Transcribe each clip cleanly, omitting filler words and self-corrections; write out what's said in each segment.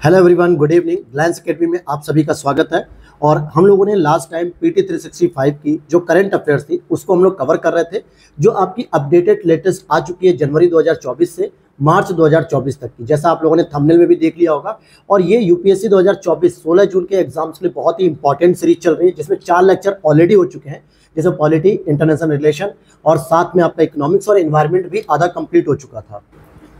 Hello everyone, good evening. Glance Academy में आप सभी का स्वागत है। और हम लोगों ने लास्ट टाइम पीटी 365 की जो करंट अफेयर्स थी उसको हम लोग कवर कर रहे थे, जो आपकी अपडेटेड लेटेस्ट आ चुकी है जनवरी 2024 से मार्च 2024 तक की, जैसा आप लोगों ने थंबनेल में भी देख लिया होगा। और ये यूपीएससी 2024 16 जून के एग्जाम्स के लिए बहुत ही इंपॉर्टेंट सीरीज चल रही है, जिसमें 4 लेक्चर ऑलरेडी हो चुके हैं, जैसे पॉलिटी, इंटरनेशनल रिलेशन और साथ में आपका इकोनॉमिक्स और एनवायरनमेंट भी आधा कंप्लीट हो चुका था।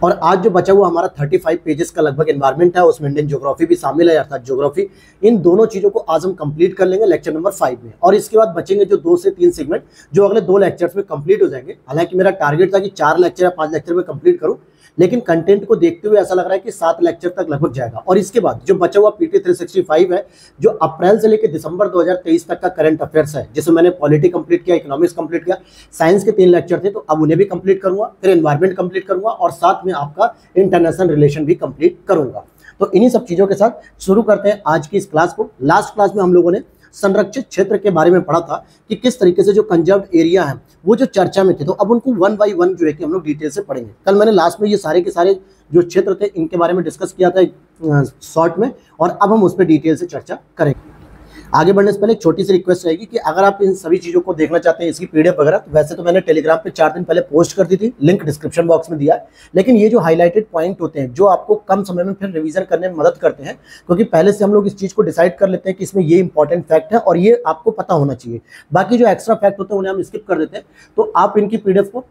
और आज जो बचा हुआ हमारा 35 पेजेस का लगभग एनवायरनमेंट है, उसमें इंडियन ज्योग्राफी भी शामिल है, अर्थात ज्योग्राफी। इन दोनों चीजों को आज हम कंप्लीट कर लेंगे लेक्चर नंबर 5 में। और इसके बाद बचेंगे जो 2 से 3 सेगमेंट, जो अगले 2 लेक्चर्स में कंप्लीट हो जाएंगे। हालांकि मेरा टारगेट था कि 4 लेक्चर या 5 लेक्चर में कंप्लीट करूं, लेकिन कंटेंट को देखते हुए ऐसा लग रहा है कि 7 लेक्चर तक लगभग जाएगा। और इसके बाद जो बचा हुआ पीटी 365 है, जो अप्रैल से लेकर दिसंबर 2023 तक का करंट अफेयर्स है, जिसमें मैंने पॉलिटी कंप्लीट किया, इकोनॉमिक्स कंप्लीट किया, साइंस के 3 लेक्चर थे, तो अब उन्हें भी कंप्लीट करूंगा, फिर एनवायरनमेंट कंप्लीट करूंगा और साथ में आपका इंटरनेशनल रिलेशन भी कंप्लीट करूंगा। तो इन्हीं सब चीजों के साथ शुरू करते हैं आज की इस क्लास को। लास्ट क्लास में हम लोगों ने संरक्षित क्षेत्र के बारे में पढ़ा था कि किस तरीके से जो कंजर्व्ड एरिया है वो जो चर्चा में थे, तो अब उनको 1 बाय 1 जो है कि हम लोग डिटेल से पढ़ेंगे। कल मैंने लास्ट में ये सारे के सारे जो क्षेत्र थे इनके बारे में डिस्कस किया था शॉर्ट में, और अब हम उस पर डिटेल से चर्चा करेंगे। आगे बढ़ने से पहले एक छोटी सी रिक्वेस्ट रहेगी कि अगर आप इन सभी चीज़ों को देखना चाहते हैं, इसकी पीडीएफ वगैरह, तो वैसे तो मैंने टेलीग्राम पे 4 दिन पहले पोस्ट कर दी थी, लिंक डिस्क्रिप्शन बॉक्स में दिया है। लेकिन ये जो हाईलाइटेड पॉइंट होते हैं, जो आपको कम समय में फिर रिवीजन करने में मदद करते हैं, क्योंकि पहले से हम लोग इस चीज़ को डिसाइड कर लेते हैं कि इसमें ये इंपॉर्टेंट फैक्ट है और ये आपको पता होना चाहिए। बाकी जो एक्स्ट्रा फैक्ट होते हैं उन्हें हम स्किप कर देते हैं। तो आप इनकी पीडीएफ को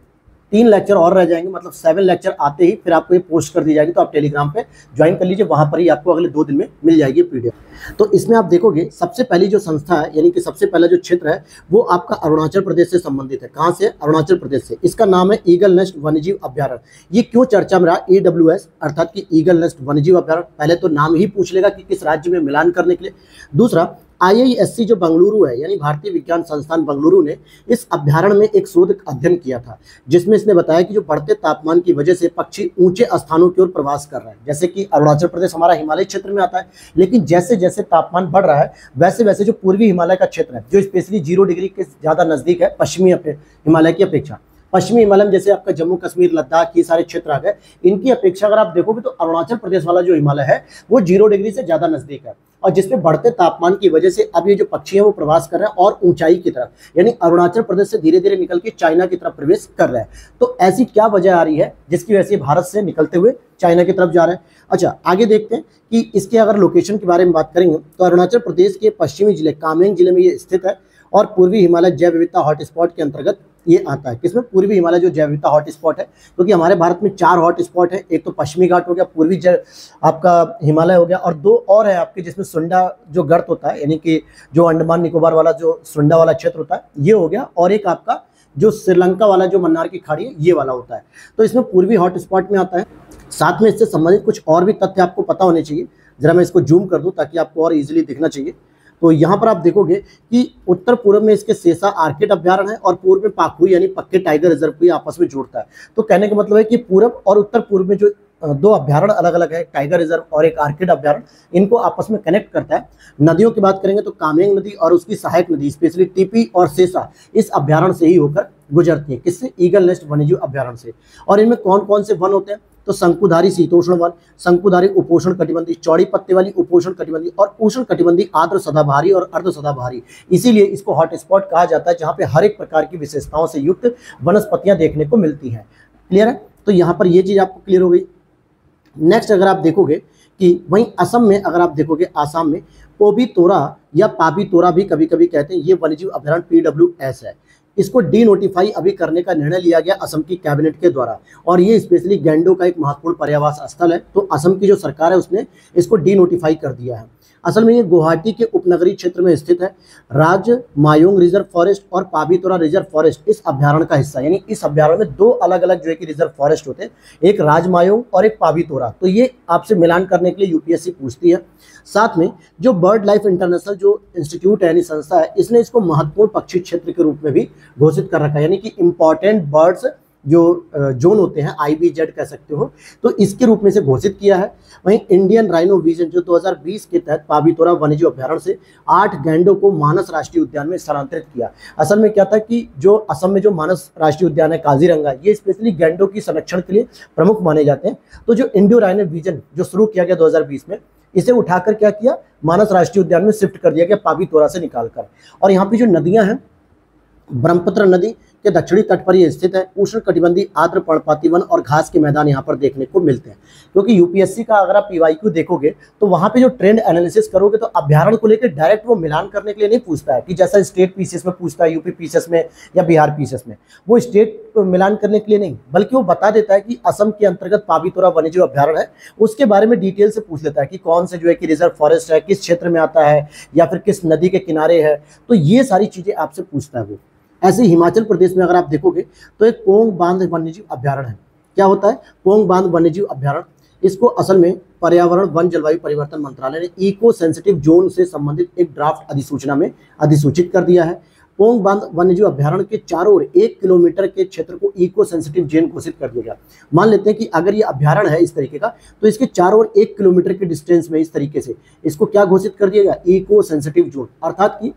3 लेक्चर और रह जाएंगे, मतलब 7 लेक्चर आते ही फिर आपको ये पोस्ट कर दी जाएगी, तो आप टेलीग्राम पे ज्वाइन कर लीजिए, वहां पर ही आपको अगले 2 दिन में मिल जाएगी पीडीएफ। तो इसमें आप देखोगे सबसे पहली जो संस्था है, यानी कि सबसे पहला जो क्षेत्र है वो आपका अरुणाचल प्रदेश से संबंधित है। कहाँ से? अरुणाचल प्रदेश से। इसका नाम है ईगल नेस्ट वन्यजीव अभ्यारण्य। ये क्यों चर्चा में रहा? AWS अर्थात कि ईगल नेस्ट वन्यजीव अभ्यारण्य। पहले तो नाम ही पूछ लेगा कि किस राज्य में मिलान करने के लिए। दूसरा, IISc जो बेंगलुरु है, यानी भारतीय विज्ञान संस्थान बेंगलुरु ने इस अभ्यारण्य में एक शोध अध्ययन किया था, जिसमें इसने बताया कि जो बढ़ते तापमान की वजह से पक्षी ऊंचे स्थानों की ओर प्रवास कर रहे हैं। जैसे कि अरुणाचल प्रदेश हमारा हिमालय क्षेत्र में आता है, लेकिन जैसे जैसे तापमान बढ़ रहा है वैसे वैसे जो पूर्वी हिमालय का क्षेत्र है, जो स्पेशली 0 डिग्री के ज़्यादा नज़दीक है पश्चिमी हिमालय की अपेक्षा, पश्चिमी हिमालय में जैसे आपका जम्मू कश्मीर, लद्दाख, ये सारे क्षेत्र आ गए, इनकी अपेक्षा अगर आप देखोगे तो अरुणाचल प्रदेश वाला जो हिमालय है वो 0 डिग्री से ज़्यादा नज़दीक है, और जिसमें बढ़ते तापमान की वजह से अब ये जो पक्षी हैं वो प्रवास कर रहे हैं और ऊंचाई की तरफ, यानी अरुणाचल प्रदेश से धीरे धीरे निकल के चाइना की तरफ प्रवेश कर रहे हैं। तो ऐसी क्या वजह आ रही है जिसकी वजह से भारत से निकलते हुए चाइना की तरफ जा रहे हैं? अच्छा, आगे देखते हैं कि इसके अगर लोकेशन के बारे में बात करेंगे तो अरुणाचल प्रदेश के पश्चिमी जिले कामेंग जिले में ये स्थित है, और पूर्वी हिमालय जैव विविधता हॉटस्पॉट के अंतर्गत ये आता है। किसमें? पूर्वी हिमालय जो जैव विविधता हॉटस्पॉट है, क्योंकि हमारे भारत में 4 हॉटस्पॉट है। एक तो पश्चिमी घाट हो गया, पूर्वी आपका हिमालय हो गया, और 2 और है आपके, जिसमें सुंडा जो गर्त होता है, यानी कि जो अंडमान निकोबार वाला जो सुंडा वाला क्षेत्र होता है ये हो गया, और एक आपका जो श्रीलंका वाला जो मन्नार की खाड़ी है ये वाला होता है। तो इसमें पूर्वी हॉटस्पॉट में आता है। साथ में इससे संबंधित कुछ और भी तथ्य आपको पता होने चाहिए। जरा मैं इसको जूम कर दूं ताकि आपको और इजीली दिखना चाहिए। तो यहाँ पर आप देखोगे कि उत्तर पूर्व में इसके सेसा आर्किड अभ्यारण्य है, और पूर्व में पाखुई यानी पक्के टाइगर रिजर्व को आपस में जोड़ता है। तो कहने का मतलब है कि पूर्व और उत्तर पूर्व में जो 2 अभ्यारण्य अलग अलग है, टाइगर रिजर्व और एक आर्किड अभ्यारण्य, इनको आपस में कनेक्ट करता है। नदियों की बात करेंगे तो कामेंग नदी और उसकी सहायक नदी स्पेशली टीपी और सेसा इस अभ्यारण्य से ही होकर गुजरती है। किससे? ईगल नेस्ट वन्यजीव अभ्यारण्य से। और इनमें कौन कौन से वन होते हैं? तो शंकुधारी शीतोष्ण वन, शंकुधारी उपोष्ण कटिबंधी, चौड़ी पत्ते वाली उपोष्ण कटिबंधी, और उष्ण कटिबंधी आर्द्र सदाबहारी और अर्ध सदाबहारी। इसीलिए इसको हॉटस्पॉट कहा जाता है, जहाँ पे हर एक प्रकार की विशेषताओं से युक्त वनस्पतियां देखने को मिलती हैं। क्लियर है? तो यहाँ पर ये चीज आपको क्लियर हो गई। नेक्स्ट अगर आप देखोगे कि वहीं असम में, अगर आप देखोगे आसाम में पोबी तोरा या पाबी तोरा भी कभी कभी कहते हैं, ये वन्यजीव अभ्यारण्य PWS है। इसको डी नोटिफाई अभी करने का निर्णय लिया गया असम की कैबिनेट के द्वारा, और ये स्पेशली गैंडो का एक महत्वपूर्ण पर्यावास स्थल है। तो असम की जो सरकार है उसने इसको डी नोटिफाई कर दिया है। असल में ये गुवाहाटी के उपनगरीय क्षेत्र में स्थित है। राज मायोंग रिजर्व फॉरेस्ट और पाबीतोरा रिजर्व फॉरेस्ट इस अभ्यारण्य का हिस्सा, यानी इस अभ्यारण्य में 2 अलग अलग जो है कि रिजर्व फॉरेस्ट होते हैं, एक राज मायोंग और एक पाबीतोरा। तो ये आपसे मिलान करने के लिए यूपीएससी पूछती है। साथ में जो बर्ड लाइफ इंटरनेशनल जो इंस्टीट्यूट है यानी संस्था है, इसने इसको महत्वपूर्ण पक्षी क्षेत्र के रूप में भी घोषित कर रखा है, यानी कि इंपॉर्टेंट बर्ड्स जो जोन होते हैं, IBZ कह सकते हो, तो इसके रूप में से घोषित किया है। वहीं इंडियन राइनो विजन जो 2020 के तहत पाबीतोरा वन्यजीव अभ्यारण्य से 8 गैंडों को मानस राष्ट्रीय उद्यान में स्थानांतरित किया। असल में क्या था कि जो असम में जो मानस राष्ट्रीय उद्यान है काजीरंगा, ये स्पेशली गैंडों की संरक्षण के लिए प्रमुख माने जाते हैं। तो जो इंडियो राइनो विजन जो शुरू किया गया 2020 में, इसे उठाकर क्या किया, मानस राष्ट्रीय उद्यान में शिफ्ट कर दिया गया, पाबीतोरा से निकालकर। और यहाँ पे जो नदियां हैं, ब्रह्मपुत्र नदी के दक्षिणी तट पर ये स्थित है। उष्ण कटिबंधीय आर्द्र पर्णपाती वन और घास के मैदान यहाँ पर देखने को मिलते हैं। क्योंकि यूपीएससी का अगर आप पीवाईक्यू देखोगे तो वहाँ पे जो ट्रेंड एनालिसिस करोगे तो अभ्यारण्य को लेकर डायरेक्ट वो मिलान करने के लिए नहीं पूछता है कि जैसा स्टेट पीसीएस में पूछता है, यूपी पीसीएस में या बिहार पीसीएस में, वो स्टेट मिलान करने के लिए नहीं, बल्कि वो बता देता है कि असम के अंतर्गत पाबीतोरा वन्यजीव अभ्यारण्य है, उसके बारे में डिटेल से पूछ लेता है कि कौन से जो है कि रिजर्व फॉरेस्ट है, किस क्षेत्र में आता है, या फिर किस नदी के किनारे है। तो ये सारी चीजें आपसे पूछता है वो। ऐसे हिमाचल प्रदेश में अगर आप देखोगे तो एक पोंग बांध वन्यजीव अभ्यारण्य है। क्या होता है पोंग बांध वन्यजीव अभ्यारण्य? इसको असल में पर्यावरण वन जलवायु परिवर्तन मंत्रालय ने इको सेंसिटिव जोन से संबंधित एक ड्राफ्ट अधिसूचना में अधिसूचित कर दिया है। पोंग बांध वन्यजीव अभ्यारण्य के चारों ओर 1 किलोमीटर के क्षेत्र को इको सेंसिटिव जोन घोषित कर दिया गया। मान लेते हैं कि अगर ये अभ्यारण्य है इस तरीके का, तो इसके चारों ओर 1 किलोमीटर के डिस्टेंस में इस तरीके से इसको क्या घोषित कर दिया गया, इको सेंसिटिव जोन। अर्थात कि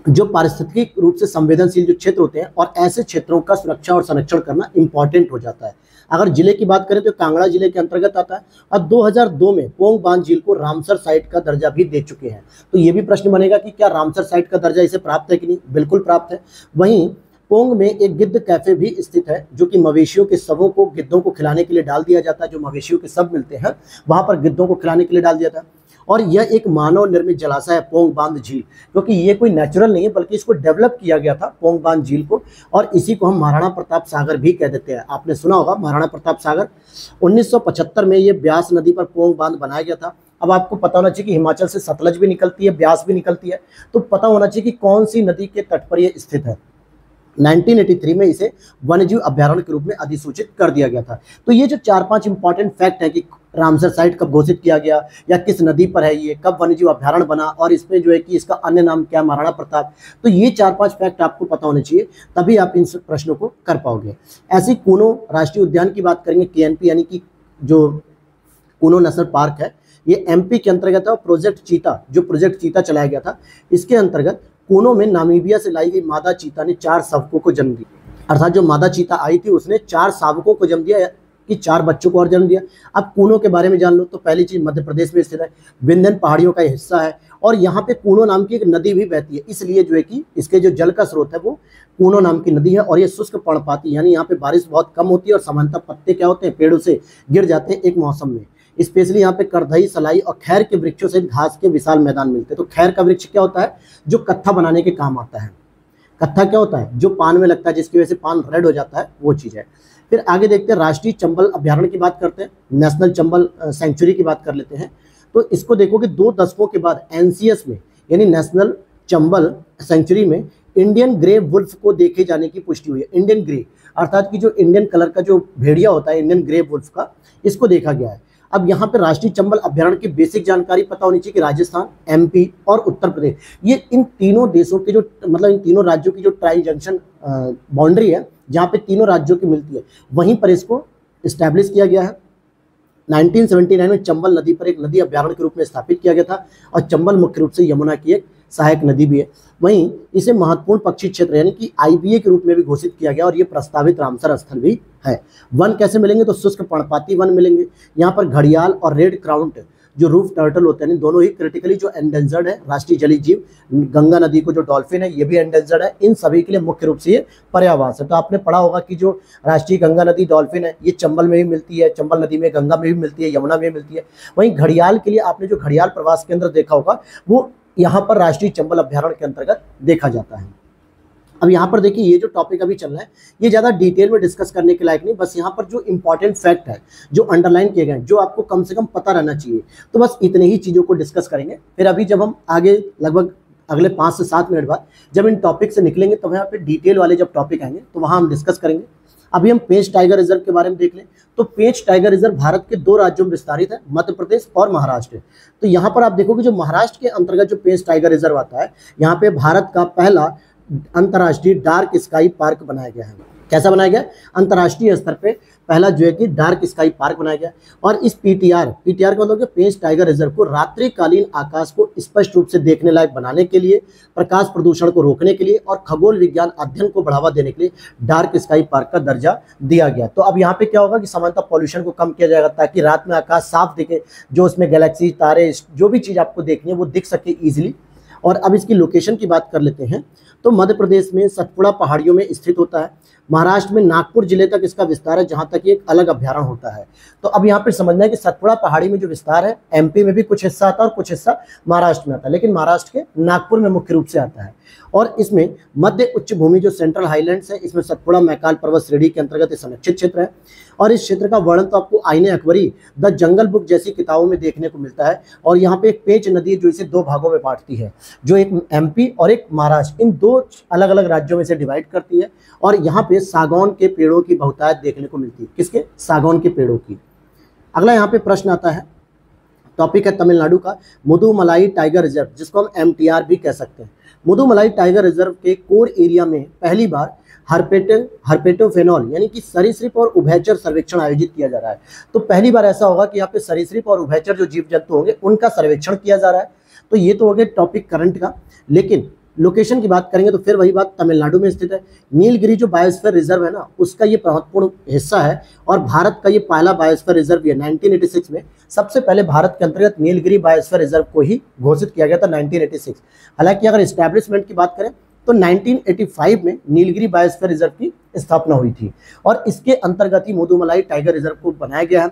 जो पारिस्थितिक रूप से संवेदनशील जो क्षेत्र होते हैं, और ऐसे क्षेत्रों का सुरक्षा और संरक्षण करना इंपॉर्टेंट हो जाता है। अगर जिले की बात करें तो कांगड़ा जिले के अंतर्गत आता है। अब 2002 में पोंग बांध झील को रामसर साइट का दर्जा भी दे चुके हैं। तो ये भी प्रश्न बनेगा कि क्या रामसर साइट का दर्जा इसे प्राप्त है कि नहीं? बिल्कुल प्राप्त है। वहीं पोंग में एक गिद्ध कैफे भी स्थित है, जो कि मवेशियों के शवों को गिद्धों को खिलाने के लिए डाल दिया जाता है। जो मवेशियों के शव मिलते हैं वहां पर गिद्धों को खिलाने के लिए डाल दिया जाता है। और यह एक मानव निर्मित जलाशय है पोंग बांध झील, क्योंकि ये कोई नेचुरल नहीं है, बल्कि इसको डेवलप किया गया था पोंग बांध झील को। और इसी को हम महाराणा प्रताप सागर भी कह देते हैं। आपने सुना होगा महाराणा प्रताप सागर। 1975 में ये ब्यास नदी पर पोंग बांध बनाया गया था। अब आपको पता होना चाहिए कि हिमाचल से सतलज भी निकलती है, ब्यास भी निकलती है, तो पता होना चाहिए कि कौन सी नदी के तट पर यह स्थित है। 1983 में इसे वन्यजीव अभ्यारण्य के रूप में अधिसूचित कर दिया गया था। तो ये जो 4-5 इंपॉर्टेंट फैक्ट है कि रामसर साइट कब घोषित किया गया, या किस नदी पर है ये, कब वन्यजीव अभ्यारण्य बना, और इसमें जो है कि इसका अन्य नाम क्या, महाराणा प्रताप, तो ये 4-5 फैक्ट आपको पता होने चाहिए, तभी आप इन प्रश्नों को कर पाओगे। ऐसे कूनो राष्ट्रीय उद्यान की बात करेंगे, केएनपी यानी कि जो कूनो नेशनल पार्क है, ये एमपी के अंतर्गत है। प्रोजेक्ट चीता, जो प्रोजेक्ट चीता चलाया गया था, इसके अंतर्गत कूनो में नामीबिया से लाई गई मादा चीता ने 4 शावकों को जन्म दिया। अर्थात जो मादा चीता आई थी उसने 4 शावकों को जन्म दिया, कि 4 बच्चों को और जन्म दिया। अब कूनो के बारे में जान लो तो पहली चीज मध्य प्रदेश में स्थित है, विंध्यन पहाड़ियों का हिस्सा है, और यहाँ पे कूनो नाम की एक नदी भी बहती है। इसलिए जो है कि इसके जो जल का स्रोत है वो कूनो नाम की नदी है। और ये शुष्क पर्णपाती, यानी यहाँ पे बारिश बहुत कम होती है, और सामान्यतः पत्ते क्या होते हैं, पेड़ों से गिर जाते हैं एक मौसम में। स्पेशली यहाँ पे करधई, सलाई और खैर के वृक्षों से घास के विशाल मैदान मिलते हैं। तो खैर का वृक्ष क्या होता है, जो कत्था बनाने के काम आता है। कत्था क्या होता है, जो पान में लगता है, जिसकी वजह से पान रेड हो जाता है, वो चीज़ है। फिर आगे देखते हैं, राष्ट्रीय चंबल अभ्यारण्य की बात करते हैं, नेशनल चंबल सेंचुरी की बात कर लेते हैं। तो इसको देखोगे 2 दशकों के बाद एनसीएस में, यानी नेशनल चंबल सेंचुरी में इंडियन ग्रे वुल्फ को देखे जाने की पुष्टि हुई है। इंडियन ग्रे अर्थात कि जो इंडियन कलर का जो भेड़िया होता है, इंडियन ग्रे वुल्फ का, इसको देखा गया है। अब यहाँ पे राष्ट्रीय चंबल अभ्यारण्य की बेसिक जानकारी पता होनी चाहिए कि राजस्थान, एमपी और उत्तर प्रदेश, ये इन तीनों देशों के जो मतलब इन तीनों राज्यों की जो ट्राई जंक्शन बाउंड्री है, जहाँ पे तीनों राज्यों की मिलती है, वहीं पर इसको इस्टेब्लिश किया गया है। 1979 में चंबल नदी पर एक नदी अभ्यारण्य के रूप में स्थापित किया गया था। और चंबल मुख्य रूप से यमुना की एक सहायक नदी भी है। वहीं इसे महत्वपूर्ण पक्षी क्षेत्र यानी कि आईबीए के रूप में भी घोषित किया गया, और ये प्रस्तावित रामसर स्थल भी है। वन कैसे मिलेंगे, तो शुष्क पर्णपाती वन मिलेंगे। यहाँ पर घड़ियाल और रेड क्राउंट जो रूफ टर्टल होते हैं, दोनों ही क्रिटिकली जो एंडेंजर्ड है राष्ट्रीय जलीय जीव। गंगा नदी को जो डॉल्फिन है, ये भी एंडेंजर्ड है। इन सभी के लिए मुख्य रूप से ये पर्यावास है। तो आपने पढ़ा होगा कि जो राष्ट्रीय गंगा नदी डॉल्फिन है, ये चंबल में भी मिलती है, चंबल नदी में, गंगा में भी मिलती है, यमुना में भी मिलती है। वहीं घड़ियाल के लिए आपने जो घड़ियाल प्रवास केंद्र देखा होगा, वो यहाँ पर राष्ट्रीय चंबल अभ्यारण्य के अंतर्गत देखा जाता है। अब यहाँ पर देखिए, ये जो टॉपिक अभी चल रहा है, ये ज़्यादा डिटेल में डिस्कस करने के लायक नहीं, बस यहाँ पर जो इंपॉर्टेंट फैक्ट है, जो अंडरलाइन किए गए, जो आपको कम से कम पता रहना चाहिए, तो बस इतने ही चीज़ों को डिस्कस करेंगे। फिर अभी जब हम आगे लगभग अगले 5 से 7 मिनट बाद जब इन टॉपिक से निकलेंगे, तो यहाँ पे डिटेल वाले जब टॉपिक आएंगे तो वहाँ हम डिस्कस करेंगे। अभी हम पेंच टाइगर रिजर्व के बारे में देख लें, तो पेंच टाइगर रिजर्व भारत के 2 राज्यों में विस्तारित है, मध्य प्रदेश और महाराष्ट्र। तो यहाँ पर आप देखोगे जो महाराष्ट्र के अंतर्गत जो पेंच टाइगर रिजर्व आता है, यहाँ पे भारत का पहला अंतर्राष्ट्रीय डार्क स्काई पार्क बनाया गया है। कैसा बनाया गया? अंतर्राष्ट्रीय स्तर पे पहला जो है कि डार्क स्काई पार्क बनाया गया। और इस पीटीआर का मतलब पेंच टाइगर रिजर्व को रात्रिकालीन आकाश को स्पष्ट रूप से देखने लायक बनाने के लिए, प्रकाश प्रदूषण को रोकने के लिए और खगोल विज्ञान अध्ययन को बढ़ावा देने के लिए डार्क स्काई पार्क का दर्जा दिया गया। तो अब यहाँ पे क्या होगा कि सामान्यतः पॉल्यूशन को कम किया जाएगा ताकि रात में आकाश साफ दिखे, जो उसमें गैलेक्सी, तारे, जो भी चीज़ आपको देखनी है वो दिख सके ईजिली। और अब इसकी लोकेशन की बात कर लेते हैं तो मध्य प्रदेश में सतपुड़ा पहाड़ियों में स्थित होता है। महाराष्ट्र में नागपुर जिले तक इसका विस्तार है, जहाँ तक ये एक अलग अभ्यारण्य होता है। तो अब यहाँ पे समझना है कि सतपुड़ा पहाड़ी में जो विस्तार है, एमपी में भी कुछ हिस्सा आता है और कुछ हिस्सा महाराष्ट्र में आता है, लेकिन महाराष्ट्र के नागपुर में मुख्य रूप से आता है। और इसमें मध्य उच्च भूमि जो सेंट्रल हाईलैंड्स है, इसमें सतपुड़ा मैकाल पर्वत श्रेणी के अंतर्गत संरक्षित क्षेत्र है। और इस क्षेत्र का वर्णन तो आपको आईने अकबरी, द जंगल बुक जैसी किताबों में देखने को मिलता है। और यहाँ पे एक पेंच नदी है जो इसे दो भागों में बांटती है, जो एक एमपी और एक महाराष्ट्र, इन दो अलग अलग राज्यों में से डिवाइड करती है। और यहाँ पे सागौन के पेड़ों की बहुतायत देखने को मिलती है। किसके? सागौन के पेड़ों की। अगला यहाँ पे प्रश्न आता है, टॉपिक है तमिलनाडु का मुदुमलाई टाइगर रिजर्व, जिसको हम एमटीआर भी कह सकते हैं। मुदुमलाई टाइगर रिजर्व के कोर एरिया में पहली बार हर्पेटोफेनॉल यानी कि सरीसृप और उभयचर सर्वेक्षण आयोजित किया जा रहा है। तो पहली बार ऐसा होगा कि यहाँ पे सरीसृप और उभयचर जो जीव जंतु होंगे उनका सर्वेक्षण किया जा रहा है। तो ये तो हो गया टॉपिक करंट का। लेकिन लोकेशन की बात करेंगे तो फिर वही बात, तमिलनाडु में स्थित है। नीलगिरी जो बायोस्फीयर रिजर्व है ना, उसका ये महत्वपूर्ण हिस्सा है और भारत का ये पहला बायोस्फीयर रिजर्व है। 1986 में सबसे पहले भारत के अंतर्गत नीलगिरी बायोस्फीयर रिजर्व को ही घोषित किया गया था, 1986। हालांकि अगर एस्टैब्लिशमेंट की बात करें तो 1985 में नीलगिरी बायोस्फीयर रिजर्व की स्थापना हुई थी और इसके अंतर्गत ही मुदुमलाई टाइगर रिजर्व को बनाया गया है,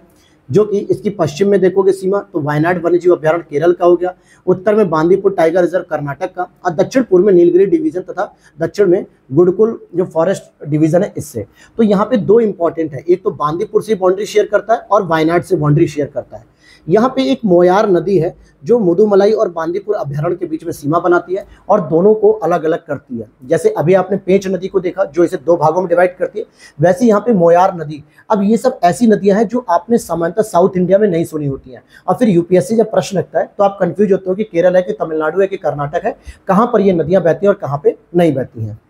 जो कि इसकी पश्चिम में देखोगे सीमा तो वायनाड वन्यजीव अभ्यारण्य केरल का हो गया, उत्तर में बांदीपुर टाइगर रिजर्व कर्नाटक का और दक्षिण पूर्व में नीलगिरी डिवीजन तथा दक्षिण में गुडकुल जो फॉरेस्ट डिवीजन है इससे। तो यहाँ पे दो इंपॉर्टेंट है, एक तो बांदीपुर से बाउंड्री शेयर करता है और वायनाड से बाउंड्री शेयर करता है। यहाँ पे एक मोयार नदी है जो मुदुमलाई और बांदीपुर अभ्यारण्य के बीच में सीमा बनाती है और दोनों को अलग अलग करती है। जैसे अभी आपने पेंच नदी को देखा जो इसे दो भागों में डिवाइड करती है, वैसे यहाँ पे मोयार नदी। अब ये सब ऐसी नदियां हैं जो आपने सामान्यतः साउथ इंडिया में नहीं सुनी होती हैं और फिर यूपीएससी जब प्रश्न लगता है तो आप कंफ्यूज होते हो कि केरल है कि तमिलनाडु है कि कर्नाटक है, कहाँ पर ये नदियां बहती हैं और कहाँ पे नहीं बहती हैं।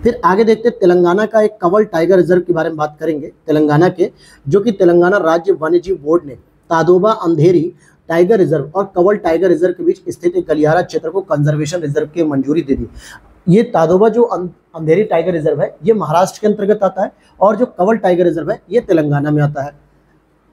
फिर आगे देखते हैं तेलंगाना का एक कंवल टाइगर रिजर्व के बारे में बात करेंगे। तेलंगाना के जो कि तेलंगाना राज्य वन्यजीव बोर्ड ने तादोबा अंधेरी टाइगर रिजर्व और कंवल टाइगर रिजर्व के बीच स्थित एक गलियारा क्षेत्र को कंजर्वेशन रिजर्व की मंजूरी दे दी। ये तादोबा जो अंधेरी टाइगर रिजर्व है ये महाराष्ट्र के अंतर्गत आता है और जो कंवल टाइगर रिजर्व है ये तेलंगाना में आता है।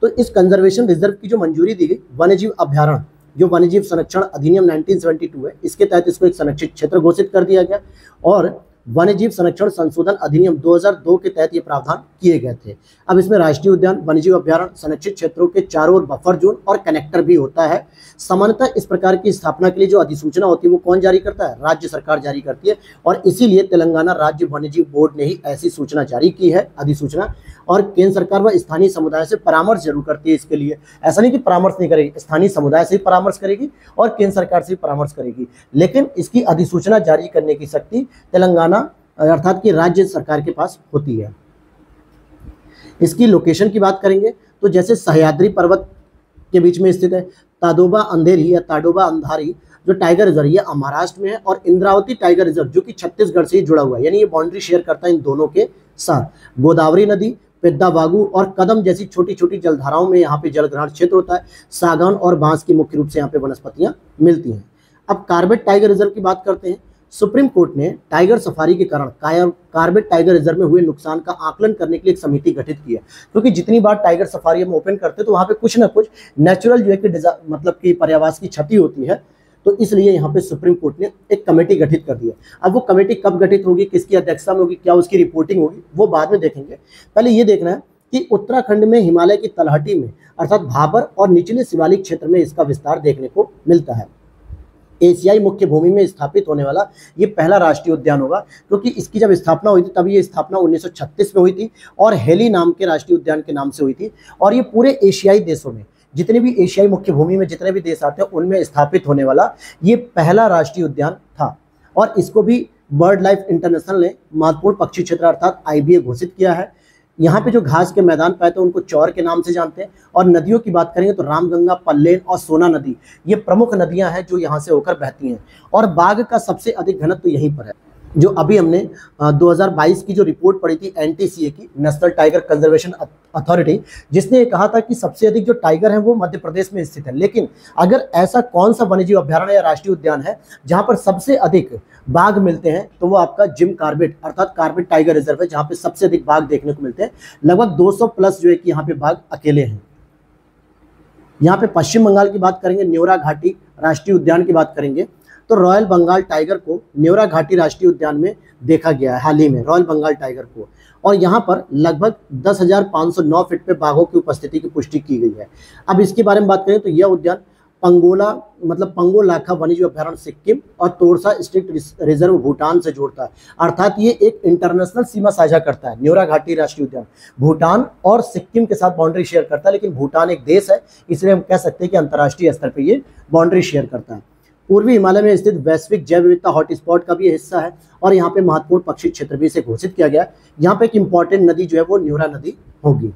तो इस कंजर्वेशन रिजर्व की जो मंजूरी दी गई, वन्यजीव अभ्यारण्य जो वन्यजीव संरक्षण अधिनियम 1972 है, इसके तहत इसको एक संरक्षित क्षेत्र घोषित कर दिया गया और वन्यजीव संरक्षण संशोधन अधिनियम 2002 के तहत ये प्रावधान किए गए थे। अब इसमें राष्ट्रीय उद्यान, वन्यजीव अभ्यारण्य, संरक्षित क्षेत्रों के चारों ओर बफर जोन और कनेक्टर भी होता है। सामान्यतः इस प्रकार की स्थापना के लिए जो अधिसूचना होती है वो कौन जारी करता है? राज्य सरकार जारी करती है और इसीलिए तेलंगाना राज्य वन्यजीव बोर्ड ने ही ऐसी सूचना जारी की है, अधिसूचना। और केंद्र सरकार व स्थानीय समुदाय से परामर्श जरूर करती है इसके लिए। ऐसा नहीं कि परामर्श नहीं करेगी, स्थानीय समुदाय से ही परामर्श करेगी और केंद्र सरकार से भी परामर्श करेगी, लेकिन इसकी अधिसूचना जारी करने की शक्ति तेलंगाना अर्थात कि राज्य सरकार के पास होती है। इसकी लोकेशन की बात करेंगे तो जैसे सह्याद्री पर्वत के बीच में स्थित है ताडोबा अंधेरी या ताडोबा अंधारी जो टाइगर रिजर्व ये महाराष्ट्र में है और इंद्रावती टाइगर रिजर्व जो कि छत्तीसगढ़ से ही जुड़ा हुआ है, यानी ये बाउंड्री शेयर करता है इन दोनों के साथ। गोदावरी नदी, पेद्दावागु और कदम जैसी छोटी छोटी जलधाराओं में यहाँ पे जलग्रहण क्षेत्र होता है। सागौन और बांस की मुख्य रूप से यहाँ पे वनस्पतियाँ मिलती हैं। अब कार्बेट टाइगर रिजर्व की बात करते हैं। सुप्रीम कोर्ट ने टाइगर सफारी के कारण कार्बेट टाइगर रिजर्व में हुए नुकसान का आकलन करने के लिए एक समिति गठित की है, क्योंकि जितनी बार टाइगर सफारी हम ओपन करते हैं तो वहाँ पे कुछ ना कुछ नेचुरल जो है कि मतलब कि पर्यावास की क्षति होती है। तो इसलिए यहाँ पे सुप्रीम कोर्ट ने एक कमेटी गठित कर दी है। अब वो कमेटी कब गठित होगी, किसकी अध्यक्षता में होगी, क्या उसकी रिपोर्टिंग होगी, वो बाद में देखेंगे। पहले ये देखना है कि उत्तराखंड में हिमालय की तलहटी में अर्थात भाबर और निचले शिवालिक क्षेत्र में इसका विस्तार देखने को मिलता है। एशियाई मुख्य भूमि में स्थापित होने वाला ये पहला राष्ट्रीय उद्यान होगा, क्योंकि इसकी जब स्थापना हुई थी तब ये स्थापना 1936 में हुई थी और हेली नाम के राष्ट्रीय उद्यान के नाम से हुई थी। और ये पूरे एशियाई देशों में जितने भी एशियाई मुख्य भूमि में जितने भी देश आते हैं उनमें स्थापित होने वाला ये पहला राष्ट्रीय उद्यान था। और इसको भी बर्ड लाइफ इंटरनेशनल ने महत्वपूर्ण पक्षी क्षेत्र अर्थात IBA घोषित किया है। यहाँ पे जो घास के मैदान पाए थे उनको चौर के नाम से जानते हैं। और नदियों की बात करेंगे तो रामगंगा, पल्लेन और सोना नदी ये प्रमुख नदियां हैं जो यहाँ से होकर बहती हैं और बाघ का सबसे अधिक घनत्व यहीं पर है। जो अभी हमने 2022 की जो रिपोर्ट पढ़ी थी NTCA की, नेशनल टाइगर कंजर्वेशन अथॉरिटी, जिसने ये कहा था कि सबसे अधिक जो टाइगर हैं वो मध्य प्रदेश में स्थित है। लेकिन अगर ऐसा कौन सा वन्यजीव अभ्यारण्य या राष्ट्रीय उद्यान है जहां पर सबसे अधिक बाघ मिलते हैं, तो वो आपका जिम कॉर्बेट अर्थात कॉर्बेट टाइगर रिजर्व है, जहां पे सबसे अधिक बाघ देखने को मिलते हैं। लगभग 200 प्लस जो है कि यहाँ पे बाघ अकेले हैं। यहाँ पे पश्चिम बंगाल की बात करेंगे, न्योरा घाटी राष्ट्रीय उद्यान की बात करेंगे, तो रॉयल बंगाल टाइगर को न्योरा घाटी राष्ट्रीय उद्यान में देखा गया है हाल ही में, रॉयल बंगाल टाइगर को। और यहाँ पर लगभग 10,509 फीट पे बाघों की उपस्थिति की पुष्टि की गई है। अब इसके बारे में बात करें तो यह उद्यान पंगोला मतलब पंगोलाखा वन्यजीव अभ्यारण्य सिक्किम और तोरसा स्टेट रिजर्व भूटान से जोड़ता है। अर्थात ये एक इंटरनेशनल सीमा साझा करता है। न्योरा घाटी राष्ट्रीय उद्यान भूटान और सिक्किम के साथ बाउंड्री शेयर करता है, लेकिन भूटान एक देश है, इसलिए हम कह सकते हैं कि अंतर्राष्ट्रीय स्तर पर ये बाउंड्री शेयर करता है। पूर्वी हिमालय में स्थित वैश्विक जैव विविधता हॉटस्पॉट का भी हिस्सा है और यहाँ पे महत्वपूर्ण पक्षी क्षेत्र भी इसे घोषित किया गया है। यहाँ पे एक इंपॉर्टेंट नदी जो है वो न्योरा नदी होगी।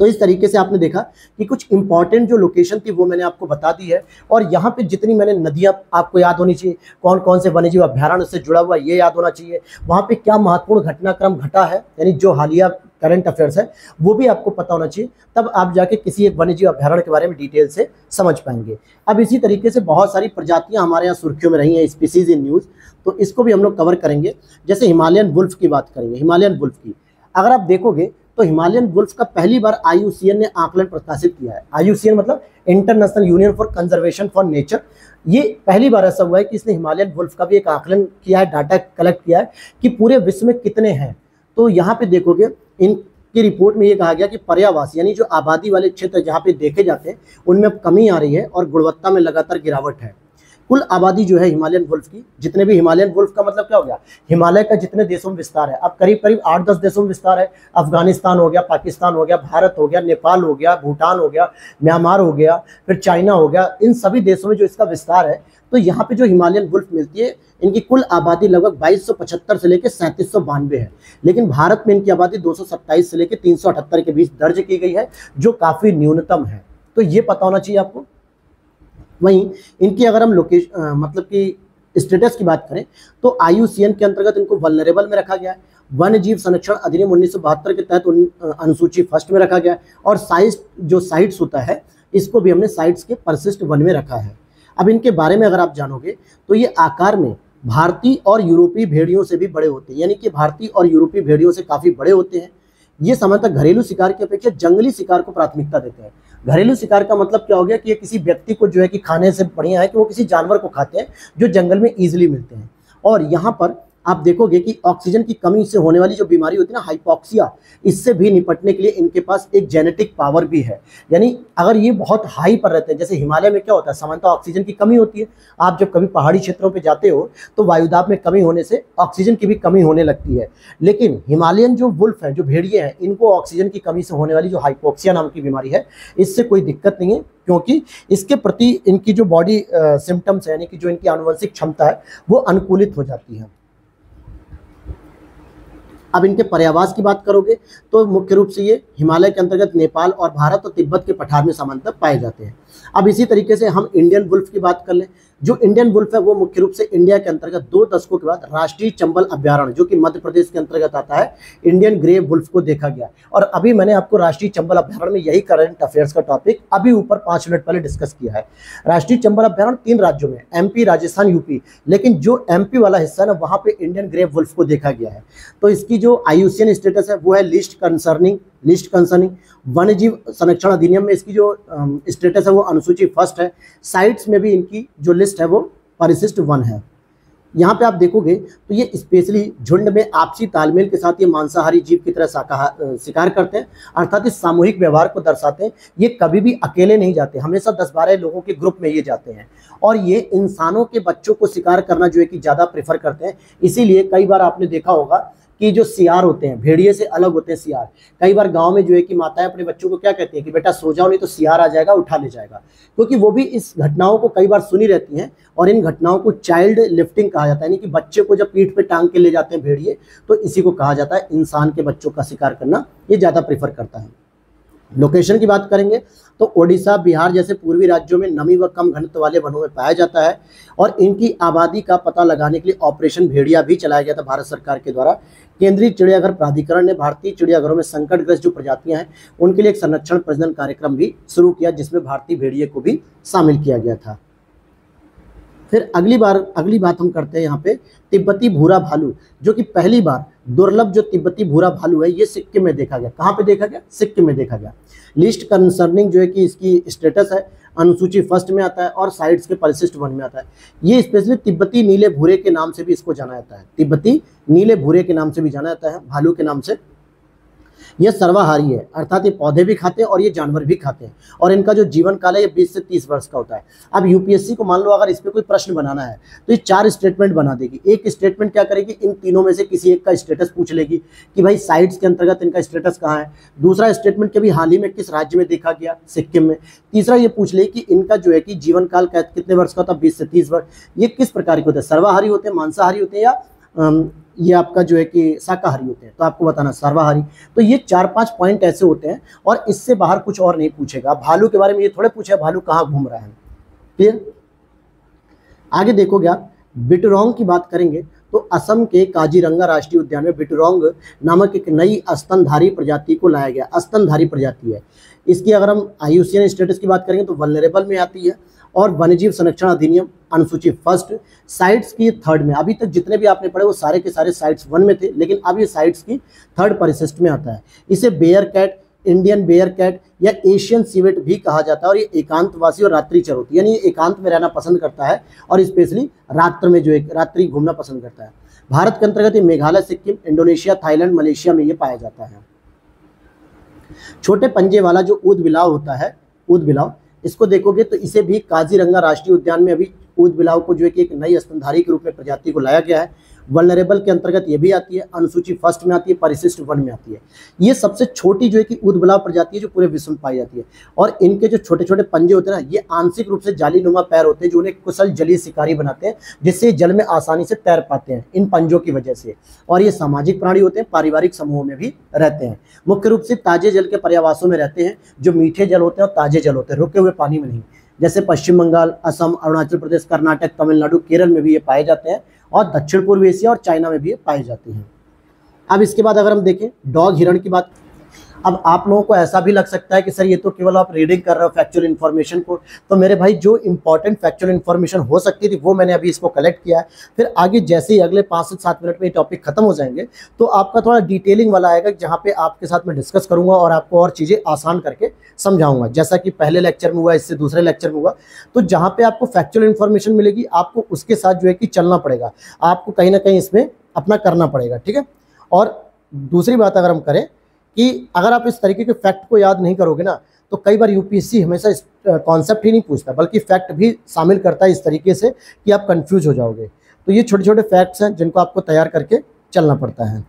तो इस तरीके से आपने देखा कि कुछ इंपॉर्टेंट जो लोकेशन थी वो मैंने आपको बता दी है। और यहाँ पे जितनी मैंने नदियाँ आपको याद होनी चाहिए, कौन कौन से वन्यजीव अभ्यारण्य से जुड़ा हुआ ये याद होना चाहिए, वहाँ पे क्या महत्वपूर्ण घटनाक्रम घटा है, यानी जो हालिया करंट अफेयर्स है वो भी आपको पता होना चाहिए, तब आप जाके किसी एक वन्यजीव अभ्यारण्य के बारे में डिटेल से समझ पाएंगे। अब इसी तरीके से बहुत सारी प्रजातियां हमारे यहाँ सुर्खियों में रही हैं, स्पीसीज इन न्यूज़, तो इसको भी हम लोग कवर करेंगे। जैसे हिमालयन वुल्फ की बात करेंगे। हिमालयन वुल्फ की अगर आप देखोगे तो हिमालयन वुल्फ का पहली बार IUCN ने आकलन प्रकाशित किया है। IUCN मतलब international union for conservation for nature. ये पहली बार ऐसा हुआ है कि इसने हिमालयन वुल्फ का भी एक आकलन किया है, डाटा कलेक्ट किया है कि पूरे विश्व में कितने हैं। तो यहाँ पे देखोगे इनकी रिपोर्ट में ये कहा गया कि पर्यावास यानी जो आबादी वाले क्षेत्र जहाँ पे देखे जाते हैं उनमें अब कमी आ रही है और गुणवत्ता में लगातार गिरावट है। कुल आबादी जो है हिमालयन वुल्फ की, जितने भी हिमालयन वुल्फ का मतलब क्या हो गया, हिमालय का जितने देशों में विस्तार है, अब करीब करीब 8-10 देशों में विस्तार है। अफगानिस्तान हो गया, पाकिस्तान हो गया, भारत हो गया, नेपाल हो गया, भूटान हो गया, म्यांमार हो गया, फिर चाइना हो गया, इन सभी देशों में जो इसका विस्तार है। तो यहाँ पे जो हिमालयन वुल्फ मिलती है, इनकी कुल आबादी लगभग 2275 से लेकर 3792 है, लेकिन भारत में इनकी आबादी 227 से लेकर 378 के बीच दर्ज की गई है, जो काफ़ी न्यूनतम है। तो ये पता होना चाहिए आपको। वहीं इनकी अगर हम मतलब कि स्टेटस की बात करें तो IUCN के अंतर्गत इनको वल्नरेबल में रखा गया है। वन्य जीव संरक्षण अधिनियम 1972 के तहत अनुसूची फर्स्ट में रखा गया है। और साइट्स होता है, इसको भी हमने साइट्स के परिशिष्ट वन में रखा है। अब इनके बारे में अगर आप जानोगे तो ये आकार में भारतीय और यूरोपीय भेड़ियों से भी बड़े होते हैं, यानी कि भारतीय और यूरोपीय भेड़ियों से काफ़ी बड़े होते हैं। ये सामान्यतः घरेलू शिकार की अपेक्षा जंगली शिकार को प्राथमिकता देते हैं। घरेलू शिकार का मतलब क्या हो गया कि ये किसी व्यक्ति को जो है कि खाने से बढ़िया है कि वो किसी जानवर को खाते हैं जो जंगल में ईजिली मिलते हैं। और यहाँ पर आप देखोगे कि ऑक्सीजन की कमी से होने वाली जो बीमारी होती है ना, हाइपोक्सिया, इससे भी निपटने के लिए इनके पास एक जेनेटिक पावर भी है। यानी अगर ये बहुत हाई पर रहते हैं, जैसे हिमालय में क्या होता है, सामान्यतः ऑक्सीजन की कमी होती है। आप जब कभी पहाड़ी क्षेत्रों पे जाते हो तो वायुदाब में कमी होने से ऑक्सीजन की भी कमी होने लगती है। लेकिन हिमालयन जो वुल्फ हैं, जो भेड़िए हैं, इनको ऑक्सीजन की कमी से होने वाली जो हाइपोक्सिया नाम की बीमारी है, इससे कोई दिक्कत नहीं है, क्योंकि इसके प्रति इनकी जो बॉडी सिम्टम्स है, यानी कि जो इनकी आनुवंशिक क्षमता है, वो अनुकूलित हो जाती है। अब इनके पर्यावास की बात करोगे तो मुख्य रूप से ये हिमालय के अंतर्गत नेपाल और भारत और तिब्बत के पठार में सामान्यतः पाए जाते हैं। अब इसी तरीके से हम इंडियन वुल्फ की बात कर लें। जो इंडियन वुल्फ है वो मुख्य रूप से इंडिया के अंतर्गत 2 दशकों के बाद राष्ट्रीय चंबल अभ्यारण्य, जो कि मध्य प्रदेश के अंतर्गत आता है, इंडियन ग्रे वुल्फ को देखा गया। और अभी मैंने आपको राष्ट्रीय चंबल अभ्यारण्य में यही करंट अफेयर्स का टॉपिक अभी ऊपर 5 मिनट पहले डिस्कस किया है। राष्ट्रीय चंबल अभ्यारण्य 3 राज्यों में, MP, राजस्थान, UP, लेकिन जो MP वाला हिस्सा है ना, वहाँ पे इंडियन ग्रे वुल्फ को देखा गया है। तो इसकी जो IUCN स्टेटस है वो है लिस्ट कंसर्निंग वन्यजीव संरक्षण अधिनियम में इसकी जो स्टेटस है वो अनुसूची फर्स्ट है। साइट्स में भी इनकी जो लिस्ट है वो परिशिष्ट 1 है। यहाँ पे आप देखोगे तो ये स्पेशली झुंड में आपसी तालमेल के साथ ये मांसाहारी जीव की तरह शिकार करते हैं, अर्थात इस सामूहिक व्यवहार को दर्शाते हैं। ये कभी भी अकेले नहीं जाते, हमेशा 10-12 लोगों के ग्रुप में ये जाते हैं। और ये इंसानों के बच्चों को शिकार करना जो है कि ज़्यादा प्रेफर करते हैं। इसीलिए कई बार आपने देखा होगा कि जो सियार होते हैं, भेड़िए से अलग होते हैं सियार। कई बार गांव में जो है कि माताएं अपने बच्चों को क्या कहती हैं कि बेटा सो जाओ, नहीं तो सियार आ जाएगा, उठा ले जाएगा। क्योंकि वो भी इस घटनाओं को कई बार सुनी रहती हैं। और इन घटनाओं को चाइल्ड लिफ्टिंग कहा जाता है, यानी कि बच्चे को जब पीठ पे टांग के ले जाते हैं भेड़िए, तो इसी को कहा जाता है इंसान के बच्चों का शिकार करना ये ज़्यादा प्रेफर करता है। लोकेशन की बात करेंगे तो ओडिशा, बिहार जैसे पूर्वी राज्यों में नमी व कम घनत्व वाले वनों में पाया जाता है और इनकी आबादी का पता लगाने के लिए ऑपरेशन भेड़िया भी चलाया गया था भारत सरकार के द्वारा। केंद्रीय चिड़ियाघर प्राधिकरण ने भारतीय चिड़ियाघरों में संकटग्रस्त जो प्रजातियां हैं उनके लिए एक संरक्षण प्रजनन कार्यक्रम भी शुरू किया, जिसमें भारतीय भेड़िए को भी शामिल किया गया था। फिर अगली बात हम करते हैं यहाँ पे तिब्बती भूरा भालू, जो कि पहली बार दुर्लभ जो तिब्बती भूरा भालू है ये सिक्किम में देखा गया। कहाँ पे देखा गया? सिक्किम में देखा गया। लिस्ट कंसर्निंग जो है कि इसकी स्टेटस है अनुसूची फर्स्ट में आता है और साइट्स के परिशिष्ट वन में आता है। ये स्पेशली तिब्बती नीले भूरे के नाम से भी इसको जाना जाता है, तिब्बती नीले भूरे के नाम से भी जाना जाता है, भालू के नाम से। यह सर्वाहारी है, अर्थात ये पौधे भी खाते हैं और ये जानवर भी खाते हैं और इनका जो जीवन काल है ये 20 से 30 वर्ष का होता है। अब यूपीएससी को मान लो अगर इस पे कोई प्रश्न बनाना है तो ये 4 स्टेटमेंट बना देगी। एक स्टेटमेंट क्या करेगी, इन तीनों में से किसी एक का स्टेटस पूछ लेगी कि भाई साइट्स के अंतर्गत इनका स्टेटस कहाँ है। दूसरा स्टेटमेंट के भी हाल ही में किस राज्य में देखा गया, सिक्किम में। तीसरा ये पूछ ले कि इनका जो है कि जीवन काल कितने वर्ष का होता है, 20 से 30 वर्ष। ये किस प्रकार के होते हैं, सर्वाहारी होते हैं, मांसाहारी होते हैं या ये आपका जो है कि शाकाहारी होते हैं। तो आपको बताना सर्वाहारी। तो ये 4-5 पॉइंट ऐसे होते हैं और इससे बाहर कुछ और नहीं पूछेगा। भालू के बारे में ये थोड़े पूछे भालू कहाँ घूम रहा है। क्लियर? आगे देखोगे आप बिटरॉन्ग की बात करेंगे तो असम के काजीरंगा राष्ट्रीय उद्यान में बिटरॉन्ग नामक एक नई स्तनधारी प्रजाति को लाया गया। स्तनधारी प्रजाति है। इसकी अगर हम IUCN स्टेटस की बात करेंगे तो वल्नरेबल में आती है और वन्यजीव संरक्षण अधिनियम अनुसूची फर्स्ट, साइट्स की थर्ड में। अभी तक जितने भी आपने पढ़े वो सारे के सारे साइट्स 1 में थे, लेकिन अब ये साइट्स की थर्ड परिशिष्ट में आता है। इसे bear cat, Indian bear cat या एशियन सीवेट भी कहा जाता है और ये एकांतवासी और रात्रिचर होती है, यानी ये एकांत में रहना पसंद करता है और स्पेशली रात्र में जो है रात्रि घूमना पसंद करता है। भारत के अंतर्गत ये Meghalaya, Sikkim, Indonesia, Thailand, Malaysia में ये पाया जाता है। छोटे पंजे वाला जो ऊदबिलाव होता है, ऊदबिलाव, इसको देखोगे तो इसे भी काजीरंगा राष्ट्रीय उद्यान में अभी ऊदबिलाव को जो है कि एक नई स्तनधारी के रूप में प्रजाति को लाया गया है। वल्नरेबल के अंतर्गत ये भी आती है, अनुसूची फर्स्ट में आती है, परिशिष्ट 1 में आती है। ये सबसे छोटी जो है कि ऊदबिलाव प्रजाति है जो पूरे विश्व में पाई जाती है और इनके जो छोटे छोटे पंजे होते हैं ना, ये आंशिक रूप से जालीनुमा पैर होते हैं जो उन्हें कुशल जलीय शिकारी बनाते हैं, जिससे जल में आसानी से तैर पाते हैं इन पंजों की वजह से। और ये सामाजिक प्राणी होते हैं, पारिवारिक समूहों में भी रहते हैं। मुख्य रूप से ताजे जल के पर्यावासों में रहते हैं जो मीठे जल होते हैं और ताजे जल होते हैं, रुके हुए पानी में नहीं। जैसे पश्चिम बंगाल, असम, अरुणाचल प्रदेश, कर्नाटक, तमिलनाडु, केरल में भी ये पाए जाते हैं और दक्षिण पूर्व एशिया और चाइना में भी ये पाए जाते हैं। अब इसके बाद अगर हम देखें डॉग हिरण की बात, अब आप लोगों को ऐसा भी लग सकता है कि सर ये तो केवल आप रीडिंग कर रहे हो फैक्चुअल इन्फॉर्मेशन को। तो मेरे भाई जो इंपॉर्टेंट फैक्चुअल इन्फॉर्मेशन हो सकती थी वो मैंने अभी इसको कलेक्ट किया है। फिर आगे जैसे ही अगले 5 से 7 मिनट में ये टॉपिक खत्म हो जाएंगे तो आपका थोड़ा डिटेलिंग वाला आएगा, जहाँ पे आपके साथ मैं डिस्कस करूंगा और आपको और चीज़ें आसान करके समझाऊंगा, जैसा कि पहले लेक्चर में हुआ, इससे दूसरे लेक्चर में हुआ। तो जहाँ पे आपको फैक्चुअल इन्फॉर्मेशन मिलेगी आपको उसके साथ जो है कि चलना पड़ेगा, आपको कहीं ना कहीं इसमें अपना करना पड़ेगा, ठीक है। और दूसरी बात अगर हम करें कि अगर आप इस तरीके के फैक्ट को याद नहीं करोगे ना तो कई बार यूपीएससी हमेशा इस कॉन्सेप्ट ही नहीं पूछता बल्कि फैक्ट भी शामिल करता है इस तरीके से कि आप कंफ्यूज हो जाओगे। तो ये छोटे छोटे फैक्ट्स हैं जिनको आपको तैयार करके चलना पड़ता है।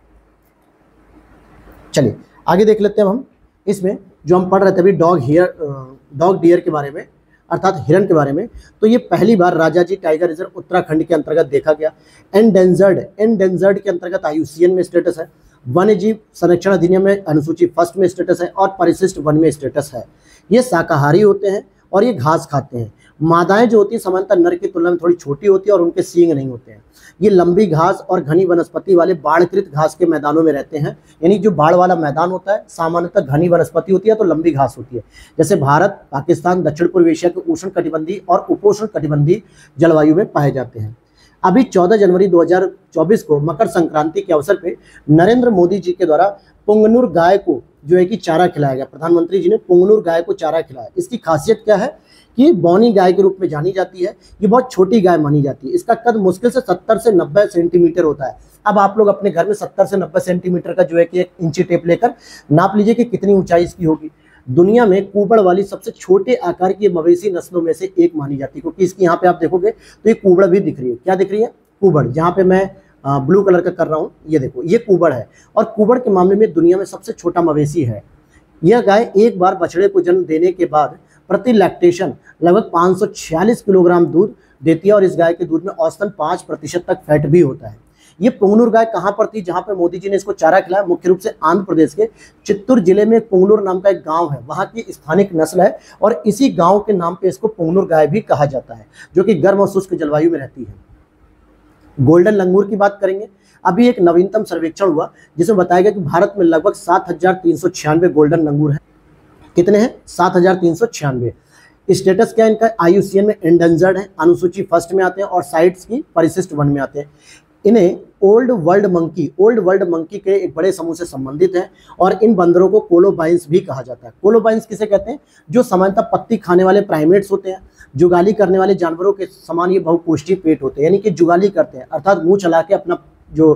चलिए आगे देख लेते हैं हम। इसमें जो हम पढ़ रहे थे अभी डॉग डियर के बारे में, अर्थात हिरण के बारे में, तो ये पहली बार राजाजी टाइगर रिजर्व उत्तराखंड के अंतर्गत देखा गया। एंडेंजर्ड के अंतर्गत IUCN में स्टेटस है, वन्यजीव संरक्षण अधिनियम में अनुसूची फर्स्ट में स्टेटस है और परिशिष्ट 1 में स्टेटस है। ये शाकाहारी होते हैं और ये घास खाते हैं। मादाएं जो होती है सामान्यतः नर की तुलना में थोड़ी छोटी होती है और उनके सींग नहीं होते हैं। ये लंबी घास और घनी वनस्पति वाले बाढ़कृत घास के मैदानों में रहते हैं, यानी जो बाढ़ वाला मैदान होता है सामान्यतः घनी वनस्पति होती है तो लंबी घास होती है। जैसे भारत, पाकिस्तान, दक्षिण पूर्व एशिया के उष्ण कटिबंधीय और उपोष्ण कटिबंधीय जलवायु में पाए जाते हैं। अभी 14 जनवरी 2024 को मकर संक्रांति के अवसर पे नरेंद्र मोदी जी के द्वारा पुंगनुर गाय को जो है कि चारा खिलाया गया। प्रधानमंत्री जी ने पुंगनुर गाय को चारा खिलाया। इसकी खासियत क्या है कि बौनी गाय के रूप में जानी जाती है। ये बहुत छोटी गाय मानी जाती है। इसका कद मुश्किल से 70 से 90 सेंटीमीटर होता है। अब आप लोग अपने घर में 70 से 90 सेंटीमीटर का जो है कि एक इंची टेप लेकर नाप लीजिए कि कितनी ऊंचाई इसकी होगी। दुनिया में कुबड़ वाली सबसे छोटे आकार की मवेशी नस्लों में से एक मानी जाती है, क्योंकि इसकी यहाँ पे आप देखोगे तो ये कुबड़ भी दिख रही है। क्या दिख रही है? कुबड़। जहाँ पे मैं ब्लू कलर का कर रहा हूँ, ये देखो, ये कुबड़ है और कुबड़ के मामले में दुनिया में सबसे छोटा मवेशी है। यह गाय एक बार बछड़े को जन्म देने के बाद प्रति लैक्टेशन लगभग 546 किलोग्राम दूध देती है और इस गाय के दूध में औसतन 5% तक फैट भी होता है। ये पुंगनुर गाय कहाँ पर थी जहाँ पे मोदी जी ने इसको चारा खिलाया? मुख्य रूप से आंध्र प्रदेश के चित्तूर जिले में पुंगनुर नाम का एक गांव है, वहाँ की स्थानिक नस्ल है और इसी गांव के नाम पे इसको पुंगनुर गाय भी कहा जाता है, जो कि गर्म और शुष्क जलवायु में रहती है। गोल्डन लंगूर की बात करेंगे। अभी एक नवीनतम सर्वेक्षण हुआ जिसमें बताया गया कि भारत में लगभग 7,396 गोल्डन लंगूर हैं। कितने हैं? 7,396। स्टेटस क्या है इनका? IUCN में एंडेंजर्ड है, अनुसूची फर्स्ट में आते हैं और साइट्स की परिशिष्ट वन में आते हैं। इन्हें ओल्ड वर्ल्ड मंकी के एक बड़े समूह से संबंधित है और इन बंदरों को कोलोबाइंस भी कहा जाता है। कोलोबाइंस किसे कहते हैं? जो सामान्यतः पत्ती खाने वाले प्राइमेट्स होते हैं, जुगाली करने वाले जानवरों के समान ये बहुकोष्ठी पेट होते हैं, यानी कि जुगाली करते हैं, अर्थात मुंह चला के अपना जो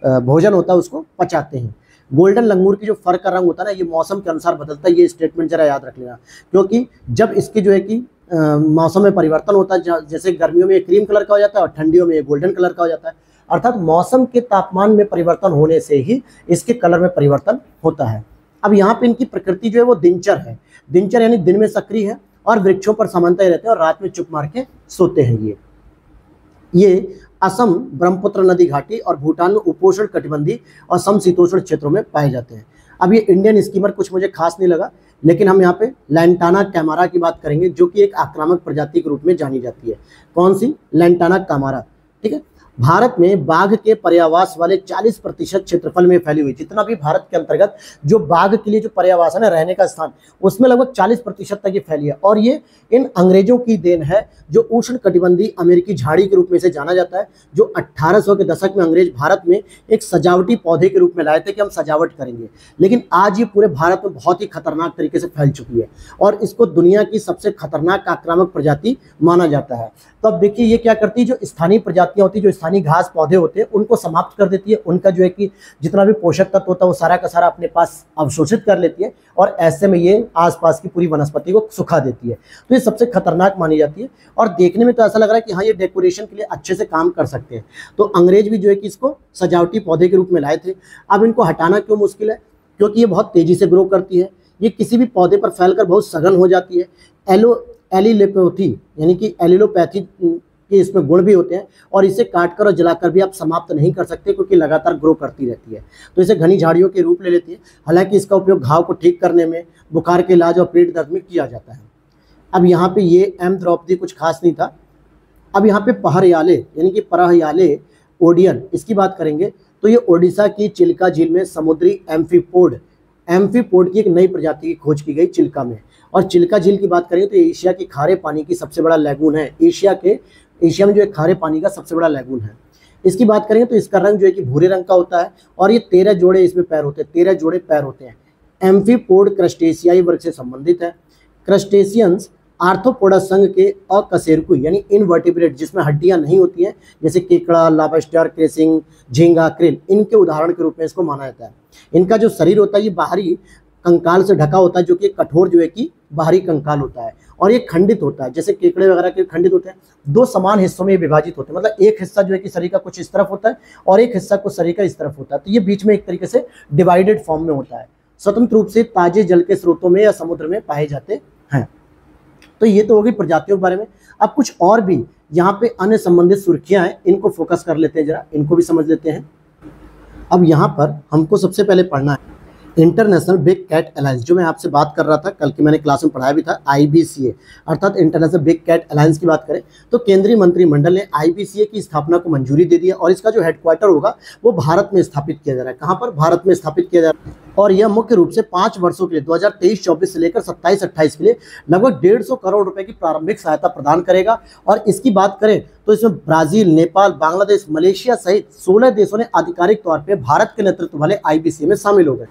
भोजन होता है उसको पचाते हैं। गोल्डन लंगूर की जो फर का रंग होता है ना, ये मौसम के अनुसार बदलता है, ये स्टेटमेंट जरा याद रख लेना, क्योंकि जब इसकी जो है कि मौसम में परिवर्तन होता है, जैसे गर्मियों में ये क्रीम कलर का हो जाता है और ठंडियों में ये गोल्डन कलर का हो जाता है, अर्थात मौसम के तापमान में परिवर्तन होने से ही इसके कलर में परिवर्तन होता है। अब यहाँ पे इनकी प्रकृति जो है वो दिनचर है। दिनचर यानी दिन में सक्रिय है और वृक्षों पर सामान्यतः रहते हैं और रात में चुप मार के सोते हैं। ये असम, ब्रह्मपुत्र नदी घाटी और भूटान में उपोष्ण कटिबंधी और समशीतोष्ण क्षेत्रों में पाए जाते हैं। अब ये इंडियन स्कीमर कुछ मुझे खास नहीं लगा, लेकिन हम यहाँ पे लैंटाना कैमारा की बात करेंगे, जो कि एक आक्रामक प्रजाति के रूप में जानी जाती है। कौन सी? Lantana camara. ठीक है। भारत में बाघ के पर्यावास वाले 40% क्षेत्रफल में फैली हुई, जितना भी भारत के अंतर्गत जो बाघ के लिए जो पर्यावास है ना, रहने का स्थान, उसमें लगभग 40% तक ये फैली है। और ये इन अंग्रेजों की देन है, जो उष्ण कटिबंधी अमेरिकी झाड़ी के रूप में से जाना जाता है, जो 1800 के दशक में अंग्रेज भारत में एक सजावटी पौधे के रूप में लाए थे कि हम सजावट करेंगे, लेकिन आज ये पूरे भारत में बहुत ही खतरनाक तरीके से फैल चुकी है और इसको दुनिया की सबसे खतरनाक आक्रामक प्रजाति माना जाता है। तो अब देखिए ये क्या करती है, जो स्थानीय प्रजातियां होती है, जो स्थानीय घास पौधे होते हैं, उनको समाप्त कर देती है। उनका जो है कि जितना भी पोषक तत्व होता है वो सारा का सारा अपने पास अवशोषित कर लेती है और ऐसे में ये आसपास की पूरी वनस्पति को सुखा देती है। तो ये सबसे खतरनाक मानी जाती है और देखने में तो ऐसा लग रहा है कि हाँ ये डेकोरेशन के लिए अच्छे से काम कर सकते हैं। तो अंग्रेज भी जो है कि इसको सजावटी पौधे के रूप में लाए थे। अब इनको हटाना क्यों मुश्किल है? क्योंकि ये बहुत तेजी से ग्रो करती है, ये किसी भी पौधे पर फैलकर बहुत सघन हो जाती है। एलिलोपैथी यानी कि एलिलोपैथी के इसमें गुण भी होते हैं और इसे काटकर और जलाकर भी आप समाप्त नहीं कर सकते, क्योंकि लगातार ग्रो करती रहती है। तो इसे घनी झाड़ियों के रूप ले लेती है। हालांकि इसका उपयोग घाव को ठीक करने में, बुखार के इलाज और पेट दर्द में किया जाता है। अब यहाँ पे ये एम द्रौपदी कुछ खास नहीं था। अब यहाँ पे पहरयाले यानी कि परहयाले ओडियन, इसकी बात करेंगे तो ये ओडिशा की चिल्का झील में समुद्री एम्फीपोड की एक नई प्रजाति की खोज की गई चिल्का में। और चिल्का झील की बात करें तो एशिया की खारे पानी की सबसे बड़ा लैगून है। एशिया में जो एक खारे पानी का सबसे बड़ा लैगून है। इसकी बात करें तो इसका रंग जो है कि भूरे रंग का होता है और ये 13 जोड़े इसमें पैर होते हैं, 13 जोड़े पैर होते हैं। एम्फीपोड क्रस्टेशियाई वर्ग से संबंधित है। क्रस्टेशियंस आर्थ्रोपोडा संघ के अकशेरुकी यानी इनवर्टिब्रेट, जिसमें हड्डियां नहीं होती हैं, जैसे केकड़ा, लॉबस्टर, क्रेसिंग, झींगा, क्रिल, इनके उदाहरण के रूप में इसको माना जाता है। इनका जो शरीर होता है ये बाहरी कंकाल से ढका होता है, जो कि कठोर जो है कि बाहरी कंकाल होता है और ये खंडित होता है, जैसे केकड़े वगैरह के खंडित होते हैं। 2 समान हिस्सों में विभाजित होते हैं, मतलब एक हिस्सा जो है कि शरीर का कुछ इस तरफ होता है और एक हिस्सा कुछ शरीर का इस तरफ होता है। तो ये बीच में एक तरीके से डिवाइडेड फॉर्म में होता है। स्वतंत्र रूप से ताजे जल के स्रोतों में या समुद्र में पाए जाते हैं। तो ये तो होगी प्रजातियों के बारे में। अब कुछ और भी यहाँ पे अन्य संबंधित सुर्खियां हैं, इनको फोकस कर लेते हैं, जरा इनको भी समझ लेते हैं। अब यहाँ पर हमको सबसे पहले पढ़ना है इंटरनेशनल बिग कैट अलायंस, जो मैं आपसे बात कर रहा था, कल की मैंने क्लास में पढ़ाया भी था, IBCA अर्थात इंटरनेशनल बिग कैट अलायंस की बात करें तो केंद्रीय मंत्रिमंडल ने IBCA की स्थापना को मंजूरी दे दी है और इसका जो हेडक्वार्टर होगा वो भारत में स्थापित किया जा रहा है। कहाँ पर? भारत में स्थापित किया जा रहा है। और यह मुख्य रूप से 5 वर्षों के लिए 2023-24 से लेकर 27-28 के लिए लगभग 150 करोड़ रुपए की प्रारंभिक सहायता प्रदान करेगा। और इसकी बात करें तो इसमें ब्राजील, नेपाल, बांग्लादेश, मलेशिया सहित 16 देशों ने आधिकारिक तौर पर भारत के नेतृत्व वाले IBCA में शामिल हो गए।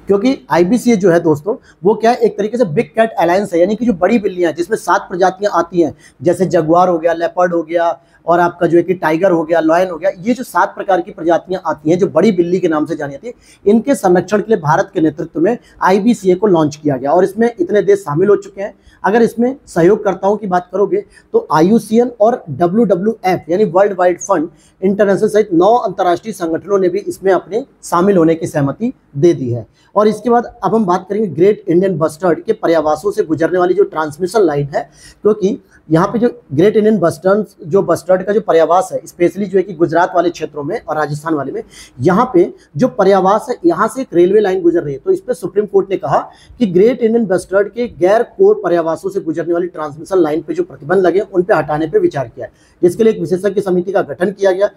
क्योंकि IBCA जो है दोस्तों वो क्या है, एक तरीके से बिग कैट अलायंस है, यानी कि जो बड़ी बिल्लियां हैं जिसमें 7 प्रजातियां आती हैं, जैसे जगुआर हो गया, लेपर्ड हो गया और आपका जो है कि टाइगर हो गया, लॉयन हो गया, ये जो 7 प्रकार की प्रजातियां आती हैं जो बड़ी बिल्ली के नाम से जानी जाती है, इनके संरक्षण के लिए भारत के नेतृत्व में IBCA को लॉन्च किया गया और इसमें इतने देश शामिल हो चुके हैं। अगर इसमें सहयोगकर्ताओं की बात करोगे तो IUCN और WWF यानी वर्ल्ड वाइड फंड इंटरनेशनल सहित 9 अंतर्राष्ट्रीय संगठनों ने भी इसमें अपने शामिल होने की सहमति दे दी है। और इसके बाद अब हम बात करेंगे ग्रेट इंडियन बस्टर्ड के पर्यावासों से गुजरने वाली जो ट्रांसमिशन लाइन है, क्योंकि यहाँ पे जो ग्रेट इंडियन बस्टर्ड बस्टर्ड का जो पर्यावास है, स्पेशली जो है कि गुजरात वाले क्षेत्रों में और राजस्थान वाले में, यहाँ पे जो पर्यावास है, यहाँ से एक रेलवे लाइन गुजर रही है। तो इस पर सुप्रीम कोर्ट ने कहा कि ग्रेट इंडियन बस्टर्ड के गैर कोर पर्यावासों से गुजरने वाली ट्रांसमिशन लाइन पे जो प्रतिबंध लगे उन पे हटाने पे विचार किया है। इसके लिए एक विशेषज्ञ समिति का गठन किया गया।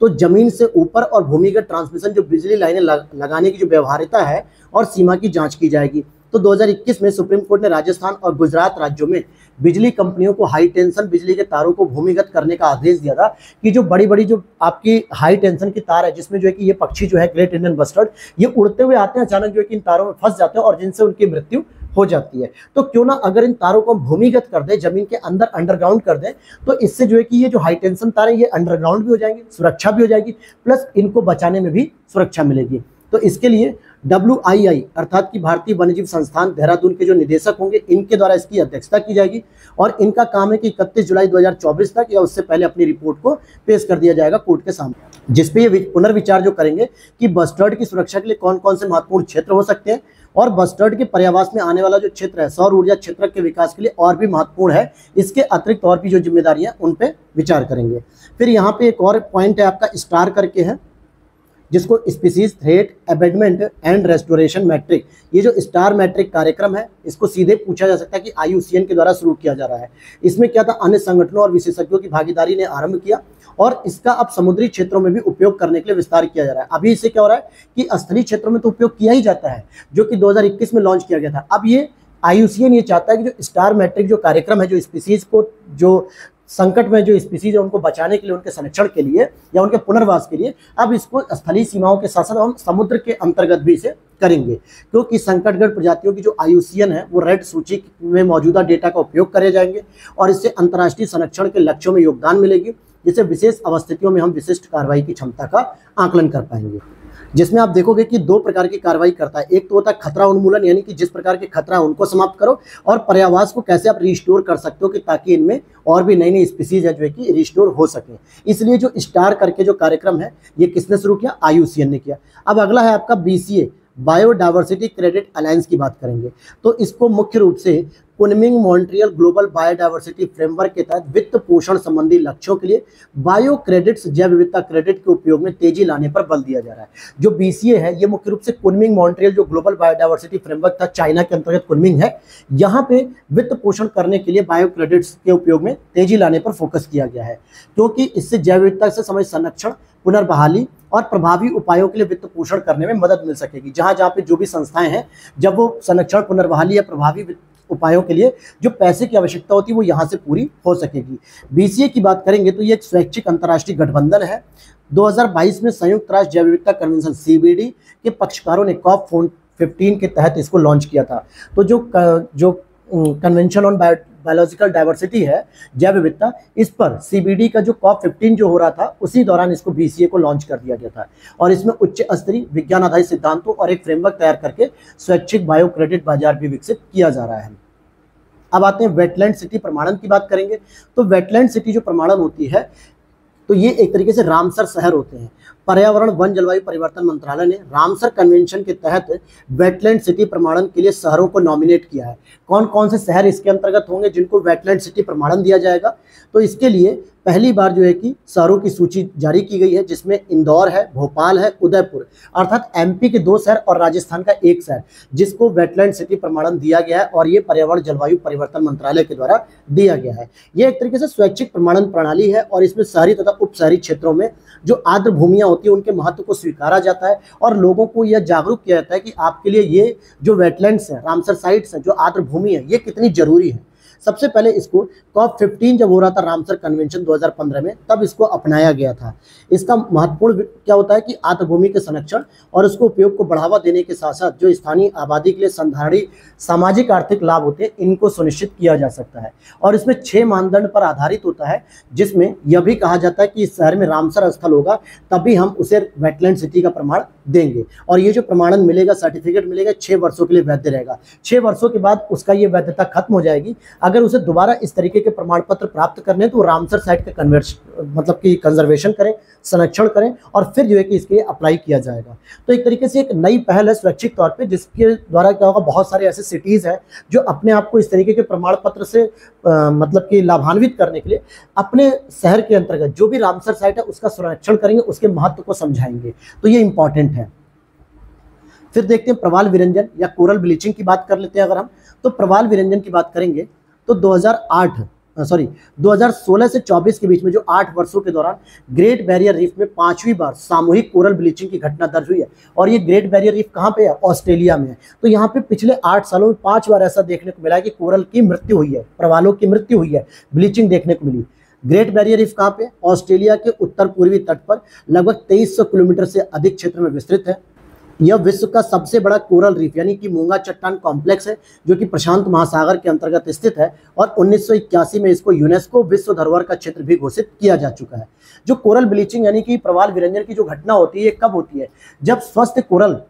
तो जमीन से ऊपर और भूमिगत ट्रांसमिशन जो बिजली लाइनें लगाने की जो व्यवहार्यता है और सीमा की जांच की जाएगी। तो 2021 में सुप्रीम कोर्ट ने राजस्थान और गुजरात राज्यों में बिजली कंपनियों को हाई टेंशन बिजली के तारों को भूमिगत करने का आदेश दिया था कि जो बड़ी बड़ी जो आपकी हाई टेंशन की तार है, जिसमें जो है कि ये पक्षी जो है ग्रेट इंडियन बस्टर्ड, ये उड़ते हुए आते हैं, अचानक जो है कि इन तारों में फंस जाते हैं और जिनसे उनकी मृत्यु हो जाती है। तो क्यों ना अगर इन तारों को हम भूमिगत कर दें, जमीन के अंदर अंडरग्राउंड कर दें, तो इससे जो है कि ये जो हाई टेंशन तार है ये अंडरग्राउंड भी हो जाएंगे, सुरक्षा भी हो जाएगी, प्लस इनको बचाने में भी सुरक्षा मिलेगी। तो इसके लिए WII अर्थात कि भारतीय वन्यजीव संस्थान देहरादून के जो निदेशक होंगे, इनके द्वारा इसकी अध्यक्षता की जाएगी और इनका काम है कि 31 जुलाई 2024 तक या उससे पहले अपनी रिपोर्ट को पेश कर दिया जाएगा कोर्ट के सामने, जिसपे ये पुनर्विचार जो करेंगे कि बस्टर्ड की सुरक्षा के लिए कौन कौन से महत्वपूर्ण क्षेत्र हो सकते हैं और बस्टर्ड के पर्यावास में आने वाला जो क्षेत्र है सौर ऊर्जा क्षेत्र के विकास के लिए और भी महत्वपूर्ण है, इसके अतिरिक्त और भी जो जिम्मेदारियां उन पे विचार करेंगे। फिर यहाँ पे एक और पॉइंट है आपका स्टार करके है, जिसको species threat abatement and restoration metric, ये जो स्टार मैट्रिक कार्यक्रम है इसको सीधे पूछा जा सकता है कि IUCN के द्वारा शुरू किया जा रहा है। इसमें क्या था, अन्य संगठनों और विशेषज्ञों की भागीदारी ने आरंभ किया और इसका अब समुद्री क्षेत्रों में भी उपयोग करने के लिए विस्तार किया जा रहा है। अभी इससे क्या हो रहा है कि स्थलीय क्षेत्रों में तो उपयोग किया ही जाता है, जो कि 2021 में लॉन्च किया गया था। अब ये IUCN ये चाहता है कि जो स्टार मैट्रिक जो कार्यक्रम है, जो स्पीसीज को, जो संकट में जो स्पीसीज है उनको बचाने के लिए, उनके संरक्षण के लिए या उनके पुनर्वास के लिए, अब इसको स्थलीय सीमाओं के साथ साथ हम समुद्र के अंतर्गत भी इसे करेंगे, क्योंकि संकटग्रस्त प्रजातियों की जो IUCN है वो रेड सूची में मौजूदा डेटा का उपयोग करे जाएंगे और इससे अंतर्राष्ट्रीय संरक्षण के लक्ष्यों में योगदान मिलेगी, जिससे विशेष अवस्थितियों में हम विशिष्ट कार्रवाई की क्षमता का आकलन कर पाएंगे। जिसमें आप देखोगे कि दो प्रकार की कार्रवाई करता है। एक तो होता है खतरा उन्मूलन, यानी कि जिस प्रकार के खतरा उनको समाप्त करो, और पर्यावास को कैसे आप रिस्टोर कर सकते हो कि ताकि इनमें और भी नई नई स्पीसीज है जो है कि रिस्टोर हो सके। इसलिए जो स्टार करके जो कार्यक्रम है ये किसने शुरू किया, IUCN ने किया। अब अगला है आपका BCA बायोडाइवर्सिटी क्रेडिट अलायंस की बात करेंगे। तो इसको मुख्य रूप से Kunming Montreal global biodiversity framework के तहत वित्त पोषण संबंधी लक्ष्यों के लिए बायो क्रेडिट्स जैव विविधता क्रेडिट के उपयोग में तेजी लाने पर बल दिया जा रहा है। जो BCA है ये मुख्य रूप से कुनमिंग मॉन्ट्रियल जो ग्लोबल बायोडाइवर्सिटी फ्रेमवर्क था, चाइना के अंतर्गत कुनमिंग है, यहाँ पे वित्त पोषण करने के लिए बायो क्रेडिट्स के उपयोग में तेजी लाने पर फोकस किया गया है, क्योंकि इससे जैव विविधता से समय संरक्षण, पुनर्बहाली और प्रभावी उपायों के लिए वित्त पोषण करने में मदद मिल सकेगी। जहाँ जहाँ पे जो भी संस्थाएं हैं, जब वो संरक्षण, पुनर्बहाली या प्रभावी उपायों के लिए जो पैसे की आवश्यकता होती है वो यहाँ से पूरी हो सकेगी। BCA की बात करेंगे तो ये एक स्वैच्छिक अंतर्राष्ट्रीय गठबंधन है। 2022 में संयुक्त राष्ट्र जैव विविधता कन्वेंशन CBD के पक्षकारों ने COP15 के तहत इसको लॉन्च किया था। तो जो कन्वेंशन ऑन बायोलॉजिकल डाइवर्सिटी है, जैव विविधता, इस पर CBD का जो COP15 जो हो रहा था उसी दौरान इसको BCA को लॉन्च कर दिया गया था और इसमें उच्च स्तरीय विज्ञान आधारित सिद्धांतों और एक फ्रेमवर्क तैयार करके स्वैच्छिक बायो क्रेडिट बाजार भी विकसित किया जा रहा है। अब आते हैं वेटलैंड सिटी प्रमाणन की बात करेंगे। तो वेटलैंड सिटी जो प्रमाणन होती है तो ये एक तरीके से रामसर शहर होते हैं। पर्यावरण वन जलवायु परिवर्तन मंत्रालय ने रामसर कन्वेंशन के तहत वेटलैंड सिटी प्रमाणन के लिए शहरों को नॉमिनेट किया है। कौन कौन से शहर इसके अंतर्गत होंगे जिनको वेटलैंड सिटी प्रमाणन दिया जाएगा, तो इसके लिए पहली बार जो है कि शहरों की सूची जारी की गई है, जिसमें इंदौर है, भोपाल है, उदयपुर, अर्थात MP के 2 शहर और राजस्थान का 1 शहर, जिसको वेटलैंड सिटी प्रमाणन दिया गया है और ये पर्यावरण जलवायु परिवर्तन मंत्रालय के द्वारा दिया गया है। ये एक तरीके से स्वैच्छिक प्रमाणन प्रणाली है और इसमें शहरी तथा उप शहरी क्षेत्रों में जो आर्द्र भूमियां होती है उनके महत्व को स्वीकारा जाता है और लोगों को यह जागरूक किया जाता है कि आपके लिए ये जो वेटलैंड्स हैं, रामसर साइट्स हैं, जो आर्द्र भूमि है, ये कितनी जरूरी है। सबसे पहले इसको COP15 जब हो रहा था रामसर कन्वेंशन 2015 में, तब इसको अपनाया गया था। इसका महत्वपूर्ण क्या होता है कि आर्द्रभूमि के संरक्षण और उसको उपयोग को बढ़ावा देने के साथ साथ जो स्थानीय आबादी के लिए संधारणी सामाजिक आर्थिक लाभ होते हैं, इनको सुनिश्चित किया जा सकता है। और इसमें 6 मानदंड पर आधारित होता है, जिसमें यह भी कहा जाता है कि इस शहर में रामसर स्थल होगा तभी हम उसे वेटलैंड सिटी का प्रमाण देंगे। और ये जो प्रमाणन मिलेगा, सर्टिफिकेट मिलेगा, 6 वर्षों के लिए वैध रहेगा। 6 वर्षों के बाद उसका ये वैधता खत्म हो जाएगी। अगर उसे दोबारा इस तरीके के प्रमाण पत्र प्राप्त करने तो रामसर साइट का मतलब कि कंजर्वेशन करें, संरक्षण करें और फिर जो है कि इसके लिए अप्लाई किया जाएगा। तो एक तरीके से एक नई पहल है स्वैच्छिक तौर पे, जिसके द्वारा क्या होगा, बहुत सारे ऐसे सिटीज़ हैं जो अपने आप को इस तरीके के प्रमाण पत्र से मतलब कि लाभान्वित करने के लिए अपने शहर के अंतर्गत जो भी रामसर साइट है उसका संरक्षण करेंगे, उसके महत्व को समझाएंगे। तो ये इंपॉर्टेंट है। फिर देखते हैं प्रवाल विरंजन या कोरल ब्लीचिंग की बात कर लेते हैं। अगर हम तो प्रवाल विरंजन की बात करेंगे तो 2016 से 24 के बीच में जो 8 वर्षों के दौरान ग्रेट बैरियर रीफ में 5वीं बार सामूहिक कोरल ब्लीचिंग की घटना दर्ज हुई है। और ये ग्रेट बैरियर रीफ कहाँ पे है? ऑस्ट्रेलिया में है। तो यहाँ पे पिछले 8 सालों में 5 बार ऐसा देखने को मिला है कि कोरल की मृत्यु हुई है, प्रवालों की मृत्यु हुई है, ब्लीचिंग देखने को मिली। ग्रेट बैरियर रीफ कहाँ पे? ऑस्ट्रेलिया के उत्तर पूर्वी तट पर लगभग 2300 किलोमीटर से अधिक क्षेत्र में विस्तृत है। यह विश्व का सबसे बड़ा कोरल रीफ यानी कि मूंगा चट्टान कॉम्प्लेक्स है, जो कि प्रशांत महासागर के अंतर्गत स्थित है और 1981 में इसको यूनेस्को विश्व धरोहर का क्षेत्र भी घोषित किया जा चुका है। जो कोरल ब्लीचिंग यानी कि प्रवाल विरंजन की जो घटना होती है, ये कब होती है? जब स्वस्थ कोरल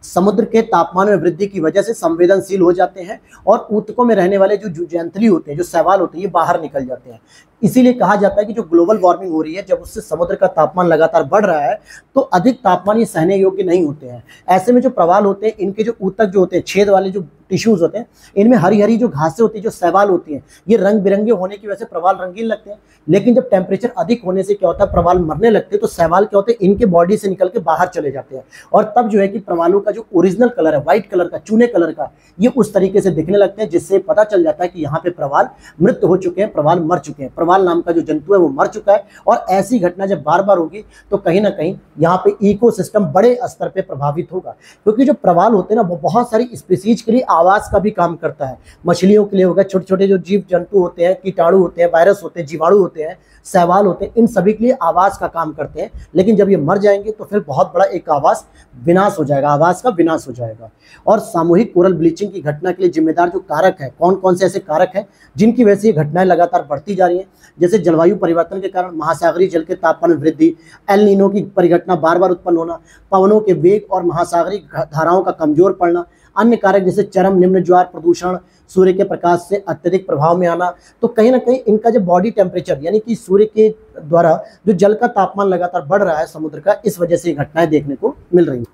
समुद्र के तापमान में वृद्धि की वजह से संवेदनशील हो जाते हैं और ऊतकों में रहने वाले जो जुजैंथली होते हैं, जो शैवाल होते हैं, ये बाहर निकल जाते हैं। इसीलिए कहा जाता है कि जो ग्लोबल वार्मिंग हो रही है, जब उससे समुद्र का तापमान लगातार बढ़ रहा है तो अधिक तापमान ये सहने योग्य नहीं होते हैं। ऐसे में जो प्रवाल होते हैं, इनके जो ऊतक जो होते हैं, छेद वाले जो टिश्यूज होते हैं, इनमें हरी हरी जो घासें होती है, जो शैवाल होती हैं, ये रंग बिरंगे होने की वजह से प्रवाल रंगीन लगते हैं। लेकिन जब टेम्परेचर अधिक होने से क्या होता है, प्रवाल मरने लगते हैं, तो शैवाल क्या होते हैं, इनके बॉडी से निकल के बाहर चले जाते हैं और तब जो है कि प्रवालों का जो ओरिजिनल कलर है, व्हाइट कलर का, चूने कलर का, ये उस तरीके से दिखने लगते हैं, जिससे पता चल जाता है कि यहाँ पे प्रवाल मृत हो चुके हैं, प्रवाल मर चुके हैं, प्रवाल नाम का जो जंतु है वो मर चुका है। और ऐसी घटना जब बार बार होगी तो कहीं ना कहीं यहाँ पे इकोसिस्टम बड़े स्तर पे प्रभावित होगा, क्योंकि जो प्रवाल होते हैं ना, वो बहुत सारी स्पीसीज के लिए आवास का भी काम करता है। मछलियों के लिए होगा, छोटे छोटे जो जीव जंतु होते हैं, कीटाणु होते हैं, वायरस होते हैं, जीवाणु होते हैं, शैवाल होते हैं, इन सभी के लिए आवास का काम करते हैं। लेकिन जब ये मर जाएंगे तो फिर बहुत बड़ा एक आवास विनाश हो जाएगा, आवास का विनाश हो जाएगा। और सामूहिक कोरल ब्लीचिंग की घटना के लिए जिम्मेदार जो कारक है, कौन कौन से ऐसे कारक हैं जिनकी वजह से ये घटनाएं लगातार बढ़ती जा रही हैं? जैसे जलवायु परिवर्तन के कारण महासागरीय जल के तापमान में वृद्धि, एल नीनो की परिघटना बार बार उत्पन्न होना, पवनों के वेग और महासागरीय धाराओं का कमजोर पड़ना, अन्य कारक जैसे चरम निम्न ज्वार, प्रदूषण, सूर्य के प्रकाश से अत्यधिक प्रभाव में आना। तो कहीं ना कहीं इनका जो बॉडी टेम्परेचर यानी कि सूर्य के द्वारा जो जल का तापमान लगातार बढ़ रहा है समुद्र का, इस वजह से ये घटनाएं देखने को मिल रही हैं।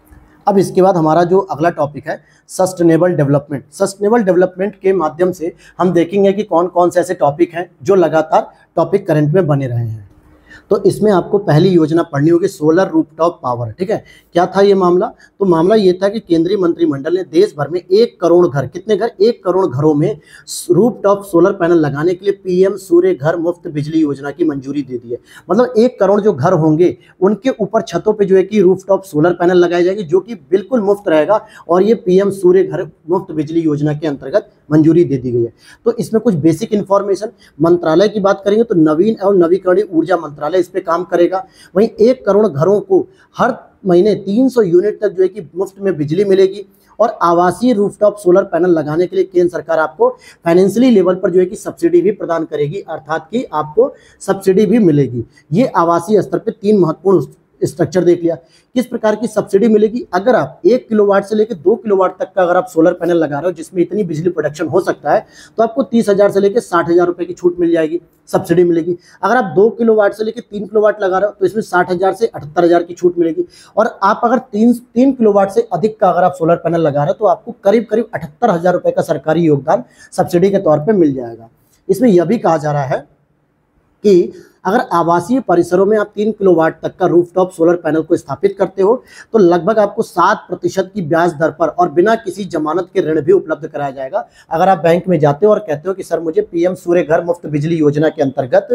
अब इसके बाद हमारा जो अगला टॉपिक है सस्टेनेबल डेवलपमेंट। सस्टेनेबल डेवलपमेंट के माध्यम से हम देखेंगे कि कौन कौन से ऐसे टॉपिक हैं जो लगातार टॉपिक करंट में बने रहे हैं। तो इसमें आपको पहली योजना पढ़नी होगी सोलर रूफटॉप पावर। ठीक है, क्या था ये मामला? तो मामला ये था कि केंद्रीय मंत्रिमंडल ने देश भर में 1 करोड़ घर, कितने घर? 1 करोड़ घरों में रूफटॉप सोलर पैनल लगाने के लिए पीएम सूर्य घर मुफ्त बिजली योजना की मंजूरी दे दी है। मतलब 1 करोड़ जो घर होंगे उनके ऊपर छतों पे जो है कि रूफटॉप सोलर पैनल लगाए जाएंगे, जो कि बिल्कुल मुफ्त रहेगा। और ये पीएम सूर्य घर मुफ्त बिजली योजना के अंतर्गत मंजूरी दे दी गई है। तो इसमें कुछ बेसिक इन्फॉर्मेशन, मंत्रालय की बात करेंगे तो नवीन एवं नवीकरणीय ऊर्जा मंत्रालय इस पे काम करेगा। वहीं 1 करोड़ घरों को हर महीने 300 यूनिट तक जो है कि मुफ्त में बिजली मिलेगी। और आवासीय रूफटॉप सोलर पैनल लगाने के लिए केंद्र सरकार आपको फाइनेंशियली लेवल पर जो है कि सब्सिडी भी प्रदान करेगी, अर्थात कि आपको सब्सिडी भी मिलेगी। ये आवासीय स्तर पर 3 महत्वपूर्ण स्ट्रक्चर देख लिया। किस प्रकार की सब्सिडी मिलेगी? अगर आप 1 किलोवाट से लेकर 2 किलोवाट तक का अगर आप सोलर पैनल लगा रहे हो, जिसमें इतनी बिजली प्रोडक्शन हो सकता है, तो आपको 30,000 से लेकर 60,000 रुपए की छूट मिल जाएगी, सब्सिडी मिलेगी। अगर आप 2 किलोवाट से लेकर 3 किलोवाट लगा रहे हो तो इसमें 60,000 से 78,000 की छूट मिलेगी। और आप अगर 3 किलोवाट से अधिक का अगर आप सोलर पैनल लगा रहे हो तो आपको करीब करीब 78,000 रुपए का सरकारी योगदान सब्सिडी के तौर पर मिल जाएगा। इसमें यह भी कहा जा रहा है कि अगर आवासीय परिसरों में आप 3 किलोवाट तक का रूफटॉप सोलर पैनल को स्थापित करते हो तो लगभग आपको 7% की ब्याज दर पर और बिना किसी जमानत के ऋण भी उपलब्ध कराया जाएगा। अगर आप बैंक में जाते हो और कहते हो कि सर मुझे पीएम सूर्य घर मुफ्त बिजली योजना के अंतर्गत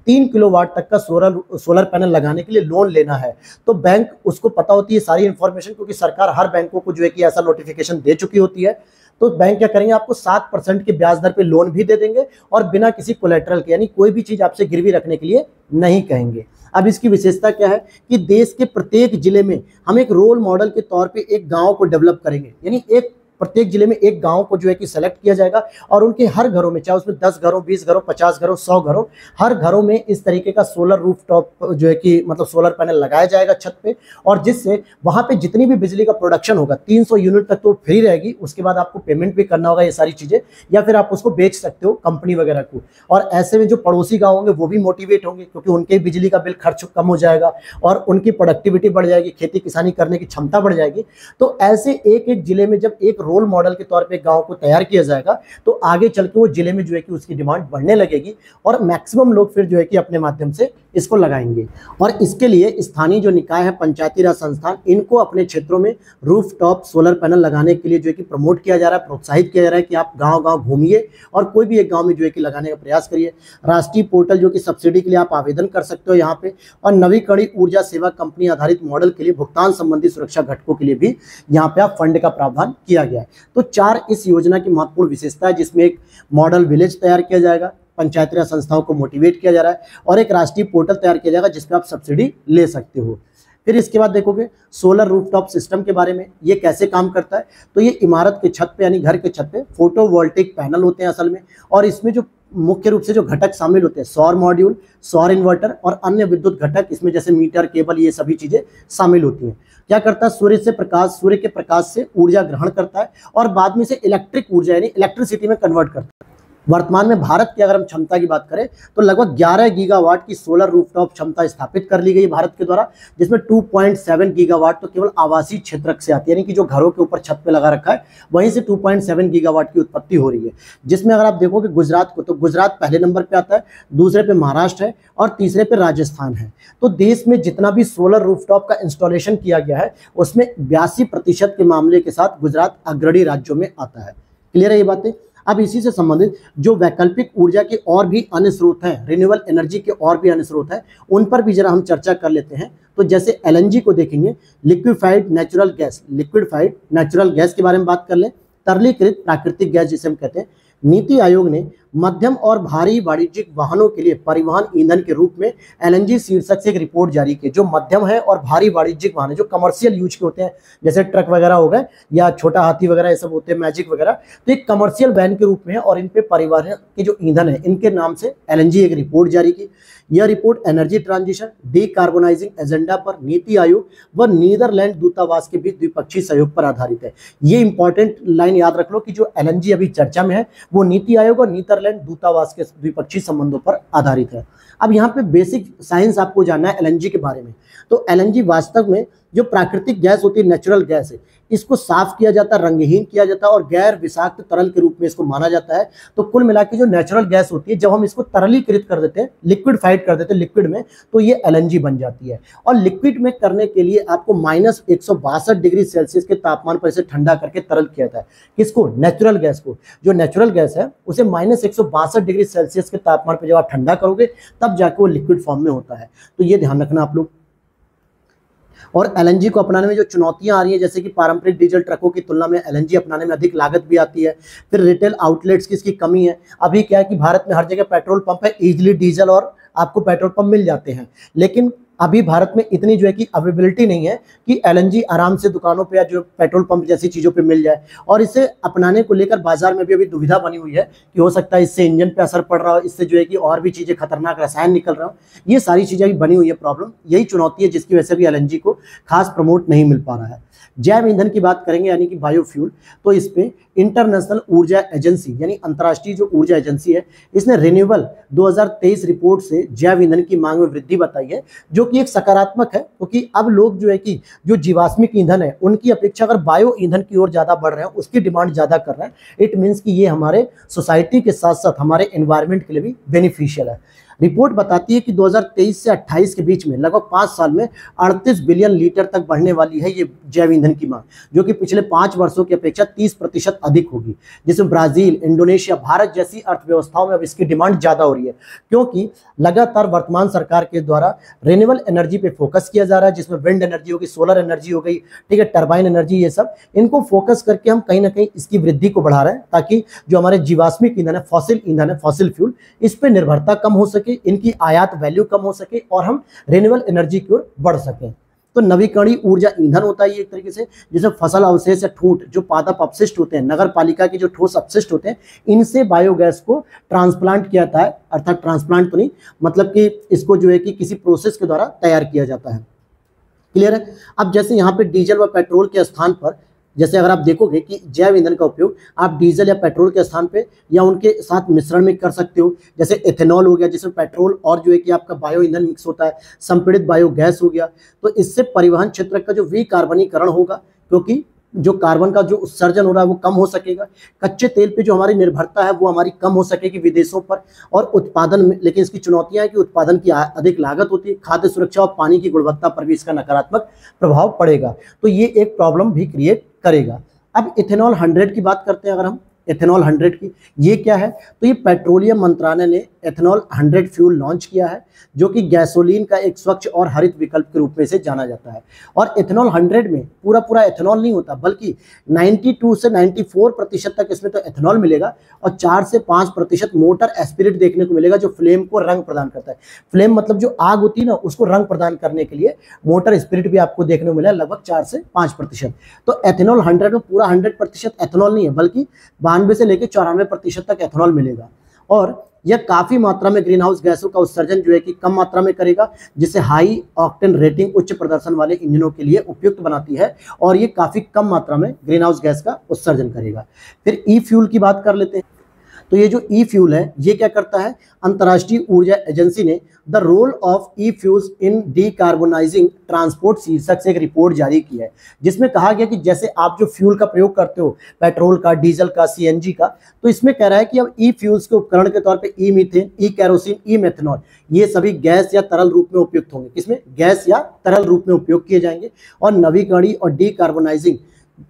3 किलोवाट तक का सोलर पैनल लगाने के लिए लोन लेना है, तो बैंक उसको पता होती है सारी इन्फॉर्मेशन, क्योंकि सरकार हर बैंकों को जो है कि ऐसा नोटिफिकेशन दे चुकी होती है। तो बैंक क्या करेंगे, आपको 7% के ब्याज दर पे लोन भी दे देंगे और बिना किसी कोलेटरल के, यानी कोई भी चीज आपसे गिरवी रखने के लिए नहीं कहेंगे। अब इसकी विशेषता क्या है कि देश के प्रत्येक जिले में हम एक रोल मॉडल के तौर पे एक गांव को डेवलप करेंगे, यानी एक प्रत्येक जिले में एक गांव को जो है कि सेलेक्ट किया जाएगा और उनके हर घरों में, चाहे उसमें 10 घरों, 20 घरों, 50 घरों, 100 घरों, हर घरों में इस तरीके का सोलर रूफटॉप जो है कि मतलब सोलर पैनल लगाया जाएगा छत पे, और जिससे वहां पे जितनी भी बिजली का प्रोडक्शन होगा 300 यूनिट तक तो फ्री रहेगी। उसके बाद आपको पेमेंट भी करना होगा ये सारी चीजें, या फिर आप उसको बेच सकते हो कंपनी वगैरह को। और ऐसे में जो पड़ोसी गाँव होंगे वो भी मोटिवेट होंगे, क्योंकि उनके बिजली का बिल खर्च कम हो जाएगा और उनकी प्रोडक्टिविटी बढ़ जाएगी, खेती किसानी करने की क्षमता बढ़ जाएगी। तो ऐसे एक एक जिले में जब एक रोल मॉडल के तौर पे गांव को तैयार किया जाएगा तो आगे चल के वो जिले में जो है कि उसकी डिमांड बढ़ने लगेगी और मैक्सिमम लोग फिर जो है कि अपने माध्यम से इसको लगाएंगे। और इसके लिए स्थानीय जो निकाय है, पंचायती राज संस्थान, इनको अपने क्षेत्रों में रूफटॉप सोलर पैनल लगाने के लिए जो है कि प्रमोट किया जा रहा है, प्रोत्साहित किया जा रहा है कि आप गांव-गांव घूमिए और कोई भी एक गांव में जो है कि लगाने का प्रयास करिए। राष्ट्रीय पोर्टल जो कि सब्सिडी के लिए आप आवेदन कर सकते हो यहाँ पे, और नवीकरणीय ऊर्जा सेवा कंपनी आधारित मॉडल के लिए भुगतान संबंधी सुरक्षा घटकों के लिए भी यहाँ पे आप फंड का प्रावधान किया गया है। तो 4 इस योजना की महत्वपूर्ण विशेषता है, जिसमें एक मॉडल विलेज तैयार किया जाएगा, पंचायती राज संस्थाओं को मोटिवेट किया जा रहा है, और एक राष्ट्रीय पोर्टल तैयार किया जाएगा जिसपे आप सब्सिडी ले सकते हो। फिर इसके बाद देखोगे सोलर रूफटॉप सिस्टम के बारे में, ये कैसे काम करता है। तो ये इमारत के छत पे यानी घर के छत पे फोटोवोल्टिक पैनल होते हैं असल में, और इसमें जो मुख्य रूप से जो घटक शामिल होते हैं, सौर मॉड्यूल, सौर इन्वर्टर और अन्य विद्युत घटक, इसमें जैसे मीटर, केबल, ये सभी चीजें शामिल होती हैं। क्या करता है, सूर्य के प्रकाश से ऊर्जा ग्रहण करता है और बाद में से इलेक्ट्रिक ऊर्जा यानी इलेक्ट्रिसिटी में कन्वर्ट करता है। वर्तमान में भारत की अगर हम क्षमता की बात करें तो लगभग 11 गीगावाट की सोलर रूफटॉप क्षमता स्थापित कर ली गई भारत के द्वारा, जिसमें 2.7 गीगावाट तो केवल आवासीय क्षेत्र से आती है, यानी कि जो घरों के ऊपर छत पे लगा रखा है वहीं से 2.7 गीगावाट की उत्पत्ति हो रही है। जिसमें अगर आप देखोगे गुजरात को, तो गुजरात पहले नंबर पे आता है, दूसरे पे महाराष्ट्र है और तीसरे पे राजस्थान है। तो देश में जितना भी सोलर रूफटॉप का इंस्टॉलेशन किया गया है उसमें 82% के मामले के साथ गुजरात अग्रणी राज्यों में आता है। क्लियर है ये बातें। अब इसी से संबंधित जो वैकल्पिक ऊर्जा के और भी अन्य स्रोत हैं, रिन्यूएबल एनर्जी के और भी अन्य स्रोत हैं, उन पर भी जरा हम चर्चा कर लेते हैं। तो जैसे एलएनजी को देखेंगे, लिक्विफाइड नेचुरल गैस के बारे में बात कर लें, तरलीकृत प्राकृतिक गैस जिसे हम कहते हैं। नीति आयोग ने मध्यम और भारी वाणिज्यिक वाहनों के लिए परिवहन ईंधन के रूप में एलएनजी शीर्षक से एक रिपोर्ट जारी की। जो मध्यम है और भारी वाणिज्यिक वाहन है, जो कमर्शियल यूज के होते हैं, जैसे ट्रक वगैरह हो गए या छोटा हाथी वगैरह ये सब होते हैं, मैजिक वगैरह, तो एक कमर्शियल वैन के रूप में है और इन पे परिवहन के जो ईंधन है इनके नाम से एलएनजी एक रिपोर्ट जारी की। यह report energy transition decarbonising agenda पर नीति आयोग व नीदरलैंड दूतावास के बीच द्विपक्षीय सहयोग पर आधारित है। ये इंपॉर्टेंट लाइन याद रख लो कि जो एलएनजी अभी चर्चा में है वो नीति आयोग और नीदरलैंड दूतावास के द्विपक्षीय संबंधों पर आधारित है। अब यहाँ पे बेसिक साइंस आपको जानना है एलएनजी के बारे में। तो एलएनजी वास्तव में जो प्राकृतिक गैस होती है, नेचुरल गैस है, इसको साफ किया जाता है, रंगहीन किया जाता है और गैर विषाक्त तरल के रूप में इसको माना जाता है। तो कुल मिलाकर जो नेचुरल गैस होती है, जब हम इसको तरलीकृत कर देते हैं, लिक्विडफाइड कर देते हैं लिक्विड में, तो ये एलएनजी बन जाती है। और लिक्विड में करने के लिए आपको -162 डिग्री सेल्सियस के तापमान पर इसे ठंडा करके तरल किया जाता है। किसको? नेचुरल गैस को। जो नेचुरल गैस है उसे -162 डिग्री सेल्सियस के तापमान पर जब आप ठंडा करोगे तब जाके वो लिक्विड फॉर्म में होता है। तो ये ध्यान रखना आप लोग। और एलएनजी को अपनाने में जो चुनौतियां आ रही हैं, जैसे कि पारंपरिक डीजल ट्रकों की तुलना में एलएनजी अपनाने में अधिक लागत भी आती है। फिर रिटेल आउटलेट्स की इसकी कमी है। अभी क्या है कि भारत में हर जगह पेट्रोल पंप है, इजीली डीजल और आपको पेट्रोल पंप मिल जाते हैं, लेकिन अभी भारत में इतनी जो है कि अवेलेबिलिटी नहीं है कि एलएनजी आराम से दुकानों पे या जो पेट्रोल पंप जैसी चीज़ों पे मिल जाए। और इसे अपनाने को लेकर बाजार में भी अभी दुविधा बनी हुई है कि हो सकता है इससे इंजन पे असर पड़ रहा हो, इससे जो है कि और भी चीज़ें खतरनाक रसायन निकल रहा हो। ये सारी चीज़ें अभी बनी हुई है प्रॉब्लम। यही चुनौती है जिसकी वजह से भी एलएनजी को खास प्रमोट नहीं मिल पा रहा है। जैव ईंधन की बात करेंगे यानी कि बायोफ्यूल, तो इस पे इंटरनेशनल ऊर्जा एजेंसी यानी अंतर्राष्ट्रीय जो ऊर्जा एजेंसी है, इसने रिन्यूएबल 2023 रिपोर्ट से जैव ईंधन की मांग में वृद्धि बताई है, जो कि एक सकारात्मक है, क्योंकि अब लोग जो है कि जो जीवाश्मिक ईंधन है उनकी अपेक्षा अगर बायो ईंधन की ओर ज़्यादा बढ़ रहे हैं, उसकी डिमांड ज़्यादा कर रहे हैं। इट मीन्स कि ये हमारे सोसाइटी के साथ साथ हमारे एनवायरनमेंट के लिए भी बेनिफिशियल है। रिपोर्ट बताती है कि 2023 से 28 के बीच में लगभग 5 साल में 38 बिलियन लीटर तक बढ़ने वाली है ये जैव ईंधन की मांग, जो कि पिछले 5 वर्षों की अपेक्षा 30% अधिक होगी। जिसमें ब्राजील, इंडोनेशिया, भारत जैसी अर्थव्यवस्थाओं में अब इसकी डिमांड ज़्यादा हो रही है, क्योंकि लगातार वर्तमान सरकार के द्वारा रिन्यूएबल एनर्जी पे फोकस किया जा रहा है, जिसमें विंड एनर्जी होगी, सोलर एनर्जी हो गई, ठीक है, टर्बाइन एनर्जी, ये सब इनको फोकस करके हम कहीं ना कहीं इसकी वृद्धि को बढ़ा रहे हैं, ताकि जो हमारे जीवाश्मिक ईंधन है, फॉसिल फ्यूल, इस पर निर्भरता कम हो सके, इनकी आयात वैल्यू कम हो सके और हम रिन्यूएबल एनर्जी की ओर बढ़ सकें। तो नवीकरणीय ऊर्जा ईंधन होता है ये एक तरीके से, जिसमें फसल अवशेष या ठूंठ जो पादप अपशिष्ट होते हैं, नगर पालिका के जो ठोस अपशिष्ट होते हैं, इनसे बायोगैस को ट्रांसप्लांट किया जाता है, अर्थात ट्रांसप्लांट तो नहीं, मतलब कि इसको जो है कि किसी प्रोसेस के द्वारा तैयार किया जाता है। क्लियर है। अब जैसे यहाँ पे डीजल व पेट्रोल के स्थान पर, जैसे अगर आप देखोगे कि जैव ईंधन का उपयोग आप डीजल या पेट्रोल के स्थान पे या उनके साथ मिश्रण में कर सकते हो, जैसे एथेनॉल हो गया जिसमें पेट्रोल और जो है कि आपका बायो ईंधन मिक्स होता है, संपीड़ित बायोगैस हो गया। तो इससे परिवहन क्षेत्र का जो विकार्बनीकरण होगा, क्योंकि जो कार्बन का जो उत्सर्जन हो रहा है वो कम हो सकेगा, कच्चे तेल पे जो हमारी निर्भरता है वो हमारी कम हो सकेगी विदेशों पर, और उत्पादन में, लेकिन इसकी चुनौतियां हैं कि उत्पादन की अधिक लागत होती है, खाद्य सुरक्षा और पानी की गुणवत्ता पर भी इसका नकारात्मक प्रभाव पड़ेगा, तो ये एक प्रॉब्लम भी क्रिएट करेगा। अब इथेनॉल 100 की बात करते हैं अगर हम, एथेनॉल 100 की, ये क्या है, तो ये पेट्रोलियम मंत्रालय ने एथेनॉल 100 फ्यूल लॉन्च किया है, जो कि गैसोलीन का एक स्वच्छ और हरित विकल्प के रूप में से जाना जाता है। और एथेनॉल 100 में पूरा एथेनॉल नहीं होता, बल्कि 92 से 94% तक इसमें तो एथेनॉल मिलेगा, और 4 से 5% मोटर एस्पिरिट देखने को मिलेगा, जो फ्लेम को रंग प्रदान करता है। फ्लेम मतलब जो आग होती है ना, उसको रंग प्रदान करने के लिए मोटर स्पिरिट भी आपको देखने को मिला लगभग 4 से 5%। तो एथेनॉल 100 में पूरा 100% एथेनॉल नहीं है, बल्कि 92 से लेकर 94% तक एथेनॉल मिलेगा, और यह काफी मात्रा में ग्रीन हाउस गैसों का उत्सर्जन जो है कि कम मात्रा में करेगा, जिससे हाई ऑक्टेन रेटिंग उच्च प्रदर्शन वाले इंजनों के लिए उपयुक्त बनाती है, और ये काफी कम मात्रा में ग्रीन हाउस गैस का उत्सर्जन करेगा। फिर ई फ्यूल की बात कर लेते हैं। तो ये जो ई फ्यूल है ये क्या करता है, अंतर्राष्ट्रीय ऊर्जा एजेंसी ने the role of e fuels in decarbonising transport शीर्षक से एक रिपोर्ट जारी की है, जिसमें कहा गया कि जैसे आप जो फ्यूल का प्रयोग करते हो, पेट्रोल का, डीजल का, सीएनजी का, तो इसमें कह रहा है कि अब ई फ्यूल्स के उपकरण के तौर पे ई मीथेन, ई कैरोसिन, ई मेथनॉल, ये सभी गैस या तरल रूप में उपयुक्त होंगे। किसमें? गैस या तरल रूप में उपयोग किए जाएंगे, और नवीकरणीय और डीकार्बोनाइजिंग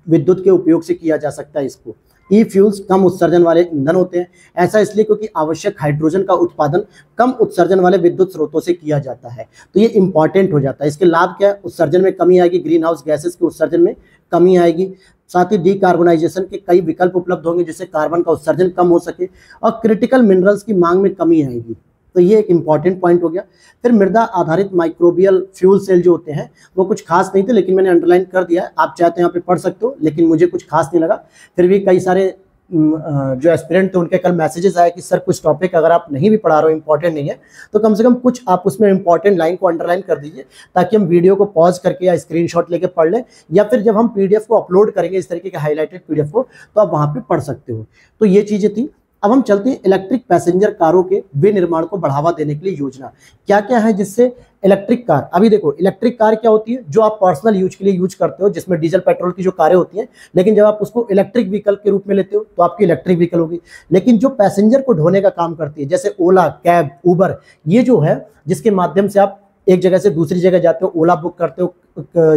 विद्युत के उपयोग से किया जा सकता है इसको। ई फ्यूल्स कम उत्सर्जन वाले ईंधन होते हैं, ऐसा इसलिए क्योंकि आवश्यक हाइड्रोजन का उत्पादन कम उत्सर्जन वाले विद्युत स्रोतों से किया जाता है, तो ये इंपॉर्टेंट हो जाता है। इसके लाभ क्या है? उत्सर्जन में कमी आएगी, ग्रीन हाउस गैसेस के उत्सर्जन में कमी आएगी, साथ ही डीकार्बोनाइजेशन के कई विकल्प उपलब्ध होंगे जिससे कार्बन का उत्सर्जन कम हो सके, और क्रिटिकल मिनरल्स की मांग में कमी आएगी, तो ये एक इंपॉर्टेंट पॉइंट हो गया। फिर मृदा आधारित माइक्रोबियल फ्यूल सेल जो होते हैं वो कुछ खास नहीं थे, लेकिन मैंने अंडरलाइन कर दिया है, आप चाहते हैं यहाँ पे पढ़ सकते हो, लेकिन मुझे कुछ खास नहीं लगा। फिर भी कई सारे जो एस्पिरेंट थे उनके कल मैसेजेस आए कि सर कुछ टॉपिक अगर आप नहीं भी पढ़ा रहे हो, इंपॉर्टेंट नहीं है, तो कम से कम कुछ आप उसमें इंपॉर्टेंट लाइन को अंडरलाइन कर दीजिए, ताकि हम वीडियो को पॉज करके या स्क्रीनशॉट लेके पढ़ लें, या फिर जब हम पीडीएफ को अपलोड करेंगे इस तरीके के हाईलाइटेड पीडीएफ को, तो आप वहाँ पे पढ़ सकते हो। तो ये चीज़ें थी। अब हम चलते हैं इलेक्ट्रिक पैसेंजर कारों के विनिर्माण को बढ़ावा देने के लिए योजना क्या क्या है, जिससे इलेक्ट्रिक कार, अभी देखो इलेक्ट्रिक कार क्या होती है, जो आप पर्सनल यूज के लिए यूज करते हो, जिसमें डीजल पेट्रोल की जो कारें होती हैं, लेकिन जब आप उसको इलेक्ट्रिक व्हीकल के रूप में लेते हो तो आपकी इलेक्ट्रिक व्हीकल होगी। लेकिन जो पैसेंजर को ढोने का काम करती है, जैसे ओला, कैब, उबर, ये जो है जिसके माध्यम से आप एक जगह से दूसरी जगह जाते हो, ओला बुक करते हो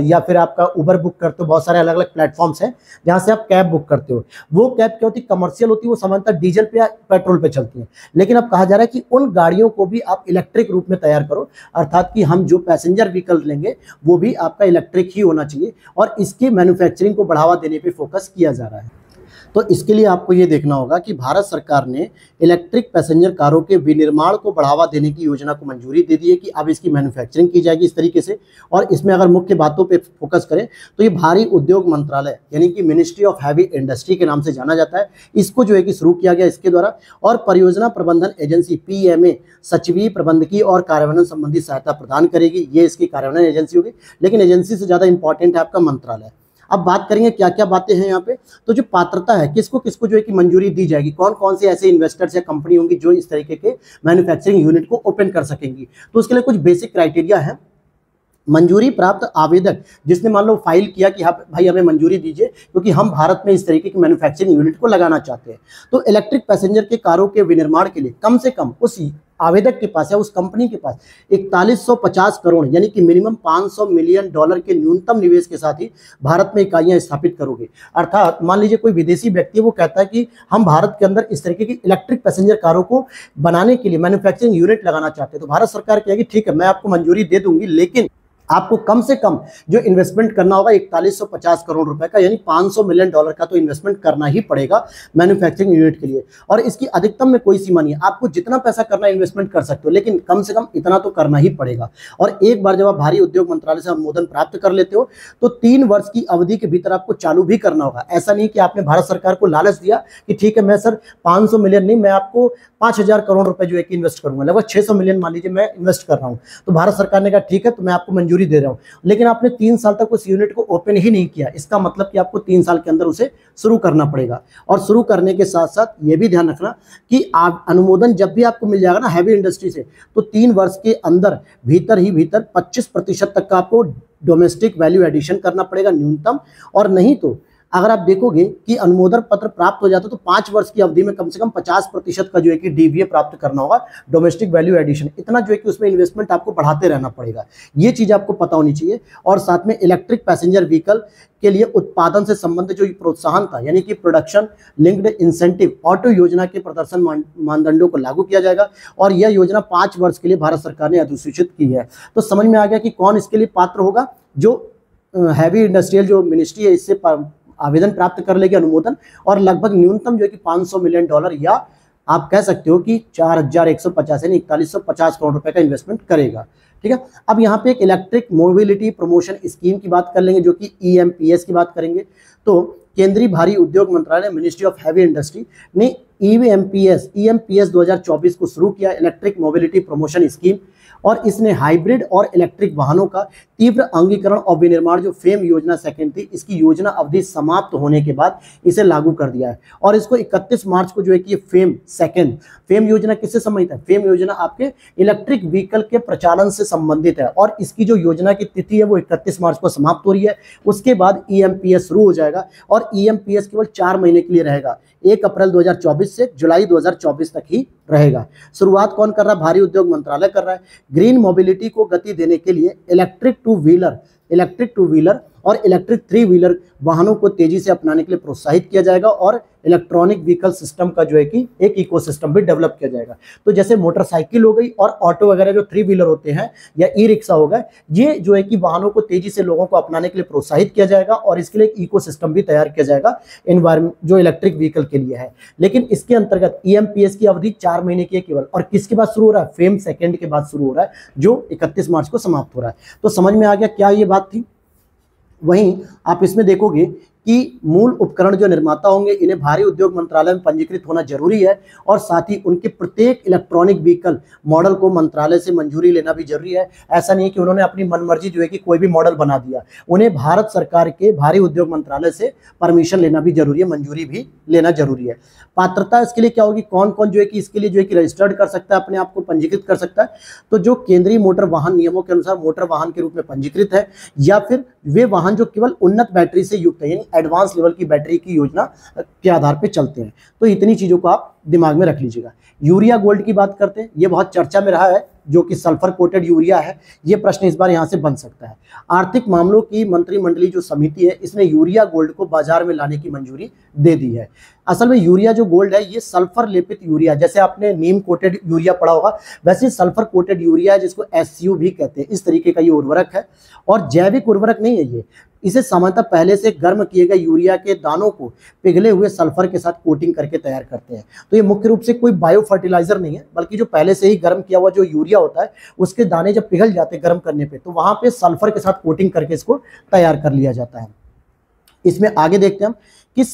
या फिर आपका उबर बुक करते हो, बहुत सारे अलग अलग प्लेटफॉर्म्स हैं जहां से आप कैब बुक करते हो। वो कैब क्या होती है? कमर्शियल होती है, वो सामान्यतः डीजल पे या पेट्रोल पे चलती है। लेकिन अब कहा जा रहा है कि उन गाड़ियों को भी आप इलेक्ट्रिक रूप में तैयार करो, अर्थात कि हम जो पैसेंजर व्हीकल लेंगे वो भी आपका इलेक्ट्रिक ही होना चाहिए, और इसकी मैन्युफैक्चरिंग को बढ़ावा देने पर फोकस किया जा रहा है। तो इसके लिए आपको ये देखना होगा कि भारत सरकार ने इलेक्ट्रिक पैसेंजर कारों के विनिर्माण को बढ़ावा देने की योजना को मंजूरी दे दी है कि अब इसकी मैन्युफैक्चरिंग की जाएगी इस तरीके से। और इसमें अगर मुख्य बातों पे फोकस करें तो ये भारी उद्योग मंत्रालय यानी कि मिनिस्ट्री ऑफ हैवी इंडस्ट्री के नाम से जाना जाता है, इसको जो है कि शुरू किया गया इसके द्वारा। और परियोजना प्रबंधन एजेंसी PMA सचिवीय, प्रबंधकीय और कार्यान्वयन संबंधी सहायता प्रदान करेगी, ये इसकी कार्यान्वयन एजेंसी होगी। लेकिन एजेंसी से ज़्यादा इंपॉर्टेंट है आपका मंत्रालय। अब बात करेंगे क्या क्या बातें हैं यहाँ पे, तो जो पात्रता है, किसको किसको जो है कि मंजूरी दी जाएगी, कौन कौन से ऐसे इन्वेस्टर्स या कंपनी होंगी जो इस तरीके के मैन्युफैक्चरिंग यूनिट को ओपन कर सकेंगी। तो उसके लिए कुछ बेसिक क्राइटेरिया है। मंजूरी प्राप्त आवेदक, जिसने मान लो फाइल किया कि हाँ भाई हमें मंजूरी दीजिए क्योंकि हम भारत में इस तरीके की मैन्युफैक्चरिंग यूनिट को लगाना चाहते हैं। तो इलेक्ट्रिक पैसेंजर के कारों के विनिर्माण के लिए कम से कम उस आवेदक के पास या उस कंपनी के पास 4150 करोड़ यानी कि मिनिमम $500 मिलियन के न्यूनतम निवेश के साथ ही भारत में इकाइयां स्थापित करोगे। अर्थात मान लीजिए कोई विदेशी व्यक्ति वो कहता है कि हम भारत के अंदर इस तरीके की इलेक्ट्रिक पैसेंजर कारों को बनाने के लिए मैन्युफैक्चरिंग यूनिट लगाना चाहते हैं, तो भारत सरकार कहेगी ठीक है मैं आपको मंजूरी दे दूंगी, लेकिन आपको कम से कम जो इन्वेस्टमेंट करना होगा 4150 करोड़ रुपए का, यानी $500 मिलियन का तो इन्वेस्टमेंट करना ही पड़ेगा मैन्युफैक्चरिंग यूनिट के लिए। और इसकी अधिकतम में कोई सीमा नहीं है, आपको जितना पैसा करना है इन्वेस्टमेंट कर सकते हो, लेकिन कम से कम इतना तो करना ही पड़ेगा। और एक बार जब आप भारी उद्योग मंत्रालय से अनुमोदन प्राप्त कर लेते हो तो 3 वर्ष की अवधि के भीतर आपको चालू भी करना होगा। ऐसा नहीं कि आपने भारत सरकार को लालच दिया कि ठीक है मैं सर 500 मिलियन नहीं, मैं आपको 5000 करोड़ रुपए जो है कि इन्वेस्ट करूंगा, लगभग 600 मिलियन मान लीजिए मैं इन्वेस्ट कर रहा हूं, तो भारत सरकार ने कहा ठीक है तो मैं आपको मंजूरी दे रहा हूं, लेकिन आपने 3 साल तक उस यूनिट को ओपन ही नहीं किया। इसका मतलब कि आपको 3 साल के अंदर उसे शुरू करना पड़ेगा। और शुरू करने के साथ साथ ये भी ध्यान रखना कि आप अनुमोदन जब भी आपको मिल जाएगा ना हैवी इंडस्ट्री से, तो 3 वर्ष के अंदर भीतर 25% तक का आपको डोमेस्टिक वैल्यू एडिशन करना पड़ेगा न्यूनतम। और नहीं तो अगर आप देखोगे कि अनुमोदन पत्र प्राप्त हो जाता तो 5 वर्ष की अवधि में कम से कम 50% का जो है कि डीवीए प्राप्त करना होगा, डोमेस्टिक वैल्यू एडिशन। इतना जो है कि उसमें इन्वेस्टमेंट आपको बढ़ाते रहना पड़ेगा, ये चीज़ आपको पता होनी चाहिए। और साथ में इलेक्ट्रिक पैसेंजर व्हीकल के लिए उत्पादन से संबंधित जो प्रोत्साहन था, यानी कि प्रोडक्शन लिंक्ड इंसेंटिव ऑटो योजना के प्रदर्शन मानदंडों को लागू किया जाएगा। और यह योजना 5 वर्ष के लिए भारत सरकार ने अधिसूचित की है। तो समझ में आ गया कि कौन इसके लिए पात्र होगा। जो हैवी इंडस्ट्रियल जो मिनिस्ट्री है इससे आवेदन प्राप्त कर लेगी अनुमोदन, और लगभग न्यूनतम जो है कि $500 मिलियन या आप कह सकते हो कि 4150 यानी 4150 करोड़ रुपए का इन्वेस्टमेंट करेगा। ठीक है, अब यहाँ पे एक इलेक्ट्रिक मोबिलिटी प्रमोशन स्कीम की बात कर लेंगे, जो कि EMPS की बात करेंगे। तो केंद्रीय भारी उद्योग मंत्रालय मिनिस्ट्री ऑफ हैवी इंडस्ट्री ने EMPS 2024 को शुरू किया, इलेक्ट्रिक मोबिलिटी प्रमोशन स्कीम। और इसने हाइब्रिड और इलेक्ट्रिक वाहनों का तीव्र अंगीकरण और विनिर्माण जो फेम योजना सेकंड थी, इसकी योजना अवधि समाप्त होने के बाद इसे लागू कर दिया है। और इसको 31 मार्च को जो है कि फेम योजना किससे संबंधित है? फेम योजना आपके इलेक्ट्रिक व्हीकल के प्रचालन से संबंधित है, और इसकी जो योजना की तिथि है वो 31 मार्च को समाप्त हो रही है। उसके बाद EMPS शुरू हो जाएगा, और EMPS केवल 4 महीने के लिए रहेगा, 1 अप्रैल 2024 से जुलाई 2024 तक ही रहेगा। शुरुआत कौन कर रहा है? भारी उद्योग मंत्रालय कर रहा है। ग्रीन मोबिलिटी को गति देने के लिए इलेक्ट्रिक टू व्हीलर और इलेक्ट्रिक 3 व्हीलर वाहनों को तेजी से अपनाने के लिए प्रोत्साहित किया जाएगा, और इलेक्ट्रॉनिक व्हीकल सिस्टम का जो है कि एक इकोसिस्टम भी डेवलप किया जाएगा। तो जैसे मोटरसाइकिल हो गई और ऑटो वगैरह जो 3 व्हीलर होते हैं या ई-रिक्शा हो गए, ये जो है कि वाहनों को तेजी से लोगों को अपनाने के लिए प्रोत्साहित किया जाएगा, और इसके लिए एक इकोसिस्टम भी तैयार किया जाएगा एनवायरमेंट जो इलेक्ट्रिक व्हीकल के लिए है। लेकिन इसके अंतर्गत EMPS की अवधि 4 महीने की है केवल, और किसके बाद शुरू हो रहा है? फेम सेकेंड के बाद शुरू हो रहा है, जो 31 मार्च को समाप्त हो रहा है। तो समझ में आ गया क्या ये बात थी। वहीं आप इसमें देखोगे कि मूल उपकरण जो निर्माता होंगे इन्हें भारी उद्योग मंत्रालय में पंजीकृत होना जरूरी है, और साथ ही उनके प्रत्येक इलेक्ट्रॉनिक व्हीकल मॉडल को मंत्रालय से मंजूरी लेना भी जरूरी है। ऐसा नहीं कि उन्होंने अपनी मनमर्जी जो है कि कोई भी मॉडल बना दिया, उन्हें भारत सरकार के भारी उद्योग मंत्रालय से परमिशन लेना भी जरूरी है, मंजूरी भी लेना जरूरी है। पात्रता इसके लिए क्या होगी? कौन कौन जो है कि इसके लिए जो है कि रजिस्टर्ड कर सकता है, अपने आप को पंजीकृत कर सकता है? तो जो केंद्रीय मोटर वाहन नियमों के अनुसार मोटर वाहन के रूप में पंजीकृत है, या फिर वे वाहन जो केवल उन्नत बैटरी से युक्त है, यानी एडवांस लेवल की बैटरी की योजना के आधार पर चलते हैं। तो इतनी चीजों को आप दिमाग में रख लीजिएगा। यूरिया गोल्ड की बात करते हैं, ये बहुत चर्चा में रहा है, जो कि सल्फर कोटेड यूरिया है। ये प्रश्न इस बार यहाँ से बन सकता है। आर्थिक मामलों की मंत्रिमंडलीय जो समिति है, इसने यूरिया गोल्ड को बाजार में लाने की मंजूरी दे दी है। असल में यूरिया जो गोल्ड है ये सल्फर लेपित यूरिया, जैसे आपने नीम कोटेड यूरिया पढ़ा होगा, वैसे सल्फर कोटेड यूरिया है, जिसको SU भी कहते हैं। इस तरीके का ये उर्वरक है, और जैविक उर्वरक नहीं है ये। इसे सामान्यतः पहले से गर्म किए गए यूरिया के दानों को पिघले हुए सल्फर के साथ कोटिंग करके तैयार करते हैं। तो ये मुख्य रूप से कोई बायो फर्टिलाइजर नहीं है, बल्कि जो पहले से ही गर्म किया हुआ जो यूरिया होता है, उसके दाने जब पिघल जाते हैं गर्म करने पे, तो वहां पे सल्फर के साथ कोटिंग करके इसको तैयार कर लिया जाता है। इसमें आगे देखते हैं हम कि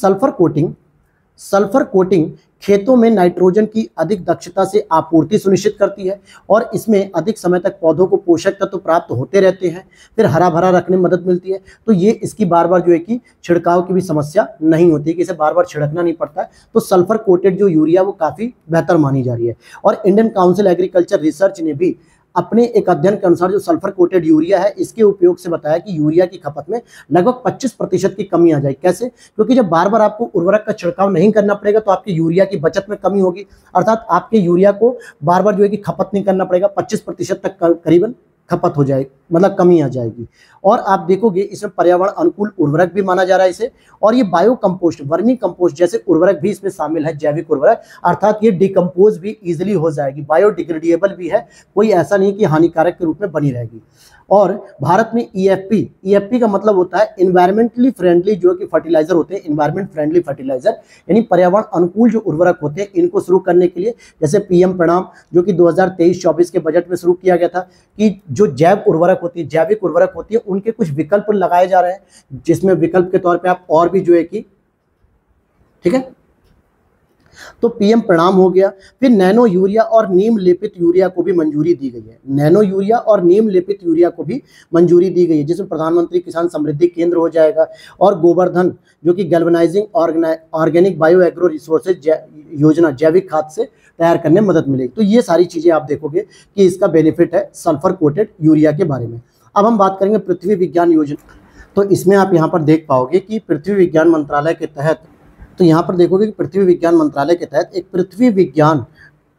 सल्फर कोटिंग खेतों में नाइट्रोजन की अधिक दक्षता से आपूर्ति सुनिश्चित करती है, और इसमें अधिक समय तक पौधों को पोषक तत्व प्राप्त होते रहते हैं, फिर हरा भरा रखने में मदद मिलती है। तो ये इसकी बार बार जो है कि छिड़काव की भी समस्या नहीं होती है, कि इसे बार बार छिड़कना नहीं पड़ता है। तो सल्फर कोटेड जो यूरिया वो काफ़ी बेहतर मानी जा रही है। और इंडियन काउंसिल एग्रीकल्चर रिसर्च ने भी अपने एक अध्ययन के अनुसार जो सल्फर कोटेड यूरिया है, इसके उपयोग से बताया कि यूरिया की खपत में लगभग 25% की कमी आ जाएगी। कैसे? क्योंकि जब बार बार आपको उर्वरक का छिड़काव नहीं करना पड़ेगा, तो आपकी यूरिया की बचत में कमी होगी, अर्थात आपके यूरिया को बार बार जो है कि खपत नहीं करना पड़ेगा, 25% तक करीबन खपत हो जाएगी, मतलब कमी आ जाएगी। और आप देखोगे इसमें पर्यावरण अनुकूल उर्वरक भी माना जा रहा है इसे। और ये बायो कंपोस्ट, वर्मी कंपोस्ट जैसे उर्वरक भी इसमें शामिल है, जैविक उर्वरक, अर्थात ये डिकम्पोज भी इजीली हो जाएगी, बायोडिग्रेडेबल भी है, कोई ऐसा नहीं कि हानिकारक के रूप में बनी रहेगी। और भारत में ईएफपी का मतलब होता है इन्वायरमेंटली फ्रेंडली, जो कि फर्टिलाइजर होते हैं, इन्वायरमेंट फ्रेंडली फर्टिलाइजर, यानी पर्यावरण अनुकूल जो उर्वरक होते हैं, इनको शुरू करने के लिए जैसे पीएम प्रणाम जो कि 2023-24 के बजट में शुरू किया गया था कि जो जैव उर्वरक होती है, जैविक उर्वरक होती है, उनके कुछ विकल्प लगाए जा रहे हैं, जिसमें विकल्प के तौर पर आप और भी जो है कि, ठीक है, तो पीएम प्रणाम हो गया। फिर नैनो यूरिया और नीम लेपित यूरिया को भी मंजूरी दी गई है, नैनो यूरिया और नीम लेपित यूरिया को भी मंजूरी दी गई है, जिसमें प्रधानमंत्री किसान समृद्धि केंद्र हो जाएगा और गोवर्धन जो कि galvanising organic bio agro resources योजना, जैविक खाद से तैयार करने में मदद मिलेगी। तो ये सारी चीजें आप देखोगे कि इसका बेनिफिट है सल्फर कोटेड यूरिया के बारे में। अब हम बात करेंगे पृथ्वी विज्ञान योजना। तो इसमें आप यहाँ पर देख पाओगे कि पृथ्वी विज्ञान मंत्रालय के तहत, तो यहाँ पर देखोगे कि पृथ्वी विज्ञान मंत्रालय के तहत एक पृथ्वी विज्ञान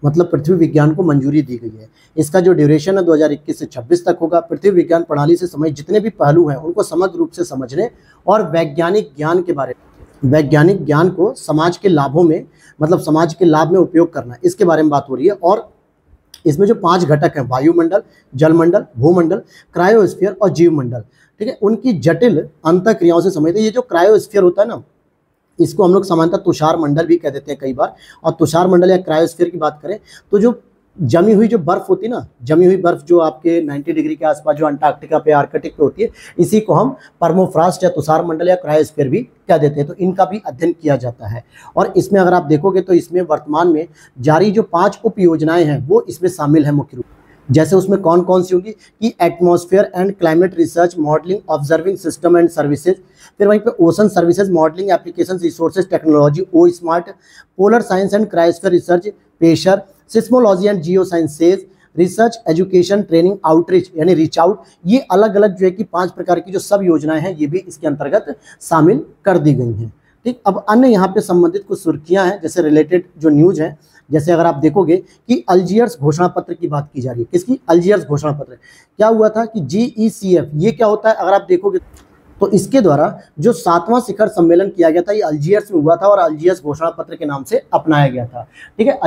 मतलब पृथ्वी विज्ञान को मंजूरी दी गई है। इसका जो ड्यूरेशन है 2021 से 26 तक होगा। पृथ्वी विज्ञान प्रणाली से संबंधित जितने भी पहलू हैं उनको समग्र रूप से समझने और वैज्ञानिक ज्ञान को समाज के लाभों में, मतलब समाज के लाभ में उपयोग करना, इसके बारे में बात हो रही है। और इसमें जो 5 घटक हैं, वायुमंडल, जलमंडल, भूमंडल, क्रायोस्फीयर और जीवमंडल, ठीक है, उनकी जटिल अंतःक्रियाओं से संबंधित। ये जो क्रायोस्फीयर होता है ना, इसको हम लोग सामान्यतः तुषार मंडल भी कह देते हैं कई बार। और तुषार मंडल या क्रायोस्फीयर की बात करें तो जो जमी हुई जो बर्फ होती है ना, जमी हुई बर्फ जो आपके 90 डिग्री के आसपास जो अंटार्कटिका पे, आर्कटिक पे होती है, इसी को हम परमोफ्रास्ट या तुषार मंडल या क्रायोस्फीयर भी कह देते हैं। तो इनका भी अध्ययन किया जाता है। और इसमें अगर आप देखोगे तो इसमें वर्तमान में जारी जो 5 उप योजनाएं हैं वो इसमें शामिल है मुख्य रूप। जैसे उसमें कौन कौन सी होगी कि atmosphere and climate research modelling observing system and services, फिर वहीं पे ocean services modelling application resources technology O smart, polar science and cryosphere research pacer, seismology and geosciences research education training outreach यानी reach out. ये अलग अलग जो है कि 5 प्रकार की जो सब योजनाएं हैं ये भी इसके अंतर्गत शामिल कर दी गई हैं। ठीक, अब अन्य यहाँ पे संबंधित कुछ सुर्खियां हैं, जैसे रिलेटेड जो न्यूज है, जैसे अगर आप देखोगे कि अल्जीयर्स घोषणा पत्र की बात की जा रही है। किसकी? अल्जीयर्स घोषणा पत्र। क्या हुआ था कि GECF, ये क्या होता है अगर आप देखोगे तो इसके द्वारा जो 7वां शिखर सम्मेलन किया गया था ये अल्जीयर्स में हुआ था और अल्जीयर्स घोषणा पत्र के नाम से अपनाया गया था। ठीक है,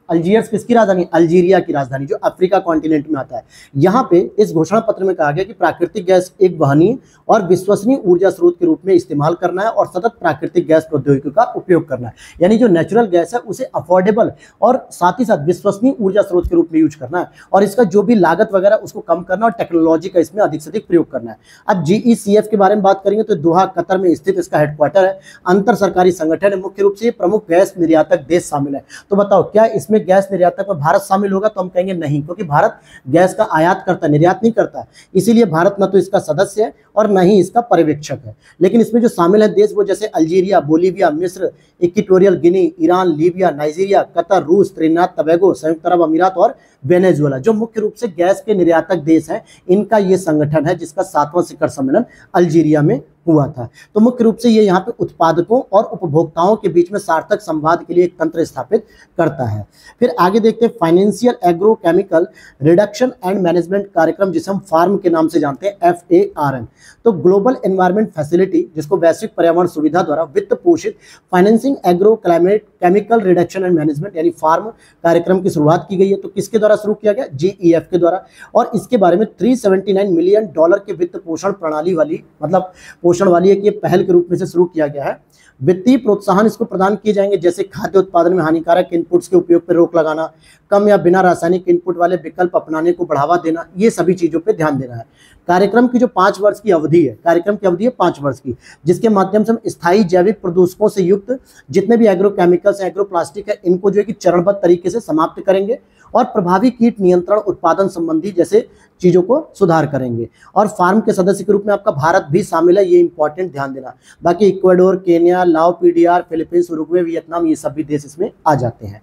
अल्जीयर्स किसकी राजधानी? अल्जीरिया की राजधानी, जो अफ्रीका कॉन्टिनेंट में आता है। यहाँ पे इस घोषणा पत्र में कहा गया कि प्राकृतिक गैस एक वहनीय और विश्वसनीय ऊर्जा स्रोत के रूप में इस्तेमाल करना है और सतत प्राकृतिक गैस प्रौद्योगिकी का उपयोग करना है। यानी जो नेचुरल गैस है उसे अफोर्डेबल और साथ ही साथ विश्वसनीय ऊर्जा स्रोत के रूप में यूज करना है और इसका जो भी लागत वगैरह उसको कम करना और टेक्नोलॉजी का इसमें अधिक से अधिक प्रयोग करना है। अब GECF के बारे में बात करेंगे तो दोहा कतर में स्थित इसका हेडक्वार्टर है, अंतर सरकारी संगठन है। मुख्य रूप से प्रमुख गैस निर्यातक देश शामिल है। तो बताओ क्या इसमें गैस निर्यातक में भारत शामिल होगा? तो हम कहेंगे नहीं, क्योंकि भारत गैस का आयात करता है, निर्यात नहीं करता है। इसीलिए भारत न तो इसका सदस्य है और न ही इसका पर्यवेक्षक है। लेकिन इसमें जो शामिल है देश वो जैसे अल्जीरिया, बोलीविया, मिस्र, Equatorial Guinea, Iran, Libya, Nigeria, Qatar, रूस, त्रिनिदाद टोबैगो, संयुक्त अरब अमीरात और वेनेजुएला, जो मुख्य रूप से गैस के निर्यातक देश हैं, इनका ये संगठन है जिसका 7वां शिखर सम्मेलन अल्जीरिया में हुआ था। तो मुख्य रूप से ये यहाँ पे उत्पादकों और उपभोक्ताओं के बीच में सार्थक संवाद के लिए एक तंत्र स्थापित करता है। फिर आगे देखते हैं financial agro chemical reduction and management कार्यक्रम, जिसे हम फार्म के नाम से जानते हैं, FARM। तो ग्लोबल एनवायरमेंट फैसिलिटी, जिसको वैश्विक पर्यावरण सुविधा द्वारा वित्त पोषित financing agro climate chemical reduction and management यानी फार्म कार्यक्रम की शुरुआत की गई है। तो किसके द्वारा शुरू किया गया? GEF के द्वारा। और इसके बारे में $379 मिलियन के वित्त पोषण प्रणाली वाली, मतलब पोषण वाली एक ये पहल के रूप में से शुरू किया गया है। वित्तीय प्रोत्साहन इसको प्रदान किए जाएंगे, जैसे खाद्य उत्पादन में हानिकारक इनपुट्स के उपयोग पर रोक लगाना, कम या बिना रासायनिक इनपुट वाले विकल्प अपनाने को बढ़ावा देना, ये सभी चीजों पे ध्यान देना है। कार्यक्रम की जो 5 वर्ष की अवधि है, कार्यक्रम की अवधि है 5 वर्ष की, जिसके माध्यम से हम स्थायी जैविक प्रदूषकों से युक्त जितने भी एग्रो केमिकल्स, एग्रो प्लास्टिक है, इनको जो है कि चरणबद्ध तरीके से समाप्त करेंगे और प्रभावी कीट नियंत्रण, उत्पादन संबंधी जैसे चीजों को सुधार करेंगे। और फार्म के सदस्य के रूप में आपका भारत भी शामिल है, ये इंपॉर्टेंट ध्यान देना। बाकी इक्वाडोर, केन्या, लाओ, PDR, फिलीपींस, उरुग्वे, वियतनाम, ये सभी देश इसमें आ जाते हैं।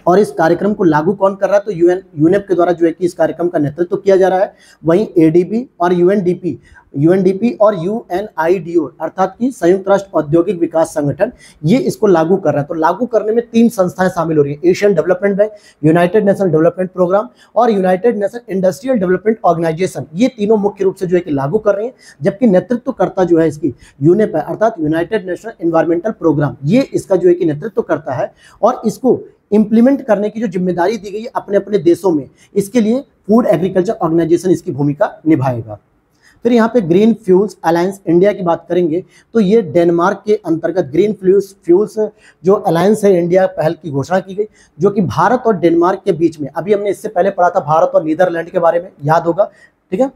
और इस कार्यक्रम को लागू कौन कर रहा है? तो यूनेप के द्वारा जो है कि इस कार्यक्रम का नेतृत्व किया जा रहा है। वहीं ADB और UNDP और UNIDO अर्थात कि संयुक्त राष्ट्र औद्योगिक विकास संगठन, ये इसको लागू कर रहा है। तो लागू करने में 3 संस्थाएं शामिल हो रही है, Asian development bank, united nation development programme और united nation industrial development organisation. ये तीनों मुख्य रूप से जो है कि लागू कर रहे हैं, जबकि नेतृत्वकर्ता जो है इसकी यूनेप है, अर्थात यूनाइटेड नेशन एनवायरमेंटल प्रोग्राम, ये इसका जो है कि नेतृत्व करता है। और इसको इम्प्लीमेंट करने की जो जिम्मेदारी दी गई है अपने अपने देशों में, इसके लिए फूड एग्रीकल्चर ऑर्गेनाइजेशन इसकी भूमिका निभाएगा। फिर यहाँ पे ग्रीन फ्यूल्स अलायंस इंडिया की बात करेंगे तो ये डेनमार्क के अंतर्गत ग्रीन फ्यूल्स जो अलायंस है इंडिया पहल की घोषणा की गई, जो कि भारत और डेनमार्क के बीच में, अभी हमने इससे पहले पढ़ा था भारत और नीदरलैंड के बारे में, याद होगा, ठीक है,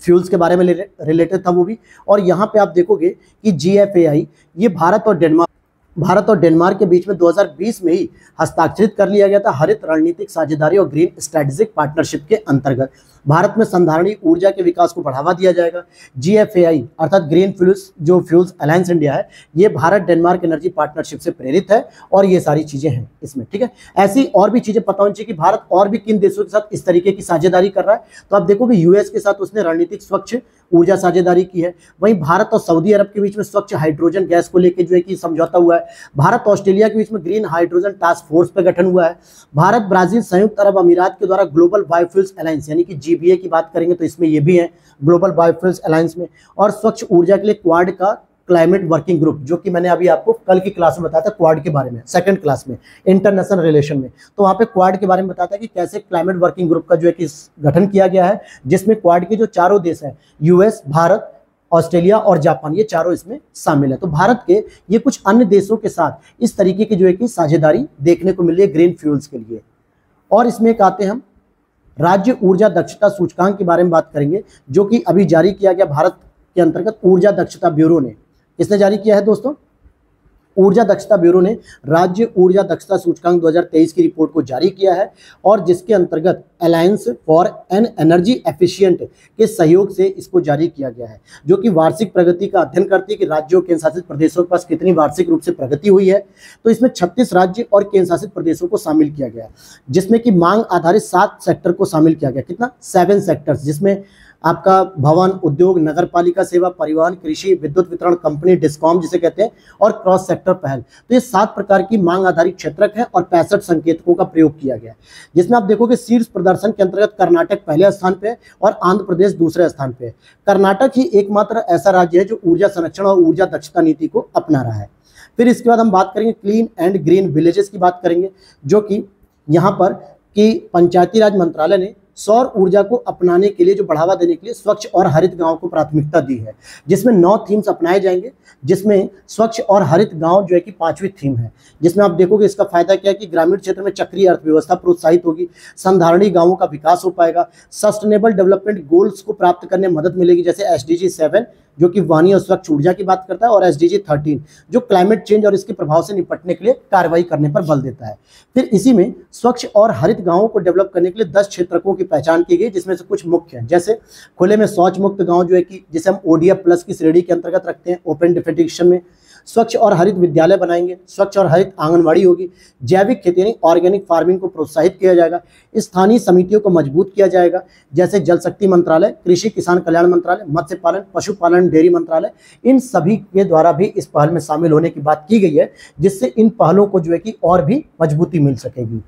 फ्यूल्स के बारे में रिलेटेड था वो भी। और यहाँ पे आप देखोगे कि GFAI ये भारत और डेनमार्क के बीच में 2020 में ही हस्ताक्षरित कर लिया गया था हरित रणनीतिक साझेदारी और ग्रीन स्ट्रेटेजिक पार्टनरशिप के अंतर्गत। भारत में संधारणीय ऊर्जा के विकास को बढ़ावा दिया जाएगा। GFAI अर्थात ग्रीन फ्यूल्स अलायंस इंडिया है, ये भारत डेनमार्क एनर्जी पार्टनरशिप से प्रेरित है और ये सारी चीजें हैं इसमें, ठीक है। ऐसी और भी चीजें पता होनी चाहिए कि भारत और भी किन देशों के साथ इस तरीके की साझेदारी कर रहा है। तो आप देखोगे US के साथ उसने रणनीतिक स्वच्छ ऊर्जा साझेदारी की है। वहीं भारत और सऊदी अरब के बीच में स्वच्छ हाइड्रोजन गैस को लेकर जो है कि समझौता हुआ है। भारत ऑस्ट्रेलिया के बीच में ग्रीन हाइड्रोजन टास्क फोर्स पर गठन हुआ है। भारत ब्राजील संयुक्त अरब अमीरात के द्वारा ग्लोबल बायोफ्यूल्स अलायंस यानी कि GBA की बात करेंगे तो इसमें ये भी है ग्लोबल बायोफ्यूल्स अलायंस में। और स्वच्छ ऊर्जा के लिए क्वाड का क्लाइमेट वर्किंग ग्रुप, जो कि मैंने अभी आपको कल की क्लास में बताया था क्वाड के बारे में, सेकंड क्लास में इंटरनेशनल रिलेशन में, तो वहाँ पे क्वाड के बारे में बताता है कि कैसे क्लाइमेट वर्किंग ग्रुप का जो है कि गठन किया गया है, जिसमें क्वाड के जो चारों देश हैं US, भारत, ऑस्ट्रेलिया और जापान, ये चारों इसमें शामिल है। तो भारत के ये कुछ अन्य देशों के साथ इस तरीके की जो है कि साझेदारी देखने को मिल रही है ग्रीन फ्यूल्स के लिए। और इसमें एक आते हैं हम राज्य ऊर्जा दक्षता सूचकांक के बारे में बात करेंगे, जो कि अभी जारी किया गया भारत के अंतर्गत ऊर्जा दक्षता ब्यूरो ने। किसने जारी किया है दोस्तों? ऊर्जा दक्षता ब्यूरो ने राज्य ऊर्जा दक्षता सूचकांक 2023 की रिपोर्ट को जारी किया है और जिसके अंतर्गत alliance for an energy efficient के सहयोग से इसको जारी किया गया है, जो कि वार्षिक प्रगति का अध्ययन करती है कि राज्यों और केंद्र शासित प्रदेशों के पास कितनी वार्षिक रूप से प्रगति हुई है। तो इसमें 36 राज्य और केंद्र शासित प्रदेशों को शामिल किया गया है, जिसमें कि मांग आधारित 7 सेक्टर को शामिल किया गया। कितना? 7 सेक्टर्स, जिसमें आपका भवन, उद्योग, नगर पालिका सेवा, परिवहन, कृषि, विद्युत वितरण कंपनी, डिस्कॉम जिसे कहते हैं, और क्रॉस सेक्टर पहल। तो ये 7 प्रकार की मांग आधारित क्षेत्रक है और 65 संकेतकों का प्रयोग किया गया है, जिसमें आप देखोगे शीर्ष प्रदर्शन के अंतर्गत कर्नाटक पहले स्थान पे है और आंध्र प्रदेश दूसरे स्थान पे है। कर्नाटक ही एकमात्र ऐसा राज्य है जो ऊर्जा संरक्षण और ऊर्जा दक्षता नीति को अपना रहा है। फिर इसके बाद हम बात करेंगे क्लीन एंड ग्रीन विलेजेस की बात करेंगे, जो कि यहाँ पर कि पंचायती राज मंत्रालय ने सौर ऊर्जा को अपनाने के लिए, जो बढ़ावा देने के लिए स्वच्छ और हरित गांव को प्राथमिकता दी है, जिसमें 9 थीम्स अपनाए जाएंगे, जिसमें स्वच्छ और हरित गांव जो है कि 5वीं थीम है। जिसमें आप देखोगे इसका फायदा क्या है कि ग्रामीण क्षेत्र में चक्रीय अर्थव्यवस्था प्रोत्साहित होगी, संधारणीय गांवों का विकास हो पाएगा, सस्टेनेबल डेवलपमेंट गोल्स को प्राप्त करने में मदद मिलेगी, जैसे SDG 7 जो कि वाणी और स्वच्छ ऊर्जा की बात करता है, और SDG 13 जो क्लाइमेट चेंज और इसके प्रभाव से निपटने के लिए कार्रवाई करने पर बल देता है। फिर इसी में स्वच्छ और हरित गांवों को डेवलप करने के लिए 10 क्षेत्रकों की पहचान की गई, जिसमें से कुछ मुख्य हैं, जैसे खुले में शौच मुक्त गांव जो है कि जिसे हम ODF प्लस की श्रेणी के अंतर्गत रखते हैं, ओपन डिफेकेशन में स्वच्छ और हरित विद्यालय बनाएंगे, स्वच्छ और हरित आंगनवाड़ी होगी, जैविक खेती यानी ऑर्गेनिक फार्मिंग को प्रोत्साहित किया जाएगा, स्थानीय समितियों को मजबूत किया जाएगा, जैसे जल शक्ति मंत्रालय, कृषि किसान कल्याण मंत्रालय, मत्स्य पालन, पशुपालन, डेयरी मंत्रालय, इन सभी के द्वारा भी इस पहल में शामिल होने की बात की गई है, जिससे इन पहलों को जो है कि और भी मजबूती मिल सकेगी।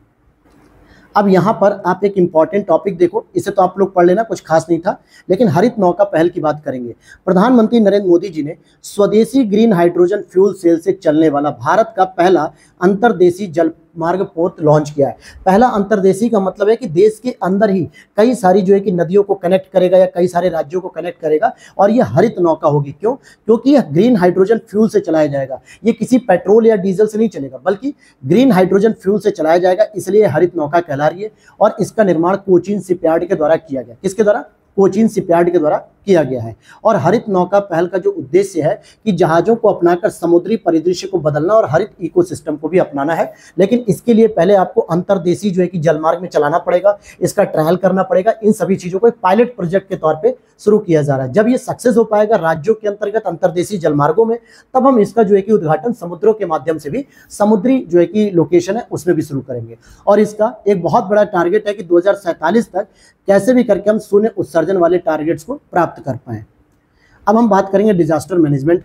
अब यहाँ पर आप एक इंपॉर्टेंट टॉपिक देखो, इसे तो आप लोग पढ़ लेना, कुछ खास नहीं था, लेकिन हरित नौका पहल की बात करेंगे। प्रधानमंत्री नरेंद्र मोदी जी ने स्वदेशी ग्रीन हाइड्रोजन फ्यूल सेल से चलने वाला भारत का पहला अंतर्देशीय जलमार्ग पोत लॉन्च किया है। पहला अंतर्देशीय का मतलब है कि देश के अंदर ही कई सारी जो है कि नदियों को कनेक्ट करेगा या कई सारे राज्यों को कनेक्ट करेगा, और ये हरित नौका होगी। क्यों? क्योंकि यह ग्रीन हाइड्रोजन फ्यूल से चलाया जाएगा, ये किसी पेट्रोल या डीजल से नहीं चलेगा, बल्कि ग्रीन हाइड्रोजन फ्यूल से चलाया जाएगा, इसलिए हरित नौका कहला रही है। और इसका निर्माण कोचीन शिपयार्ड के द्वारा किया गया। किसके द्वारा? कोचीन शिपयार्ड के द्वारा किया गया है। और हरित नौका पहल का जो उद्देश्य है कि जहाजों को अपनाकर समुद्री परिदृश्य को बदलना और हरित इकोसिस्टम को भी अपनाना है, लेकिन इसके लिए पहले आपको अंतर्देशीय जो है कि जलमार्ग में चलाना पड़ेगा, इसका ट्रायल करना पड़ेगा। इन सभी चीजों को एक पायलट प्रोजेक्ट के तौर पे शुरू किया जा रहा है। जब ये सक्सेस हो पाएगा राज्यों के अंतर्गत अंतर्देशीय जलमार्गों में, तब हम इसका जो है कि उद्घाटन समुद्रों के माध्यम से भी, समुद्री जो है कि लोकेशन है उसमें भी शुरू करेंगे। और इसका एक बहुत बड़ा टारगेट है कि 2047 तक कैसे भी करके हम शून्य उत्सर्जन वाले टारगेट्स को प्राप्त कर पाएं। अब हम बात करेंगे डिजास्टर मैनेजमेंट।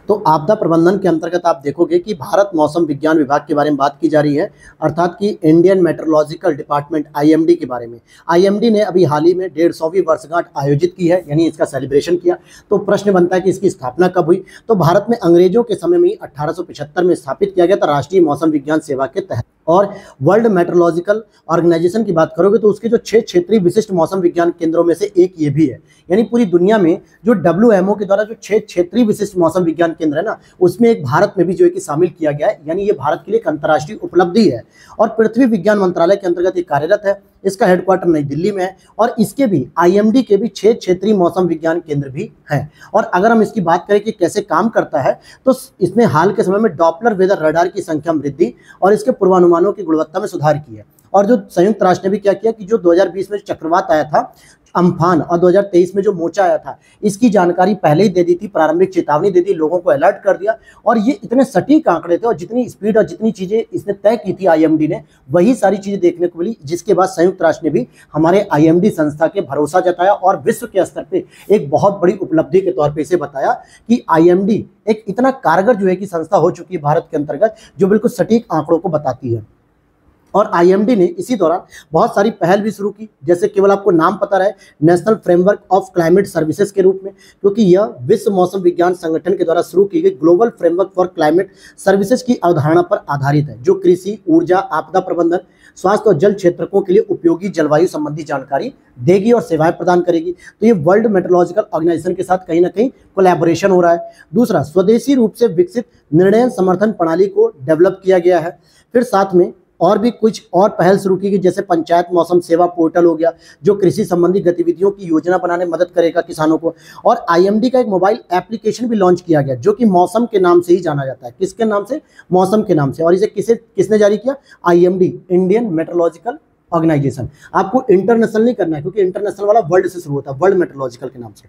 तो आपदा प्रबंधन के अंतर्गत आप देखोगे कि भारत मौसम विज्ञान विभाग के बारे में बात की जा रही है, अर्थात कि इंडियन मेट्रोलॉजिकल डिपार्टमेंट IMD के बारे में। IMD ने अभी हाल ही में 150वीं वर्षगांठ आयोजित की है, यानी इसका सेलिब्रेशन किया। तो प्रश्न बनता है कि इसकी स्थापना कब हुई? तो भारत में अंग्रेजों के समय में ही 1875 में स्थापित किया गया था राष्ट्रीय मौसम विज्ञान सेवा के तहत। और वर्ल्ड मेट्रोलॉजिकल ऑर्गेनाइजेशन की बात करोगे तो उसके जो 6 क्षेत्रीय विशिष्ट मौसम विज्ञान केंद्रों में से एक ये भी है। यानी पूरी दुनिया में जो WMO के द्वारा जो 6 क्षेत्रीय विशिष्ट मौसम विज्ञान केंद्र है ना, उसमें एक भारत में भी जो है कि शामिल किया गया है। यानी ये भारत के लिए एक अंतर्राष्ट्रीय उपलब्धि है और पृथ्वी विज्ञान मंत्रालय के अंतर्गत ये कार्यरत है। इसका हेडक्वार्टर नई दिल्ली में है और इसके भी IMD के भी 6 क्षेत्रीय मौसम विज्ञान केंद्र भी हैं। और अगर हम इसकी बात करें कि कैसे काम करता है तो इसने हाल के समय में डॉपलर वेदर रडार की संख्या में वृद्धि और इसके पूर्वानुमानों की गुणवत्ता में सुधार किया। और जो संयुक्त राष्ट्र ने भी क्या किया कि जो 2020 में चक्रवात आया था अम्फान और 2023 में जो मोचा आया था, इसकी जानकारी पहले ही दे दी थी, प्रारंभिक चेतावनी दे दी, लोगों को अलर्ट कर दिया। और ये इतने सटीक आंकड़े थे और जितनी स्पीड और जितनी चीजें इसने तय की थी IMD ने, वही सारी चीजें देखने को मिली, जिसके बाद संयुक्त राष्ट्र ने भी हमारे IMD संस्था के भरोसा जताया और विश्व के स्तर पे एक बहुत बड़ी उपलब्धि के तौर पे इसे बताया कि IMD एक इतना कारगर जो है कि संस्था हो चुकी है भारत के अंतर्गत, जो बिल्कुल सटीक आंकड़ों को बताती है। और IMD ने इसी दौरान बहुत सारी पहल भी शुरू की, जैसे केवल आपको नाम पता रहे, national framework of climate services के रूप में, क्योंकि यह विश्व मौसम विज्ञान संगठन के द्वारा शुरू की गई global framework for climate services की अवधारणा पर आधारित है, जो कृषि, ऊर्जा, आपदा प्रबंधन, स्वास्थ्य और जल क्षेत्रकों के लिए उपयोगी जलवायु संबंधी जानकारी देगी और सेवाएं प्रदान करेगी। तो ये वर्ल्ड मेट्रोलॉजिकल ऑर्गेनाइजेशन के साथ कहीं ना कहीं कोलैबोरेशन हो रहा है। दूसरा, स्वदेशी रूप से विकसित निर्णय समर्थन प्रणाली को डेवलप किया गया है। फिर साथ में और भी कुछ और पहल शुरू की गई, जैसे पंचायत मौसम सेवा पोर्टल हो गया, जो कृषि संबंधी गतिविधियों की योजना बनाने में मदद करेगा किसानों को। और IMD का एक मोबाइल एप्लीकेशन भी लॉन्च किया गया, जो कि मौसम के नाम से ही जाना जाता है। किसके नाम से? मौसम के नाम से। और इसे किसने जारी किया? IMD, Indian meteorological organisation. आपको इंटरनेशनल नहीं करना है, क्योंकि इंटरनेशनल वाला वर्ल्ड से शुरू होता है, वर्ल्ड मेट्रोलॉजिकल के नाम से।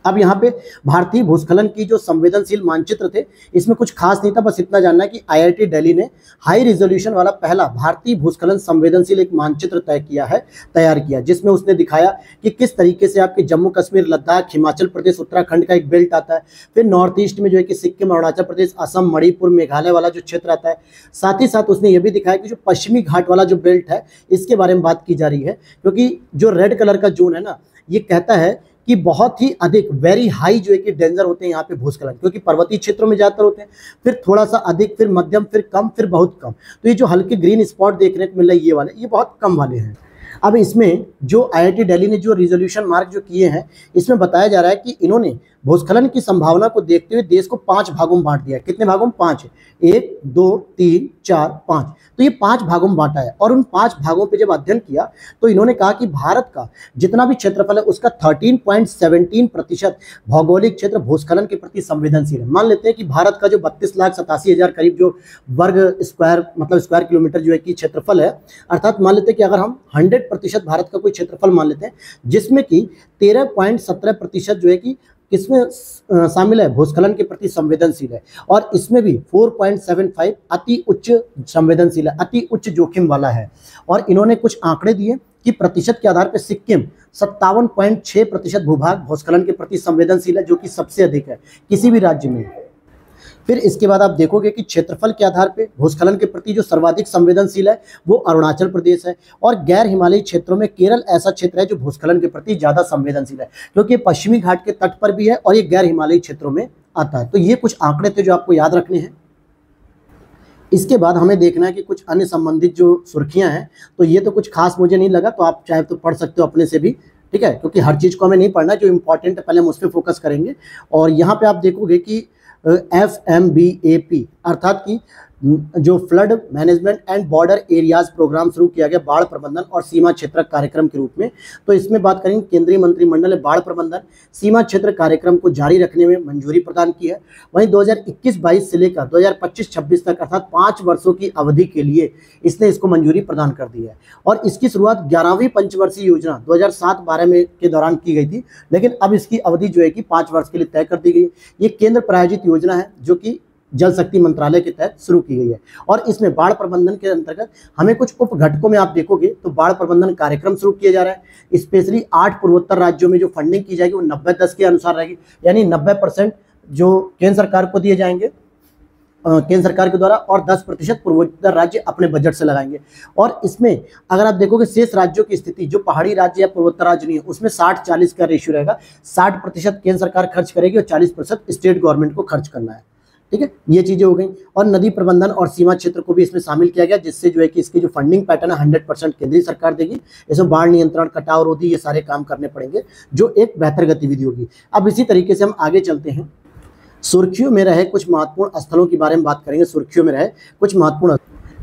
अब यहाँ पे भारतीय भूस्खलन की जो संवेदनशील मानचित्र थे, इसमें कुछ खास नहीं था, बस इतना जानना है कि IIT दिल्ली ने हाई रिजोल्यूशन वाला पहला भारतीय भूस्खलन संवेदनशील एक मानचित्र तैयार किया, जिसमें उसने दिखाया कि किस तरीके से आपके जम्मू कश्मीर, लद्दाख, हिमाचल प्रदेश, उत्तराखंड का एक बेल्ट आता है। फिर नॉर्थ ईस्ट में जो है कि सिक्किम, अरुणाचल प्रदेश, असम, मणिपुर, मेघालय वाला जो क्षेत्र आता है। साथ ही साथ उसने ये भी दिखाया कि जो पश्चिमी घाट वाला जो बेल्ट है, इसके बारे में बात की जा रही है, क्योंकि जो रेड कलर का जोन है ना, ये कहता है कि बहुत ही अधिक, वेरी हाई जो है कि डेंजर होते हैं यहाँ पे भूस्खलन, क्योंकि पर्वतीय क्षेत्रों में ज़्यादातर होते हैं, फिर थोड़ा सा अधिक, फिर मध्यम, फिर कम, फिर बहुत कम। तो ये जो हल्के ग्रीन स्पॉट देखने को मिल रहा है, ये वाले, ये बहुत कम वाले हैं। अब इसमें जो IIT दिल्ली ने जो रिजोल्यूशन मार्क जो किए हैं, इसमें बताया जा रहा है कि इन्होंने भूस्खलन की संभावना को देखते हुए देश को 5 भागों में बांट दिया। कितने भागों में? 5। 1, 2, 3, 4, 5। तो ये 5 भागों में बांटा है। और उन 5 भागों पे जब अध्ययन किया तो इन्होंने कहा कि भारत का जितना भी क्षेत्रफल है, उसका 13.17% भौगोलिक क्षेत्र भूस्खलन के प्रति संवेदनशील है। मान लेते हैं कि भारत का जो 32,87,000 करीब जो वर्ग स्क्वायर, मतलब स्क्वायर किलोमीटर जो है कि क्षेत्रफल है, अर्थात मान लेते हैं कि अगर हम 100% भारत का कोई क्षेत्रफल मान लेते हैं, जिसमें कि 13.17% जो है कि किसमें शामिल है? भूस्खलन के प्रति संवेदनशील है। और इसमें भी 4.75 अति उच्च संवेदनशील है, अति उच्च जोखिम वाला है। और इन्होंने कुछ आंकड़े दिए कि प्रतिशत के आधार पर सिक्किम 57.6% भूभाग भूस्खलन के प्रति संवेदनशील है, जो कि सबसे अधिक है किसी भी राज्य में। फिर इसके बाद आप देखोगे कि क्षेत्रफल के आधार पे भूस्खलन के प्रति जो सर्वाधिक संवेदनशील है वो अरुणाचल प्रदेश है। और गैर हिमालयी क्षेत्रों में केरल ऐसा क्षेत्र है जो भूस्खलन के प्रति ज़्यादा संवेदनशील है, क्योंकि पश्चिमी घाट के तट पर भी है और ये गैर हिमालयी क्षेत्रों में आता है। तो ये कुछ आंकड़े थे जो आपको याद रखने हैं। इसके बाद हमें देखना है कि कुछ अन्य संबंधित जो सुर्खियाँ हैं, तो ये तो कुछ खास मुझे नहीं लगा, तो आप चाहे तो पढ़ सकते हो अपने से भी, ठीक है, क्योंकि हर चीज़ को हमें नहीं पढ़ना, जो इंपॉर्टेंट है पहले हम उस पर फोकस करेंगे। और यहाँ पे आप देखोगे कि FMBAP अर्थात कि जो flood management and border areas programme शुरू किया गया बाढ़ प्रबंधन और सीमा क्षेत्र कार्यक्रम के रूप में। तो इसमें बात करेंगे, केंद्रीय मंत्रिमंडल ने बाढ़ प्रबंधन सीमा क्षेत्र कार्यक्रम को जारी रखने में मंजूरी प्रदान की है। वहीं 2021-22 से लेकर 2025-26 तक अर्थात 5 वर्षों की अवधि के लिए इसने इसको मंजूरी प्रदान कर दी है। और इसकी शुरुआत 11वीं पंचवर्षीय योजना 2007-12 में के दौरान की गई थी, लेकिन अब इसकी अवधि जो है कि 5 वर्ष के लिए तय कर दी गई। ये केंद्र प्रायोजित योजना है जो कि जल शक्ति मंत्रालय के तहत शुरू की गई है। और इसमें बाढ़ प्रबंधन के अंतर्गत हमें कुछ उप घटकों में आप देखोगे तो बाढ़ प्रबंधन कार्यक्रम शुरू किया जा रहा है। स्पेशली 8 पूर्वोत्तर राज्यों में जो फंडिंग की जाएगी वो 90-10 के अनुसार रहेगी, यानी 90% जो केंद्र सरकार को दिए जाएंगे केंद्र सरकार के द्वारा, और 10% पूर्वोत्तर राज्य अपने बजट से लगाएंगे। और इसमें अगर आप देखोगे शेष राज्यों की स्थिति, जो पहाड़ी राज्य या पूर्वोत्तर राज्य नहीं है, उसमें 60-40 का रेशियो रहेगा। 60% केंद्र सरकार खर्च करेगी और 40% स्टेट गवर्नमेंट को खर्च करना है, ठीक है, ये चीजें हो गई। और नदी प्रबंधन और सीमा क्षेत्र को भी इसमें शामिल किया गया, जिससे जो है कि इसकी जो फंडिंग पैटर्न है 100% केंद्रीय सरकार देगी। इसमें बाढ़ नियंत्रण, कटाव रोधी, ये सारे काम करने पड़ेंगे, जो एक बेहतर गतिविधि होगी। अब इसी तरीके से हम आगे चलते हैं। सुर्खियों में रहे कुछ महत्वपूर्ण स्थलों के बारे में बात करेंगे। सुर्खियों में रहे कुछ महत्वपूर्ण,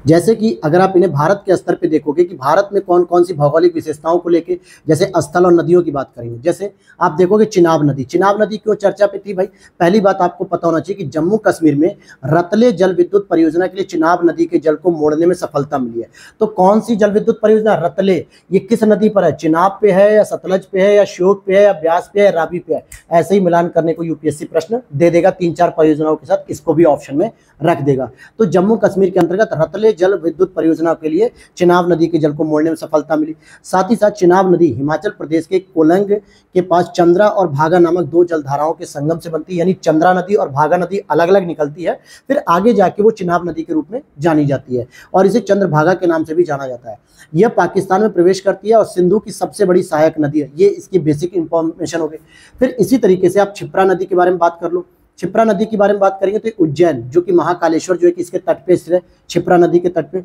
जैसे कि अगर आप इन्हें भारत के स्तर पे देखोगे कि भारत में कौन कौन सी भौगोलिक विशेषताओं को लेके, जैसे स्थल और नदियों की बात करेंगे। जैसे आप देखोगे चिनाब नदी। चिनाब नदी क्यों चर्चा पे थी भाई? पहली बात आपको पता होना चाहिए कि जम्मू कश्मीर में रतले जल विद्युत परियोजना के लिए चिनाब नदी के जल को मोड़ने में सफलता मिली है। तो कौन सी जल विद्युत परियोजना? रतले। ये किस नदी पर है? चिनाब पे है या सतलज पे है या श्योक पे है या ब्यास पे है या रावी पे है? ऐसे ही मिलान करने को यूपीएससी प्रश्न दे देगा 3-4 परियोजनाओं के साथ, इसको भी ऑप्शन में रख देगा। तो जम्मू कश्मीर के अंतर्गत रतले जल विद्युत परियोजना के लिए चिनाब नदी के जल को मोड़ने में सफलता मिली। साथ ही साथ चिनाब नदी हिमाचल प्रदेश के कोलंग के पास चंद्रा और भागा नामक 2 जलधाराओं के संगम से बनती है, यानी चंद्रा नदी और भागा नदी अलग अलग निकलती है, फिर आगे जाके वो चिनाब नदी के रूप में जानी जाती है और इसे चंद्रभागा के नाम से भी जाना जाता है। यह पाकिस्तान में प्रवेश करती है और सिंधु की सबसे बड़ी सहायक नदी है। ये इसकी बेसिक इंफॉर्मेशन हो गई। फिर इसी तरीके से आप क्षिप्रा नदी के बारे में बात कर लो। क्षिप्रा नदी के बारे में बात करेंगे तो उज्जैन, जो कि महाकालेश्वर जो है कि इसके तट पे स्थित है, क्षिप्रा नदी के तट पे।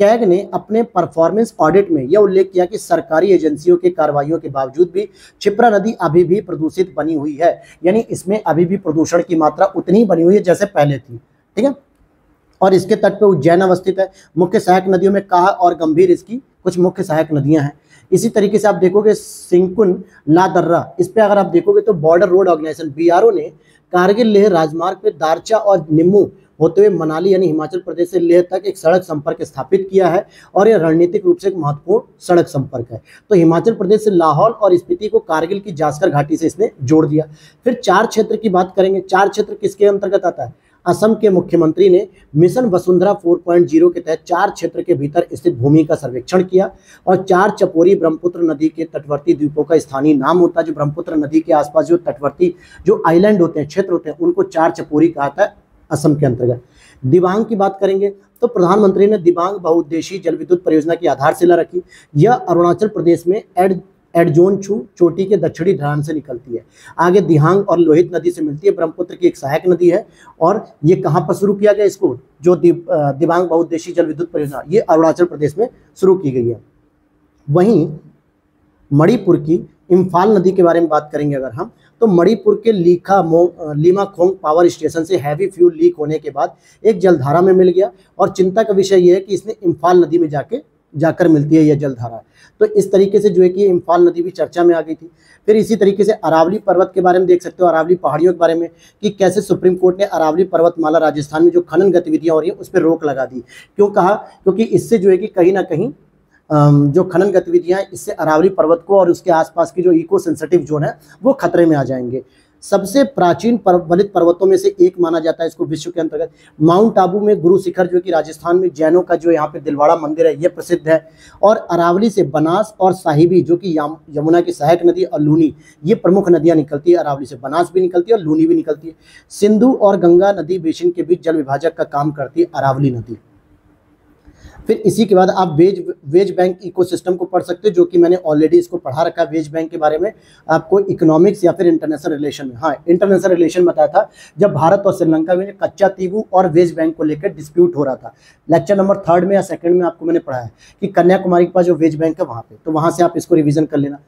कैग ने अपने परफॉर्मेंस ऑडिट में यह उल्लेख किया कि सरकारी एजेंसियों की कार्रवाइयों के बावजूद भी क्षिप्रा नदी अभी भी प्रदूषित बनी हुई है, यानी इसमें अभी भी प्रदूषण की मात्रा उतनी ही बनी हुई है जैसे पहले थी। ठीक है, और इसके तट पे उज्जैन अवस्थित है। मुख्य सहायक नदियों में काह और गंभीर इसकी कुछ मुख्य सहायक नदियां हैं। इसी तरीके से आप देखोगे सिंकुन लादर्रा, इस पे अगर आप देखोगे तो बॉर्डर रोड ऑर्गेनाइजेशन बीआरओ ने कारगिल लेह राजमार्ग पे दारचा और निम्मू होते हुए मनाली यानी हिमाचल प्रदेश से लेह तक एक सड़क संपर्क स्थापित किया है और यह रणनीतिक रूप से एक महत्वपूर्ण सड़क संपर्क है। तो हिमाचल प्रदेश से लाहौल और स्पीति को कारगिल की जास्कर घाटी से इसने जोड़ दिया। फिर 4 क्षेत्र की बात करेंगे। 4 क्षेत्र किसके अंतर्गत आता है? असम के मुख्यमंत्री ने मिशन वसुंधरा 4.0 के तहत 4 क्षेत्र के भीतर स्थित भूमि का सर्वेक्षण किया और 4 चपोरी ब्रह्मपुत्र नदी के तटवर्ती द्वीपों का स्थानीय नाम होता है। जो ब्रह्मपुत्र नदी के आसपास जो तटवर्ती जो आइलैंड होते हैं, क्षेत्र होते हैं, उनको 4 चपोरी कहा था असम के अंतर्गत। दिबांग की बात करेंगे तो प्रधानमंत्री ने दिबांग बहुउद्देशीय जल विद्युत परियोजना की आधारशिला रखी। यह अरुणाचल प्रदेश में एडजोनछू चोटी के दक्षिणी ढलान से निकलती है। आगे दिहांग और लोहित नदी से मिलती है। ब्रह्मपुत्र की एक सहायक नदी है और ये कहाँ पर शुरू किया गया इसको? जो दिबांग बहुउद्देशीय जल विद्युत परियोजना, ये अरुणाचल प्रदेश में शुरू की गई है। वहीं मणिपुर की इम्फाल नदी के बारे में बात करेंगे अगर हम, तो मणिपुर के लीमाखोंग पावर स्टेशन से हैवी फ्यूल लीक होने के बाद एक जलधारा में मिल गया और चिंता का विषय यह है कि इसने इम्फाल नदी में जाकर मिलती है यह जलधारा। तो इस तरीके से जो है कि इम्फाल नदी भी चर्चा में आ गई थी। फिर इसी तरीके से अरावली पर्वत के बारे में देख सकते हो, अरावली पहाड़ियों के बारे में, कि कैसे सुप्रीम कोर्ट ने अरावली पर्वतमाला राजस्थान में जो खनन गतिविधियां हो रही है उस पर रोक लगा दी। क्यों कहा? क्योंकि इससे जो है कि कहीं ना कहीं जो खनन गतिविधियां हैं, इससे अरावली पर्वत को और उसके आसपास की जो इको सेंसिटिव जोन है वो खतरे में आ जाएंगे। सबसे प्राचीन बलित पर्वतों में से एक माना जाता है इसको विश्व के अंतर्गत। माउंट आबू में गुरु शिखर जो कि राजस्थान में जैनों का जो यहाँ पे दिलवाड़ा मंदिर है ये प्रसिद्ध है। और अरावली से बनास और साहिबी जो कि यमुना की सहायक नदी और लूनी, ये प्रमुख नदियाँ निकलती है। अरावली से बनास भी निकलती है और लूनी भी निकलती है। सिंधु और गंगा नदी बेसिन के बीच जल विभाजक का काम करती है अरावली नदी। फिर इसी के बाद आप वेज बैंक इकोसिस्टम को पढ़ सकते हो, जो कि मैंने ऑलरेडी इसको पढ़ा रखा है। वेज बैंक के बारे में आपको इकोनॉमिक्स या फिर इंटरनेशनल रिलेशन में, हाँ इंटरनेशनल रिलेशन बताया था, जब भारत और श्रीलंका में कच्चा तीबू और वेज बैंक को लेकर डिस्प्यूट हो रहा था। लेक्चर नंबर 3 में या 2 में आपको मैंने पढ़ाया कि कन्याकुमारी के पास जो वेज बैंक है वहाँ पे, तो वहाँ से आप इसको रिविजन कर लेना।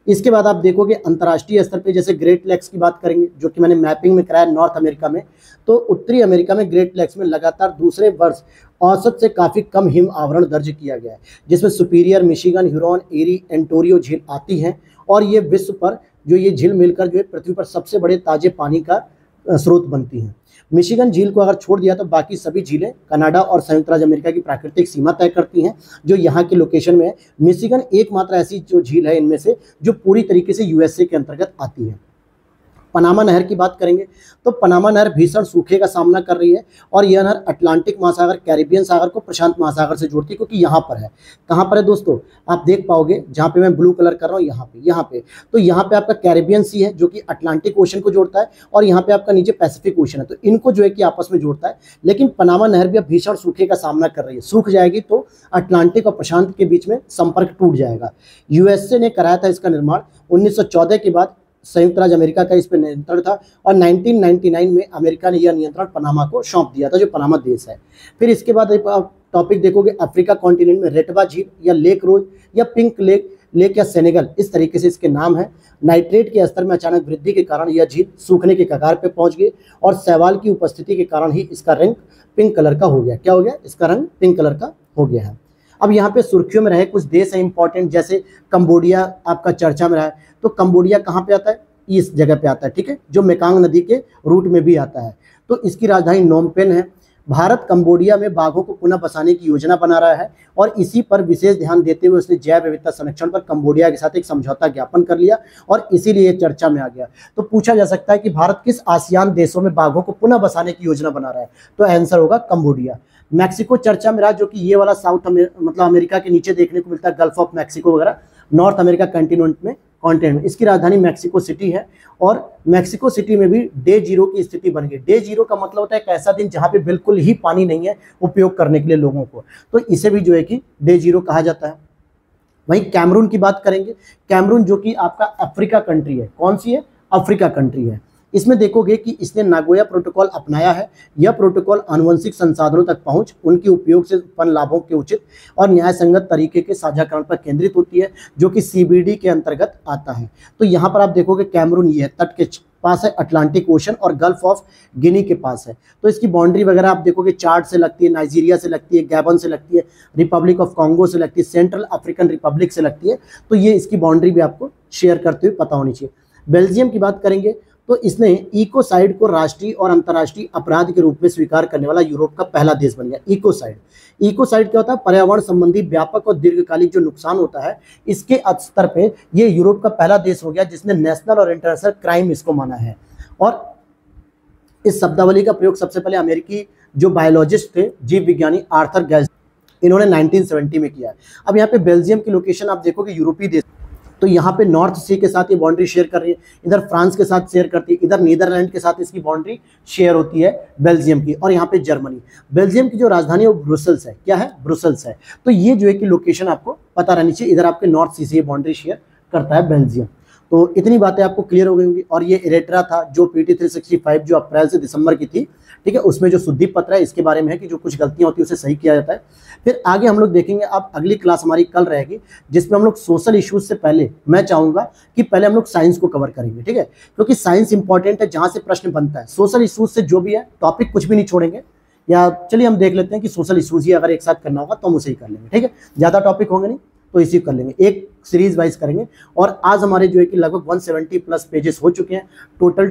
इसके बाद आप देखोगे अंतर्राष्ट्रीय स्तर पे जैसे ग्रेट लेक्स की बात करेंगे, जो कि मैंने मैपिंग में कराया नॉर्थ अमेरिका में। तो उत्तरी अमेरिका में ग्रेट लेक्स में लगातार दूसरे वर्ष औसत से काफ़ी कम हिम आवरण दर्ज किया गया है, जिसमें सुपीरियर, मिशिगन, ह्यूरॉन, एरी, एंटोरियो झील आती हैं। और ये विश्व पर जो ये झील मिलकर जो है पृथ्वी पर सबसे बड़े ताजे पानी का स्रोत बनती हैं। मिशिगन झील को अगर छोड़ दिया तो बाकी सभी झीलें कनाडा और संयुक्त राज्य अमेरिका की प्राकृतिक सीमा तय करती हैं, जो यहाँ के लोकेशन में है। मिशिगन एकमात्र ऐसी जो झील है इनमें से जो पूरी तरीके से यूएसए के अंतर्गत आती है। पनामा नहर की बात करेंगे तो पनामा नहर भीषण सूखे का सामना कर रही है और यह नहर अटलांटिक महासागर, कैरिबियन सागर को प्रशांत महासागर से जोड़ती है, क्योंकि यहाँ पर है। कहाँ पर है दोस्तों? आप देख पाओगे जहाँ पे मैं ब्लू कलर कर रहा हूँ, यहाँ पे। तो यहाँ पे आपका कैरिबियन सी है जो कि अटलांटिक ओशन को जोड़ता है और यहाँ पे आपका नीचे पैसिफिक ओशन है, तो इनको जो है कि आपस में जोड़ता है। लेकिन पनामा नहर भी अब भीषण सूखे का सामना कर रही है। सूख जाएगी तो अटलांटिक और प्रशांत के बीच में संपर्क टूट जाएगा। यूएसए ने कराया था इसका निर्माण 1914 के बाद संयुक्त राज्य अमेरिका का इस पर नियंत्रण था और 1999 में अमेरिका ने यह नियंत्रण पनामा को सौंप दिया था, जो पनामा देश है। फिर इसके बाद आप टॉपिक देखोगे अफ्रीका कॉन्टिनेंट में रेटबा झील या लेक रोज या पिंक लेक या सेनेगल, इस तरीके से इसके नाम है। नाइट्रेट के स्तर में अचानक वृद्धि के कारण यह झील सूखने के कगार पे पहुंच गई और शैवाल की उपस्थिति के कारण ही इसका रंग पिंक कलर का हो गया। क्या हो गया? इसका रंग पिंक कलर का हो गया है। अब यहाँ पे सुर्खियों में रहे कुछ देश है इंपॉर्टेंट, जैसे कंबोडिया आपका चर्चा में रहा है। तो कंबोडिया कहाँ पे आता है? इस जगह पे आता है, ठीक है, जो मेकांग नदी के रूट में भी आता है। तो इसकी राजधानी नोम पेन है। भारत कंबोडिया में बाघों को पुनः बसाने की योजना बना रहा है और इसी पर विशेष ध्यान देते हुए उसने जैव विविधता संरक्षण पर कंबोडिया के साथ एक समझौता ज्ञापन कर लिया और इसीलिए चर्चा में आ गया। तो पूछा जा सकता है कि भारत किस आसियान देशों में बाघों को पुनः बसाने की योजना बना रहा है? तो आंसर होगा कंबोडिया। मैक्सिको चर्चा में रहा, जो कि ये वाला मतलब अमेरिका के नीचे देखने को मिलता है, गल्फ ऑफ मैक्सिको वगैरह, नॉर्थ अमेरिका कंटिनेंट में इसकी राजधानी मैक्सिको सिटी है और मैक्सिको सिटी में भी डे जीरो की स्थिति बन गई। डे जीरो का मतलब होता है एक ऐसा दिन जहां पे बिल्कुल ही पानी नहीं है उपयोग करने के लिए लोगों को, तो इसे भी जो है कि डे जीरो कहा जाता है। वहीं कैमरून की बात करेंगे। कैमरून जो कि आपका अफ्रीका कंट्री है। कौन सी है? अफ्रीका कंट्री है। इसमें देखोगे कि इसने नागोया प्रोटोकॉल अपनाया है। यह प्रोटोकॉल आनुवंशिक संसाधनों तक पहुंच, उनके उपयोग से उत्पन्न लाभों के उचित और न्याय संगत तरीके के साझाकरण पर केंद्रित होती है, जो कि CBD के अंतर्गत आता है। तो यहाँ पर आप देखोगे कैमरून ये है, तट के पास है, अटलांटिक ओशन और गल्फ ऑफ गिनी के पास है। तो इसकी बाउंड्री वगैरह आप देखोगे चाड से लगती है, नाइजीरिया से लगती है, गैबन से लगती है, रिपब्लिक ऑफ कॉन्गो से लगती है, सेंट्रल अफ्रीकन रिपब्लिक से लगती है। तो ये इसकी बाउंड्री भी आपको शेयर करते हुए पता होनी चाहिए। बेल्जियम की बात करेंगे तो इसने इकोसाइड को राष्ट्रीय और अंतर्राष्ट्रीय अपराध के रूप में स्वीकार करने वाला यूरोप का पहला देश बन गया। इकोसाइड क्या होता है? पर्यावरण संबंधी व्यापक और दीर्घकालिक जो नुकसान होता है, इसके स्तर पे ये यूरोप का पहला देश हो गया जिसने नेशनल और इंटरनेशनल क्राइम इसको माना है। और इस शब्दावली का प्रयोग सबसे पहले अमेरिकी जो बायोलॉजिस्ट थे, जीव विज्ञानी आर्थर गैस, इन्होंने 1970 में किया है। अब यहाँ पे बेल्जियम की लोकेशन आप देखोगे यूरोपीय देश, तो यहाँ पे नॉर्थ सी के साथ ये बाउंड्री शेयर कर रही है, इधर फ्रांस के साथ शेयर करती है, इधर नीदरलैंड के साथ इसकी बाउंड्री शेयर होती है बेल्जियम की, और यहाँ पे जर्मनी। बेल्जियम की जो राजधानी है वो ब्रुसेल्स है। क्या है? ब्रुसेल्स है। तो ये जो है कि लोकेशन आपको पता रहनी चाहिए। इधर आपके नॉर्थ सी से ये बाउंड्री शेयर करता है बेल्जियम। तो इतनी बातें आपको क्लियर हो गई होंगी। और ये इरेट्रा था जो PT 365 जो अप्रैल से दिसंबर की थी, ठीक है, उसमें जो शुद्धि पत्र है इसके बारे में है कि जो कुछ गलतियां होती है उसे सही किया जाता है। फिर आगे हम लोग देखेंगे। अब अगली क्लास हमारी कल रहेगी जिसमें हम लोग सोशल इश्यूज से पहले मैं चाहूंगा कि पहले हम लोग साइंस को कवर करेंगे, ठीक है, क्योंकि साइंस इंपॉर्टेंट है, जहां से प्रश्न बनता है। सोशल इश्यूज से जो भी है टॉपिक कुछ भी नहीं छोड़ेंगे, या चलिए हम देख लेते हैं कि सोशल इश्यूज ही अगर एक साथ करना होगा तो हम उसे ही कर लेंगे, ठीक है, ज्यादा टॉपिक होंगे नहीं तो इसी कर लेंगे, एक सीरीज वाइज करेंगे। और आज हमारे जो है कि लगभग 170 प्लस पेजेस हो चुके हैं, टोटल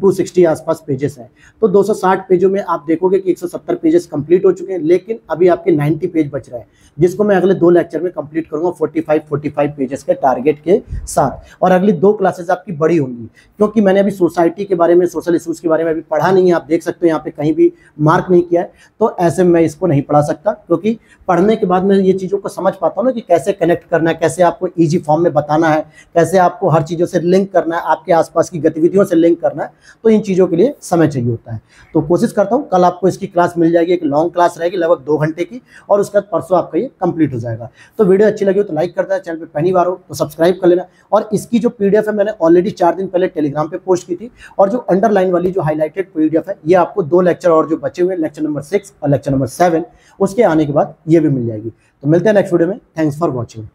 260 आसपास पेजेस हैं। तो 260 पेजों में आप देखोगे कि 170 पेजेस कंप्लीट हो चुके हैं, लेकिन अभी आपके 90 पेज बच रहे हैं, जिसको मैं अगले 2 लेक्चर में कंप्लीट करूंगा 45 पेजेस के टारगेट के साथ। और अगली 2 क्लासेस आपकी बड़ी होंगी, क्योंकि मैंने अभी सोसाइटी के बारे में, सोशल इश्यूज के बारे में अभी पढ़ा नहीं है। आप देख सकते हो यहाँ पे कहीं भी मार्क नहीं किया है, तो ऐसे में मैं इसको नहीं पढ़ा सकता, क्योंकि पढ़ने के बाद मैं ये चीज़ों को समझ पाता हूँ ना कि कैसे कनेक्ट करना है, कैसे आपको इजी फॉर्म में बताना है, कैसे आपको हर चीज़ों से लिंक करना है, आपके आसपास की गतिविधियों से लिंक करना है। तो इन चीज़ों के लिए समय चाहिए होता है। तो कोशिश करता हूँ कल आपको इसकी क्लास मिल जाएगी, एक लॉन्ग क्लास रहेगी लगभग 2 घंटे की, और उसके बाद परसों आपका ये कंप्लीट हो जाएगा। तो वीडियो अच्छी लगी हो तो लाइक करता है, चैनल पे पहली बार हो तो सब्सक्राइब कर लेना। और इसकी जो PDF है मैंने ऑलरेडी 4 दिन पहले टेलीग्राम पे पोस्ट की थी, और जो अंडरलाइन वाली जो हाईलाइटेड PDF है ये आपको 2 लेक्चर और जो बचे हुए, लेक्चर नंबर 6 और लेक्चर नंबर 7, उसके आने के बाद ये भी मिल जाएगी। तो मिलते हैं नेक्स्ट वीडियो में। Thanks for watching.